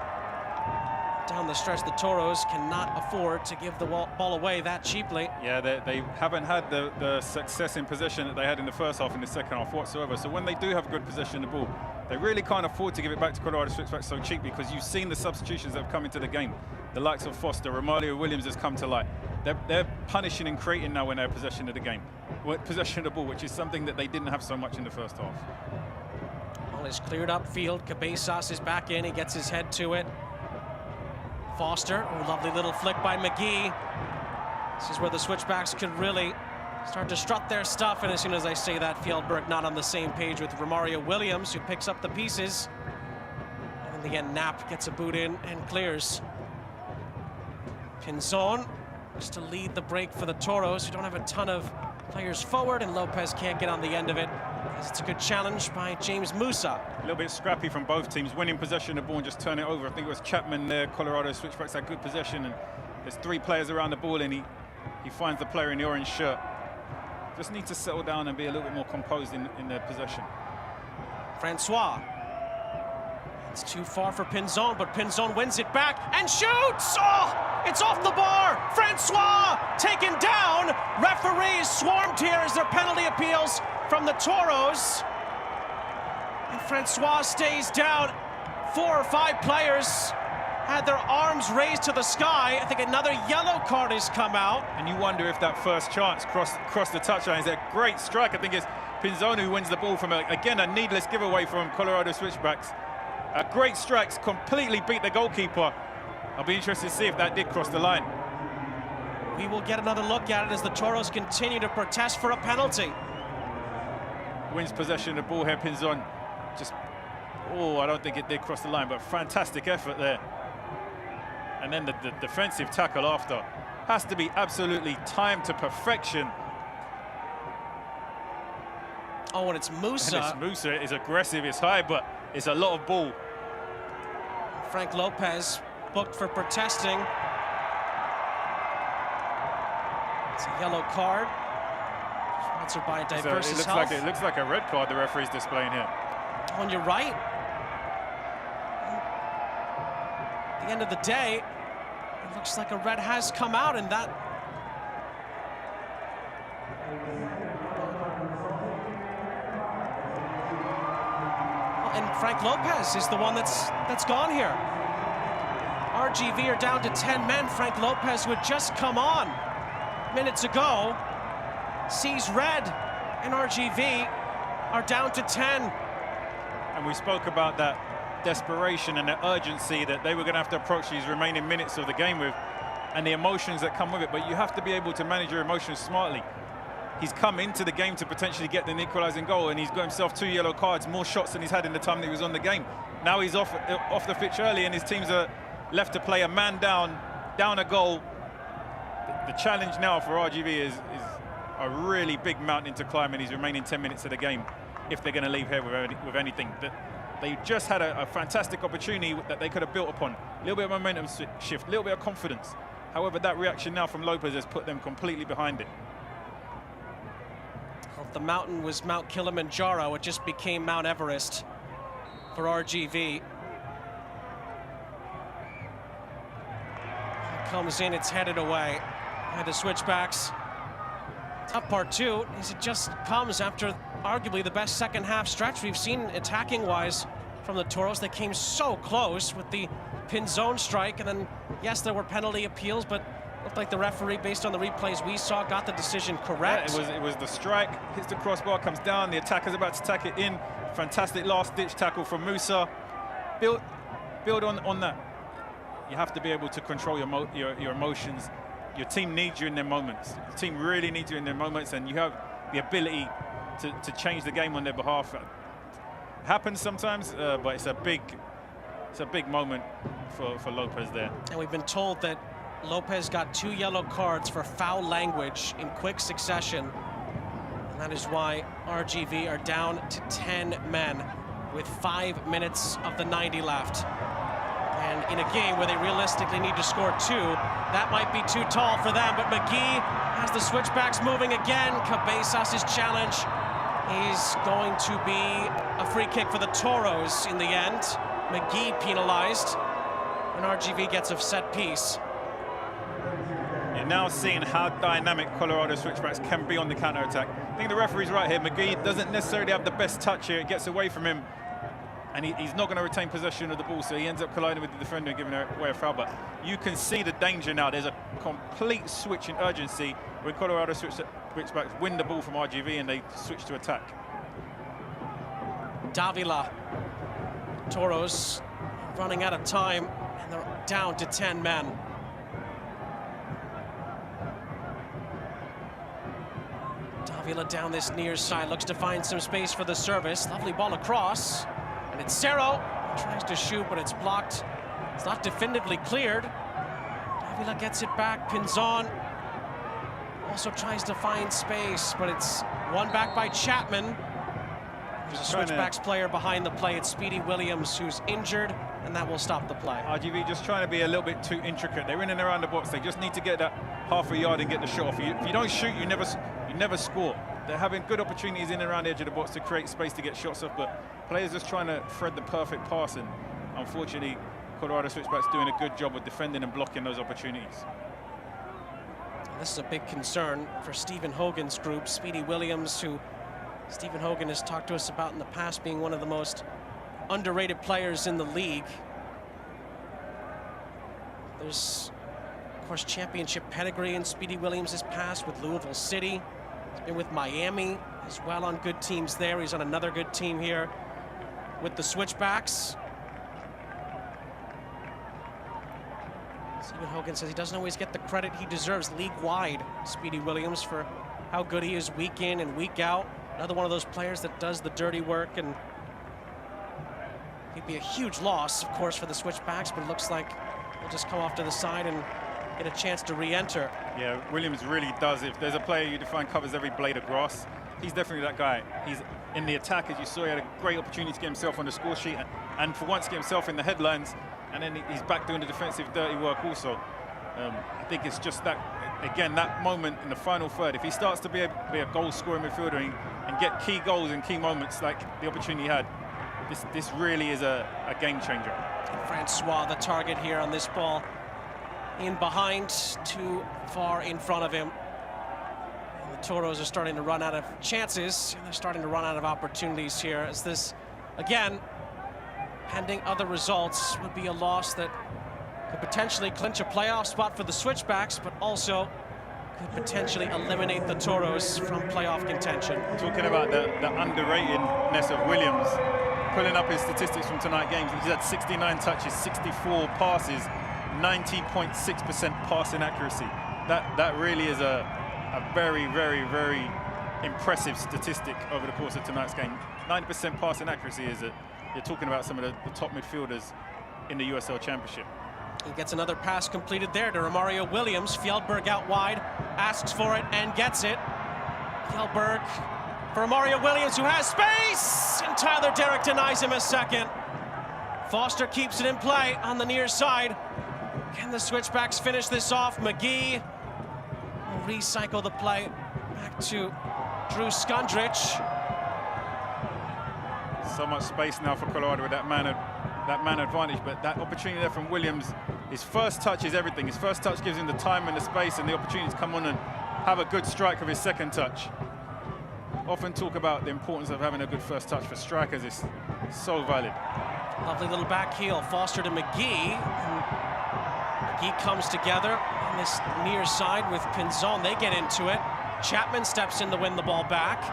Down the stretch, the Toros cannot afford to give the ball away that cheaply. Yeah, they haven't had the success in possession that they had in the first half, in the second half whatsoever. So when they do have good possession of the ball, they really can't afford to give it back to Colorado Switchbacks so cheap, because you've seen the substitutions that have come into the game. The likes of Foster, Romario Williams has come to light. They're punishing and creating now when they're possession of the game. Possession of the ball, which is something that they didn't have so much in the first half. Ball is cleared upfield. Cabezas is back in. He gets his head to it. Foster, oh, lovely little flick by McGee. This is where the Switchbacks could really start to strut their stuff. And as soon as I say that, Fjellberg not on the same page with Romario Williams, who picks up the pieces. And in the end, Knapp gets a boot in and clears. Pinzon just to lead the break for the Toros, who don't have a ton of players forward, and Lopez can't get on the end of it. It's a good challenge by James Musa. A little bit scrappy from both teams, winning possession of the ball and just turn it over. I think it was Chapman there. Colorado Switchbacks had good possession, and there's 3 players around the ball, and he finds the player in the orange shirt. Just need to settle down and be a little bit more composed in their possession. Francois. It's too far for Pinzon, but Pinzon wins it back and shoots! Oh, it's off the bar! Francois taken down! Referees swarmed here as their penalty appeals from the Toros. And Francois stays down. 4 or 5 players had their arms raised to the sky. I think another yellow card has come out. And you wonder if that first chance crossed the touchline. It's a great strike. I think it's Pinzon who wins the ball from, again, a needless giveaway from Colorado Switchbacks. A great strike, completely beat the goalkeeper. I'll be interested to see if that did cross the line. We will get another look at it as the Toros continue to protest for a penalty. Wins possession of the ball here, Pinzon. Just, oh, I don't think it did cross the line, but fantastic effort there. And then the defensive tackle after has to be absolutely timed to perfection. Oh, and it's Musa. And it's Musa. It's aggressive, it's high, but it's a lot of ball. Frank Lopez booked for protesting. It's a yellow card. Sponsored by Diversus Health. It looks like a red card the referee's displaying here. Oh, and you're right. At the end of the day, it looks like a red has come out, and that... And Frank Lopez is the one that's gone here. RGV are down to 10 men. Frank Lopez, who had just come on minutes ago, sees red, and RGV are down to 10. And we spoke about that desperation and the urgency that they were going to have to approach these remaining minutes of the game with, and the emotions that come with it. But you have to be able to manage your emotions smartly. He's come into the game to potentially get the equalising goal, and he's got himself 2 yellow cards, more shots than he's had in the time that he was on the game. Now he's off the pitch early, and his teams are left to play a man down a goal. The challenge now for RGV is a really big mountain to climb in these remaining 10 minutes of the game, if they're going to leave here with anything. They just had a fantastic opportunity that they could have built upon. A little bit of momentum shift, a little bit of confidence. However, that reaction now from Lopez has put them completely behind it. Well, the mountain was Mount Kilimanjaro. It just became Mount Everest for RGV. It comes in, it's headed away by the Switchbacks. Tough part too is it just comes after arguably the best second half stretch we've seen attacking-wise from the Toros. They came so close with the Pinzon strike, and then yes, there were penalty appeals, but looked like the referee, based on the replays we saw, got the decision correct. Yeah, it was the strike, hits the crossbar, comes down, the attacker's about to tack it in. Fantastic last-ditch tackle from Musa. Build on that. You have to be able to control your emotions. Your team needs you in their moments. The team really needs you in their moments, and you have the ability to change the game on their behalf. It happens sometimes, but it's a big moment for Lopez there. And we've been told that Lopez got 2 yellow cards for foul language in quick succession. And that is why RGV are down to 10 men with 5 minutes of the 90 left. And in a game where they realistically need to score 2, that might be too tall for them. But McGee has the Switchbacks moving again. Cabezas' challenge is going to be a free kick for the Toros in the end. McGee penalized, and RGV gets a set piece. You're now seeing how dynamic Colorado Switchbacks can be on the counter-attack. I think the referee's right here. McGee doesn't necessarily have the best touch here. It gets away from him, and he's not going to retain possession of the ball, so he ends up colliding with the defender and giving away a foul. But you can see the danger now. There's a complete switch in urgency when Colorado Switchbacks win the ball from RGV and they switch to attack. Davila. Toros running out of time, and they're down to 10 men. Davila down this near side, looks to find some space for the service. Lovely ball across, and it's Cerro. Tries to shoot, but it's blocked. It's not definitively cleared. Davila gets it back. Pinzon Also tries to find space, but it's won back by Chapman. There's a Switchbacks player behind the play. It's Speedy Williams who's injured, and that will stop the play. RGV just trying to be a little bit too intricate. They're in and around the box. They just need to get that half a yard and get the shot off. If you don't shoot, you never score. They're having good opportunities in and around the edge of the box to create space to get shots off, but players just trying to thread the perfect pass, and unfortunately, Colorado Switchbacks doing a good job of defending and blocking those opportunities. This is a big concern for Stephen Hogan's group. Speedy Williams, who Stephen Hogan has talked to us about in the past being one of the most underrated players in the league. There's, of course, championship pedigree in Speedy Williams' past with Louisville City. He's been with Miami as well on good teams there. He's on another good team here with the Switchbacks. Stephen Hogan says he doesn't always get the credit he deserves league-wide, Speedy Williams, for how good he is week in and week out. Another one of those players that does the dirty work, and he'd be a huge loss, of course, for the Switchbacks, but it looks like he'll just come off to the side and get a chance to re-enter. Yeah, Williams really does. If there's a player you define covers every blade of grass, he's definitely that guy. He's in the attack, as you saw. He had a great opportunity to get himself on the score sheet and for once get himself in the headlines, and then he's back doing the defensive dirty work also. I think it's just that, again, that moment in the final third, if he starts to be a goal-scoring midfielder and get key goals in key moments like the opportunity he had, this really is a game changer. And Francois, the target here on this ball, in behind, too far in front of him. And the Toros are starting to run out of chances, and they're starting to run out of opportunities here, as this, again, pending other results, would be a loss that could potentially clinch a playoff spot for the Switchbacks, but also could potentially eliminate the Toros from playoff contention. Talking about the underratedness of Williams, pulling up his statistics from tonight's games, he's had 69 touches, 64 passes, 90.6% passing accuracy. That really is a very, very, very impressive statistic over the course of tonight's game. 90% passing accuracy is you're talking about some of the top midfielders in the USL Championship. He gets another pass completed there to Romario Williams. Fjellberg out wide, asks for it and gets it. Fjellberg for Romario Williams, who has space, and Tyler Derrick denies him a second. Foster keeps it in play on the near side. Can the Switchbacks finish this off? McGee will recycle the play back to Drew Skundrich. So much space now for Colorado with that man advantage, but that opportunity there from Williams, his first touch is everything. His first touch gives him the time and the space and the opportunity to come on and have a good strike of his second touch. Often talk about the importance of having a good first touch for strikers. It's so valid. Lovely little back heel, Foster to McGee. McGee comes together on this near side with Pinzon. They get into it. Chapman steps in to win the ball back.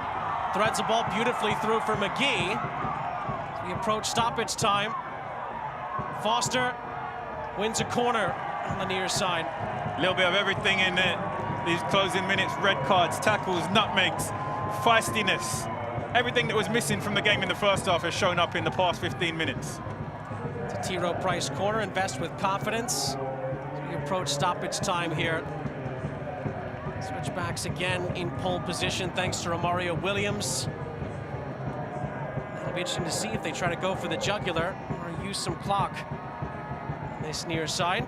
Threads the ball beautifully through for McGee. As we approach stoppage time, Foster wins a corner on the near side. A little bit of everything in these closing minutes. Red cards, tackles, nutmegs, feistiness. Everything that was missing from the game in the first half has shown up in the past 15 minutes. It's a T. Rowe Price corner. Invest with confidence. As we approach stoppage time here. Switchbacks again in pole position thanks to Romario Williams. It'll be interesting to see if they try to go for the jugular or use some clock on this near side.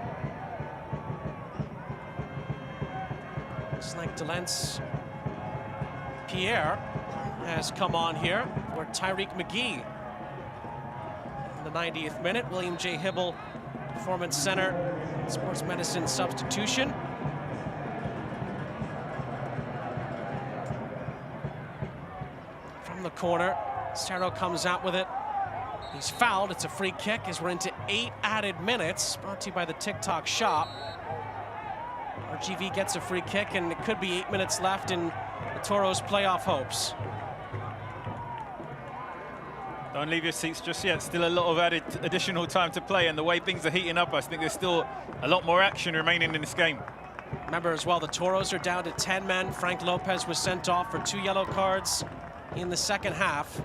Looks like Delence Pierre has come on here for Tyreek McGee. In the 90th minute, William J. Hibble, Performance Center, Sports Medicine substitution. From the corner, Cerro comes out with it. He's fouled. It's a free kick as we're into 8 added minutes. Brought to you by the TikTok Shop. RGV gets a free kick, and it could be 8 minutes left in the Toros' playoff hopes. Don't leave your seats just yet. Still a lot of additional time to play, and the way things are heating up, I think there's still a lot more action remaining in this game. Remember as well, the Toros are down to 10 men. Frank Lopez was sent off for 2 yellow cards in the second half.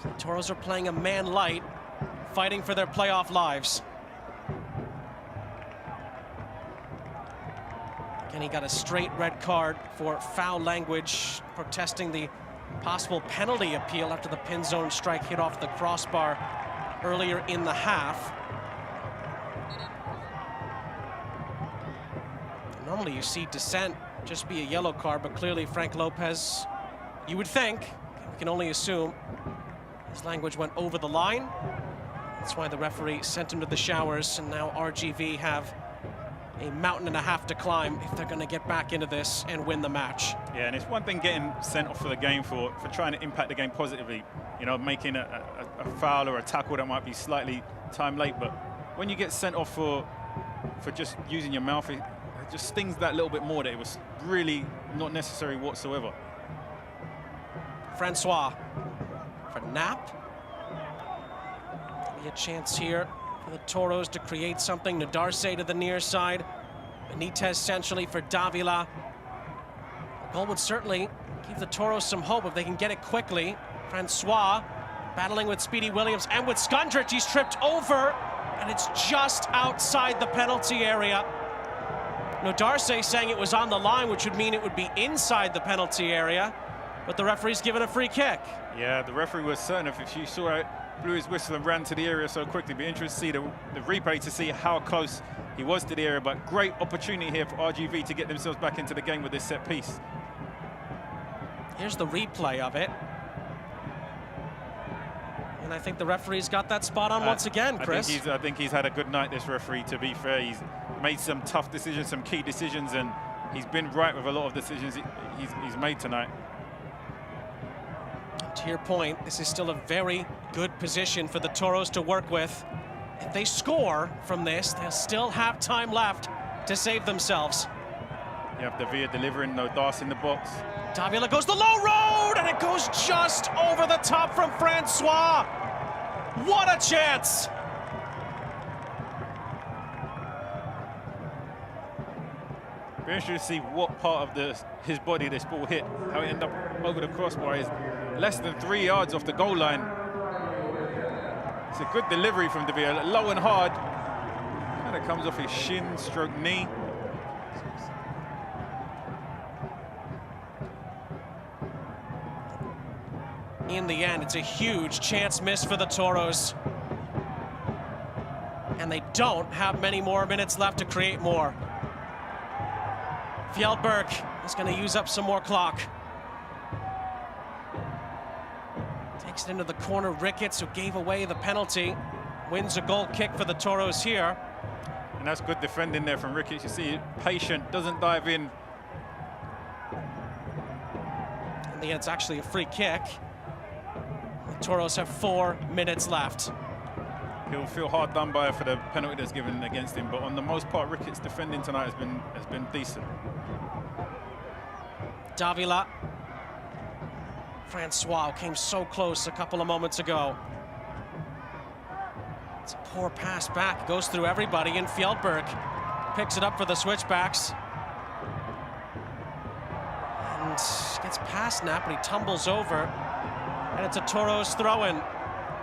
So the Toros are playing a man light, fighting for their playoff lives. And he got a straight red card for foul language, protesting the possible penalty appeal after the pin zone strike hit off the crossbar earlier in the half. Normally you see dissent just be a yellow card, but clearly Frank Lopez, you would think, we can only assume, his language went over the line. That's why the referee sent him to the showers, and now RGV have a mountain and a half to climb if they're going to get back into this and win the match. Yeah, and it's one thing getting sent off for the game for trying to impact the game positively, you know, making a foul or a tackle that might be slightly time late, but when you get sent off for just using your mouth, it just stings that little bit more that it was really not necessary whatsoever. Francois for Knapp. Be a chance here for the Toros to create something. Nadarse to the near side. Benitez centrally for Davila. The goal would certainly give the Toros some hope if they can get it quickly. Francois battling with Speedy Williams and with Skundrich. He's tripped over, and it's just outside the penalty area. Nadarse saying it was on the line, which would mean it would be inside the penalty area, but the referee's given a free kick. Yeah, the referee was certain if you saw it, blew his whistle and ran to the area so quickly. Be interested to see the replay to see how close he was to the area, but great opportunity here for RGV to get themselves back into the game with this set piece. Here's the replay of it. And I think the referee's got that spot on once again, Chris. I think he's had a good night, this referee, to be fair. He's made some tough decisions, some key decisions, and he's been right with a lot of decisions he's made tonight. To your point, this is still a very good position for the Toros to work with. If they score from this, they'll still have time left to save themselves. You have Davila delivering, no Darce in the box. Davila goes the low road, and it goes just over the top from Francois. What a chance! Very interesting to see what part of his body this ball hit, how it ended up over the crossbar. Is less than 3 yards off the goal line. It's a good delivery from Davila, low and hard. And it comes off his shin stroke knee. In the end, it's a huge chance miss for the Toros. And they don't have many more minutes left to create more. Fjellberg is going to use up some more clock. Takes it into the corner. Ricketts, who gave away the penalty, wins a goal kick for the Toros here. And that's good defending there from Ricketts. You see, patient, doesn't dive in. In the end, it's actually a free kick. The Toros have 4 minutes left. He'll feel hard done by for the penalty that's given against him, but on the most part, Ricketts' defending tonight has been decent. Davila. Francois came so close a couple of moments ago. It's a poor pass back, goes through everybody, and Fjellberg picks it up for the Switchbacks. And gets past Knapp, but he tumbles over, and it's a Toros throw-in.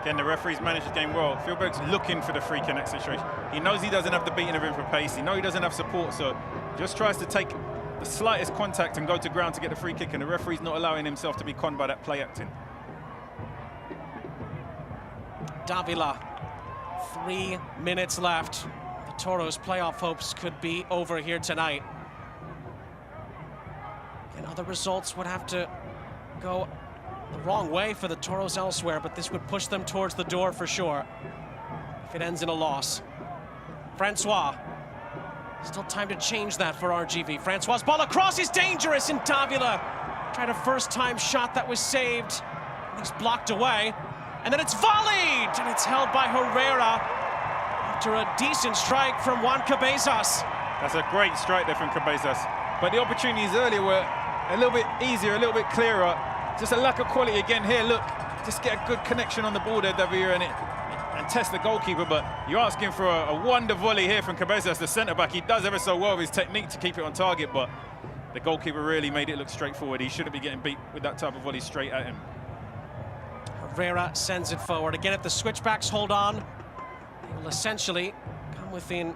Again, the referee's managed the game well. Fjellberg's looking for the free kick in that situation. He knows he doesn't have the beating of him for pace. He knows he doesn't have support, so just tries to take the slightest contact and go to ground to get the free kick, and the referee's not allowing himself to be conned by that play acting. Davila, 3 minutes left. The Toros' playoff hopes could be over here tonight. And other results would have to go the wrong way for the Toros elsewhere, but this would push them towards the door for sure if it ends in a loss. Francois, still time to change that for RGV. Francois' ball across is dangerous, and Davila tried a first-time shot that was saved. He's blocked away, and then it's volleyed, and it's held by Herrera after a decent strike from Juan Cabezas. That's a great strike there from Cabezas, but the opportunities earlier were a little bit easier, a little bit clearer. Just a lack of quality again here. Look, just get a good connection on the ball there, Davila, and test the goalkeeper. But you're asking for a wonder volley here from Cabezas, the centre-back. He does ever so well with his technique to keep it on target, but the goalkeeper really made it look straightforward. He shouldn't be getting beat with that type of volley straight at him. Herrera sends it forward. Again, if the Switchbacks hold on, they will essentially come within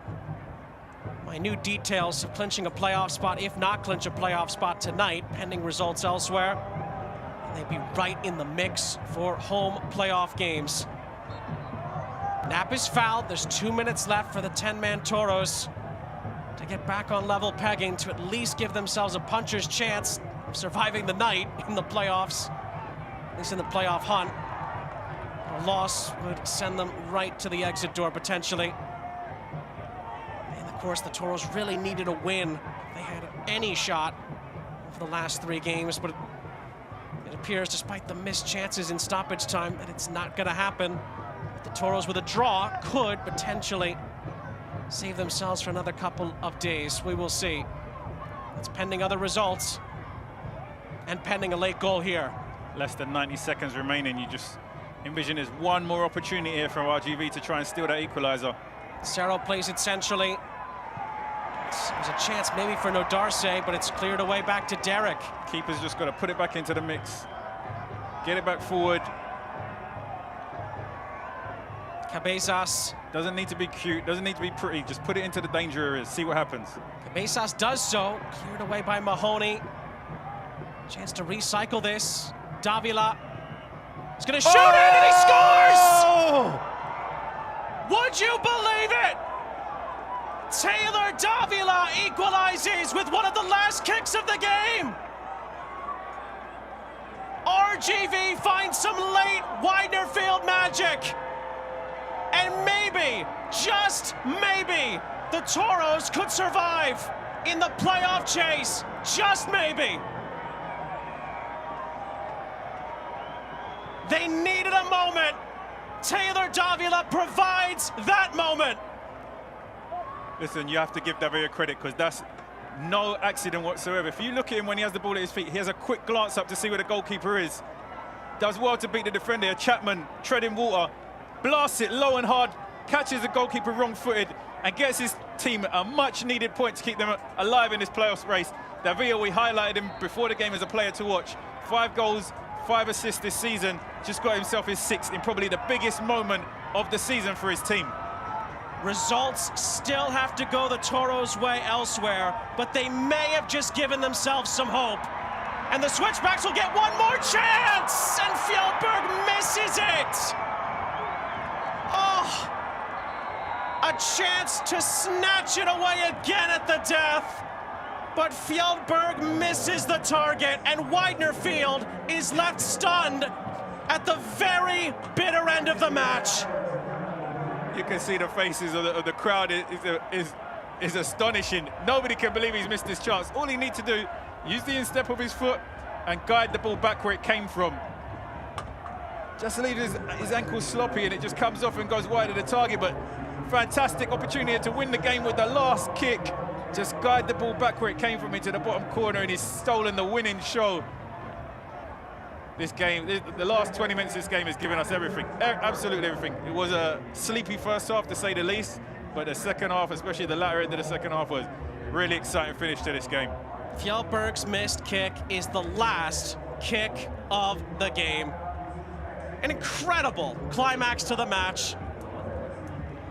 Minute details of clinching a playoff spot, if not clinch a playoff spot tonight, pending results elsewhere. And they'd be right in the mix for home playoff games. Knapp is fouled. There's 2 minutes left for the 10-man Toros to get back on level pegging, to at least give themselves a puncher's chance of surviving the night in the playoffs, at least in the playoff hunt. A loss would send them right to the exit door, potentially. And of course, the Toros really needed a win. They had any shot of the last 3 games, but it appears, despite the missed chances in stoppage time, that it's not going to happen. The Toros with a draw could potentially save themselves for another couple of days. We will see. It's pending other results and pending a late goal here. Less than 90 seconds remaining. You just envision there's one more opportunity here from RGV to try and steal that equalizer. Cerro plays it centrally. There's a chance maybe for Nodarse, but it's cleared away back to Derek. Keeper's just got to put it back into the mix. Get it back forward. Cabezas. Doesn't need to be cute, doesn't need to be pretty. Just put it into the danger areas, see what happens. Cabezas does so. Cleared away by Mahoney. Chance to recycle this. Davila. He's going to shoot it, and he scores! Would you believe it? Taylor Davila equalizes with one of the last kicks of the game. RGV finds some late Widener Field magic. And maybe, just maybe, the Toros could survive in the playoff chase. Just maybe. They needed a moment. Taylor Davila provides that moment. Listen, you have to give Davila credit, because that's no accident whatsoever. If you look at him when he has the ball at his feet, he has a quick glance up to see where the goalkeeper is. Does well to beat the defender. Chapman treading water, blasts it low and hard, catches the goalkeeper wrong-footed, and gets his team a much-needed point to keep them alive in this playoffs race. Davila, we highlighted him before the game as a player to watch. 5 goals, 5 assists this season. Just got himself his 6th in probably the biggest moment of the season for his team. Results still have to go the Toros' way elsewhere, but they may have just given themselves some hope. And the Switchbacks will get one more chance, and Fjellberg misses it. Oh, a chance to snatch it away again at the death. But Fjellberg misses the target, and Widener Field is left stunned at the very bitter end of the match. You can see the faces of the crowd is astonishing. Nobody can believe he's missed this chance. All he needs to do, use the instep of his foot and guide the ball back where it came from. Just leave his ankle sloppy and it just comes off and goes wide of the target, but fantastic opportunity to win the game with the last kick. Just guide the ball back where it came from into the bottom corner, and he's stolen the winning show. This game, the last 20 minutes of this game has given us everything, absolutely everything. It was a sleepy first half, to say the least, but the second half, especially the latter end of the second half, was really exciting finish to this game. Fjellberg's missed kick is the last kick of the game. An incredible climax to the match.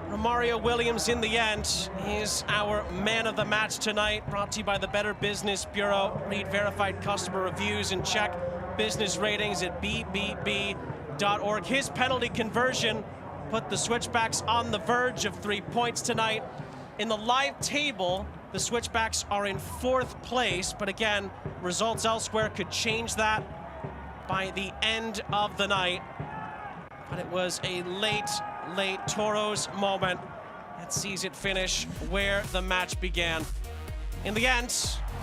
Romario Williams, in the end, is our man of the match tonight, brought to you by the Better Business Bureau. Read verified customer reviews and check business ratings at bbb.org. His penalty conversion put the Switchbacks on the verge of 3 points tonight. In the live table, the Switchbacks are in 4th place, but again, results elsewhere could change that by the end of the night. But it was a late Toros moment that sees it finish where the match began. In the end,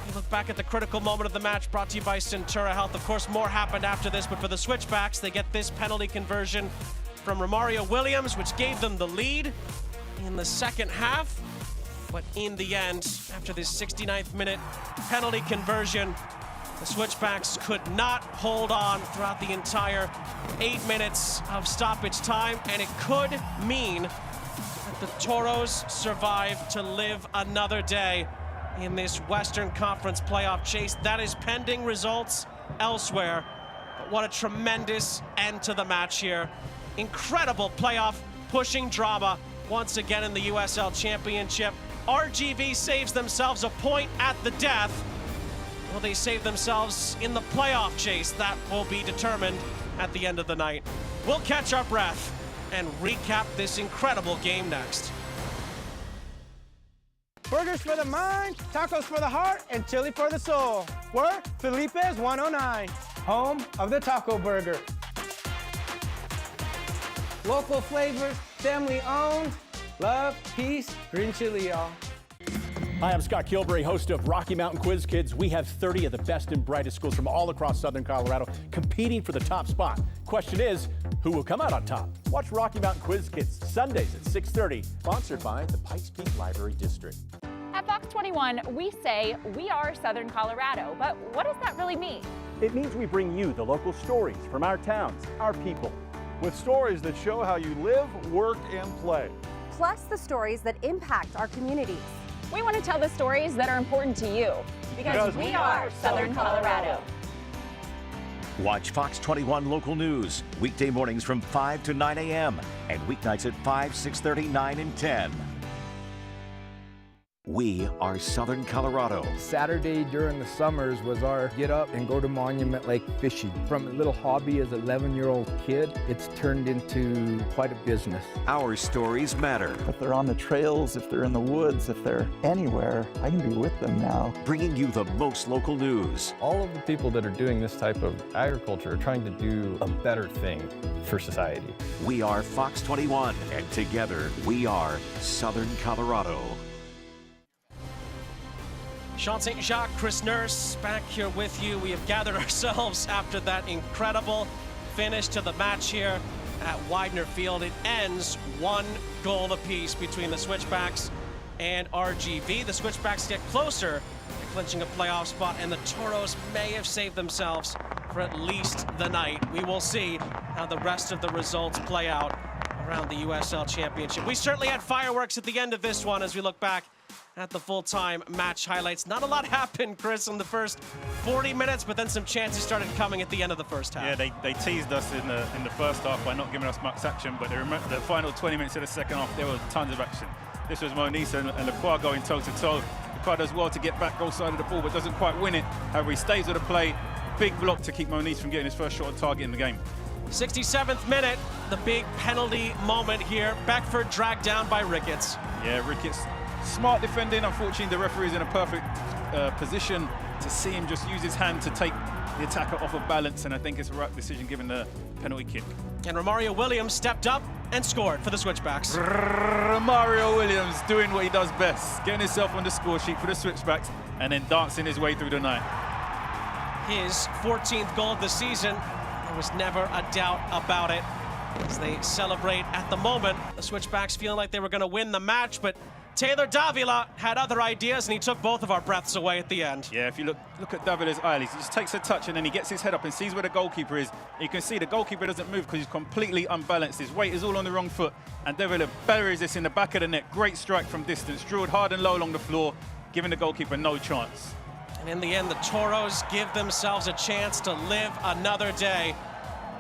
we look back at the critical moment of the match, brought to you by Centura Health. Of course, more happened after this, but for the Switchbacks, they get this penalty conversion from Romario Williams, which gave them the lead in the second half. But in the end, after this 69th minute penalty conversion, the Switchbacks could not hold on throughout the entire 8 minutes of stoppage time, and it could mean that the Toros survive to live another day in this Western Conference playoff chase. That is pending results elsewhere. But what a tremendous end to the match here. Incredible playoff pushing drama once again in the USL Championship. RGV saves themselves a point at the death. Will they save themselves in the playoff chase? That will be determined at the end of the night. We'll catch our breath and recap this incredible game next. Burgers for the mind, tacos for the heart, and chili for the soul. We're Felipe's 109, home of the taco burger. Local flavors, family owned, love, peace, green chili, y'all. Hi, I'm Scott Kilbury, host of Rocky Mountain Quiz Kids. We have 30 of the best and brightest schools from all across Southern Colorado competing for the top spot. Question is, who will come out on top? Watch Rocky Mountain Quiz Kids Sundays at 6:30, sponsored by the Pikes Peak Library District. At Fox 21, we say we are Southern Colorado, but what does that really mean? It means we bring you the local stories from our towns, our people. With stories that show how you live, work, and play. Plus the stories that impact our communities. We want to tell the stories that are important to you because we are Southern Colorado. Watch Fox 21 local news weekday mornings from 5 to 9 a.m. and weeknights at 5, 6:30, 9, and 10. We are Southern Colorado. Saturday during the summers was our get up and go to Monument Lake fishing. From a little hobby as an 11-year-old kid, it's turned into quite a business. Our stories matter. If they're on the trails, if they're in the woods, if they're anywhere, I can be with them now. Bringing you the most local news. All of the people that are doing this type of agriculture are trying to do a better thing for society. We are Fox 21, and together we are Southern Colorado. Sean St. Jacques, Chris Nurse, back here with you. We have gathered ourselves after that incredible finish to the match here at Widener Field. It ends 1 goal apiece between the Switchbacks and RGV. The Switchbacks get closer to clinching a playoff spot, and the Toros may have saved themselves for at least the night. We will see how the rest of the results play out around the USL Championship. We certainly had fireworks at the end of this one as we look back at the full-time match highlights. Not a lot happened, Chris, in the first 40 minutes, but then some chances started coming at the end of the first half. Yeah, they teased us in the first half by not giving us much action, but the final 20 minutes of the second half, there was tons of action. This was Moniz and Lacroix going toe-to-toe. Lacroix does well to get back goal side of the ball, but doesn't quite win it. However, he stays with the play. Big block to keep Moniz from getting his first shot on target in the game. 67th minute, the big penalty moment here. Beckford dragged down by Ricketts. Yeah, Ricketts. Smart defending. Unfortunately, the referee is in a perfect position to see him just use his hand to take the attacker off of balance, and I think it's the right decision given the penalty kick. And Romario Williams stepped up and scored for the Switchbacks. Romario Williams doing what he does best, getting himself on the score sheet for the Switchbacks and then dancing his way through the night. His 14th goal of the season. There was never a doubt about it. As they celebrate at the moment, the Switchbacks feeling like they were going to win the match, but Taylor Davila had other ideas, and he took both of our breaths away at the end. Yeah, if you look at Davila's eye, he just takes a touch and then he gets his head up and sees where the goalkeeper is. You can see the goalkeeper doesn't move because he's completely unbalanced. His weight is all on the wrong foot, and Davila buries this in the back of the net. Great strike from distance, drilled hard and low along the floor, giving the goalkeeper no chance. And in the end, the Toros give themselves a chance to live another day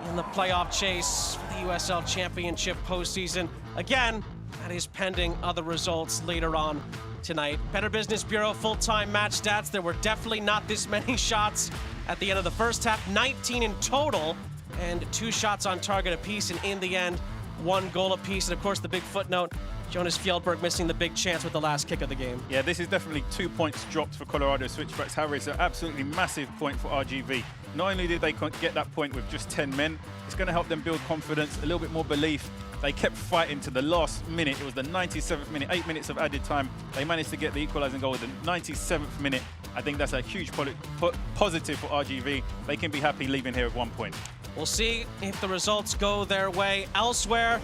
in the playoff chase for the USL Championship postseason. Again, that is pending other results later on tonight. Better Business Bureau full-time match stats. There were definitely not this many shots at the end of the first half. 19 in total, and 2 shots on target apiece, and in the end, 1 goal apiece. And of course, the big footnote, Jonas Fjellberg missing the big chance with the last kick of the game. Yeah, this is definitely 2 points dropped for Colorado Switchbacks. However, it's an absolutely massive point for RGV. Not only did they get that point with just 10 men, it's going to help them build confidence, a little bit more belief. They kept fighting to the last minute. It was the 97th minute, 8 minutes of added time. They managed to get the equalizing goal at the 97th minute. I think that's a huge positive for RGV. They can be happy leaving here at 1 point. We'll see if the results go their way elsewhere.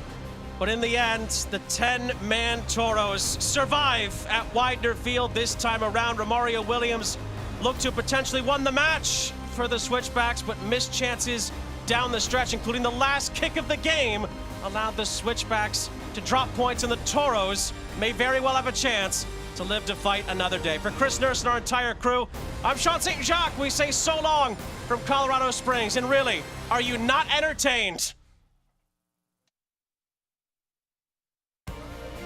But in the end, the 10-man Toros survive at Widener Field this time around. Romario Williams looked to potentially won the match for the Switchbacks, but missed chances down the stretch, including the last kick of the game, allowed the Switchbacks to drop points, and the Toros may very well have a chance to live to fight another day. For Chris Nurse and our entire crew, I'm Sean St. Jacques. We say so long from Colorado Springs, and really, are you not entertained?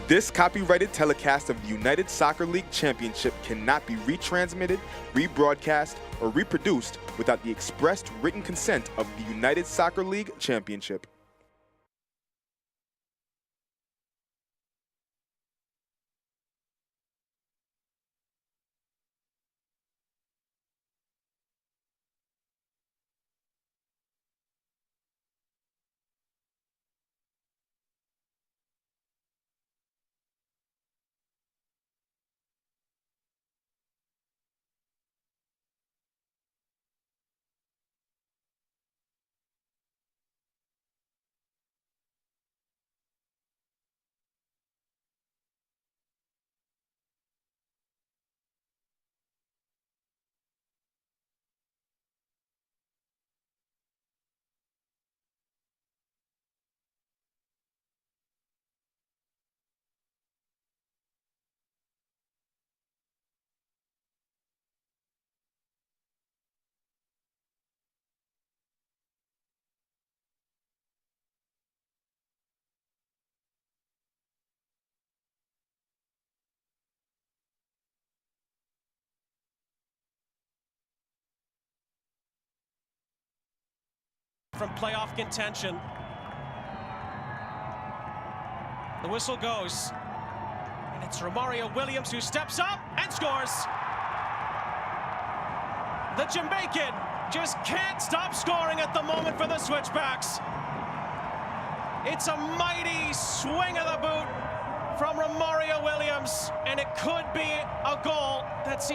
This copyrighted telecast of the United Soccer League Championship cannot be retransmitted, rebroadcast, or reproduced without the expressed written consent of the United Soccer League Championship. From playoff contention. The whistle goes, and it's Romario Williams who steps up and scores. The Jamaican just can't stop scoring at the moment for the Switchbacks. It's a mighty swing of the boot from Romario Williams, and it could be a goal that seems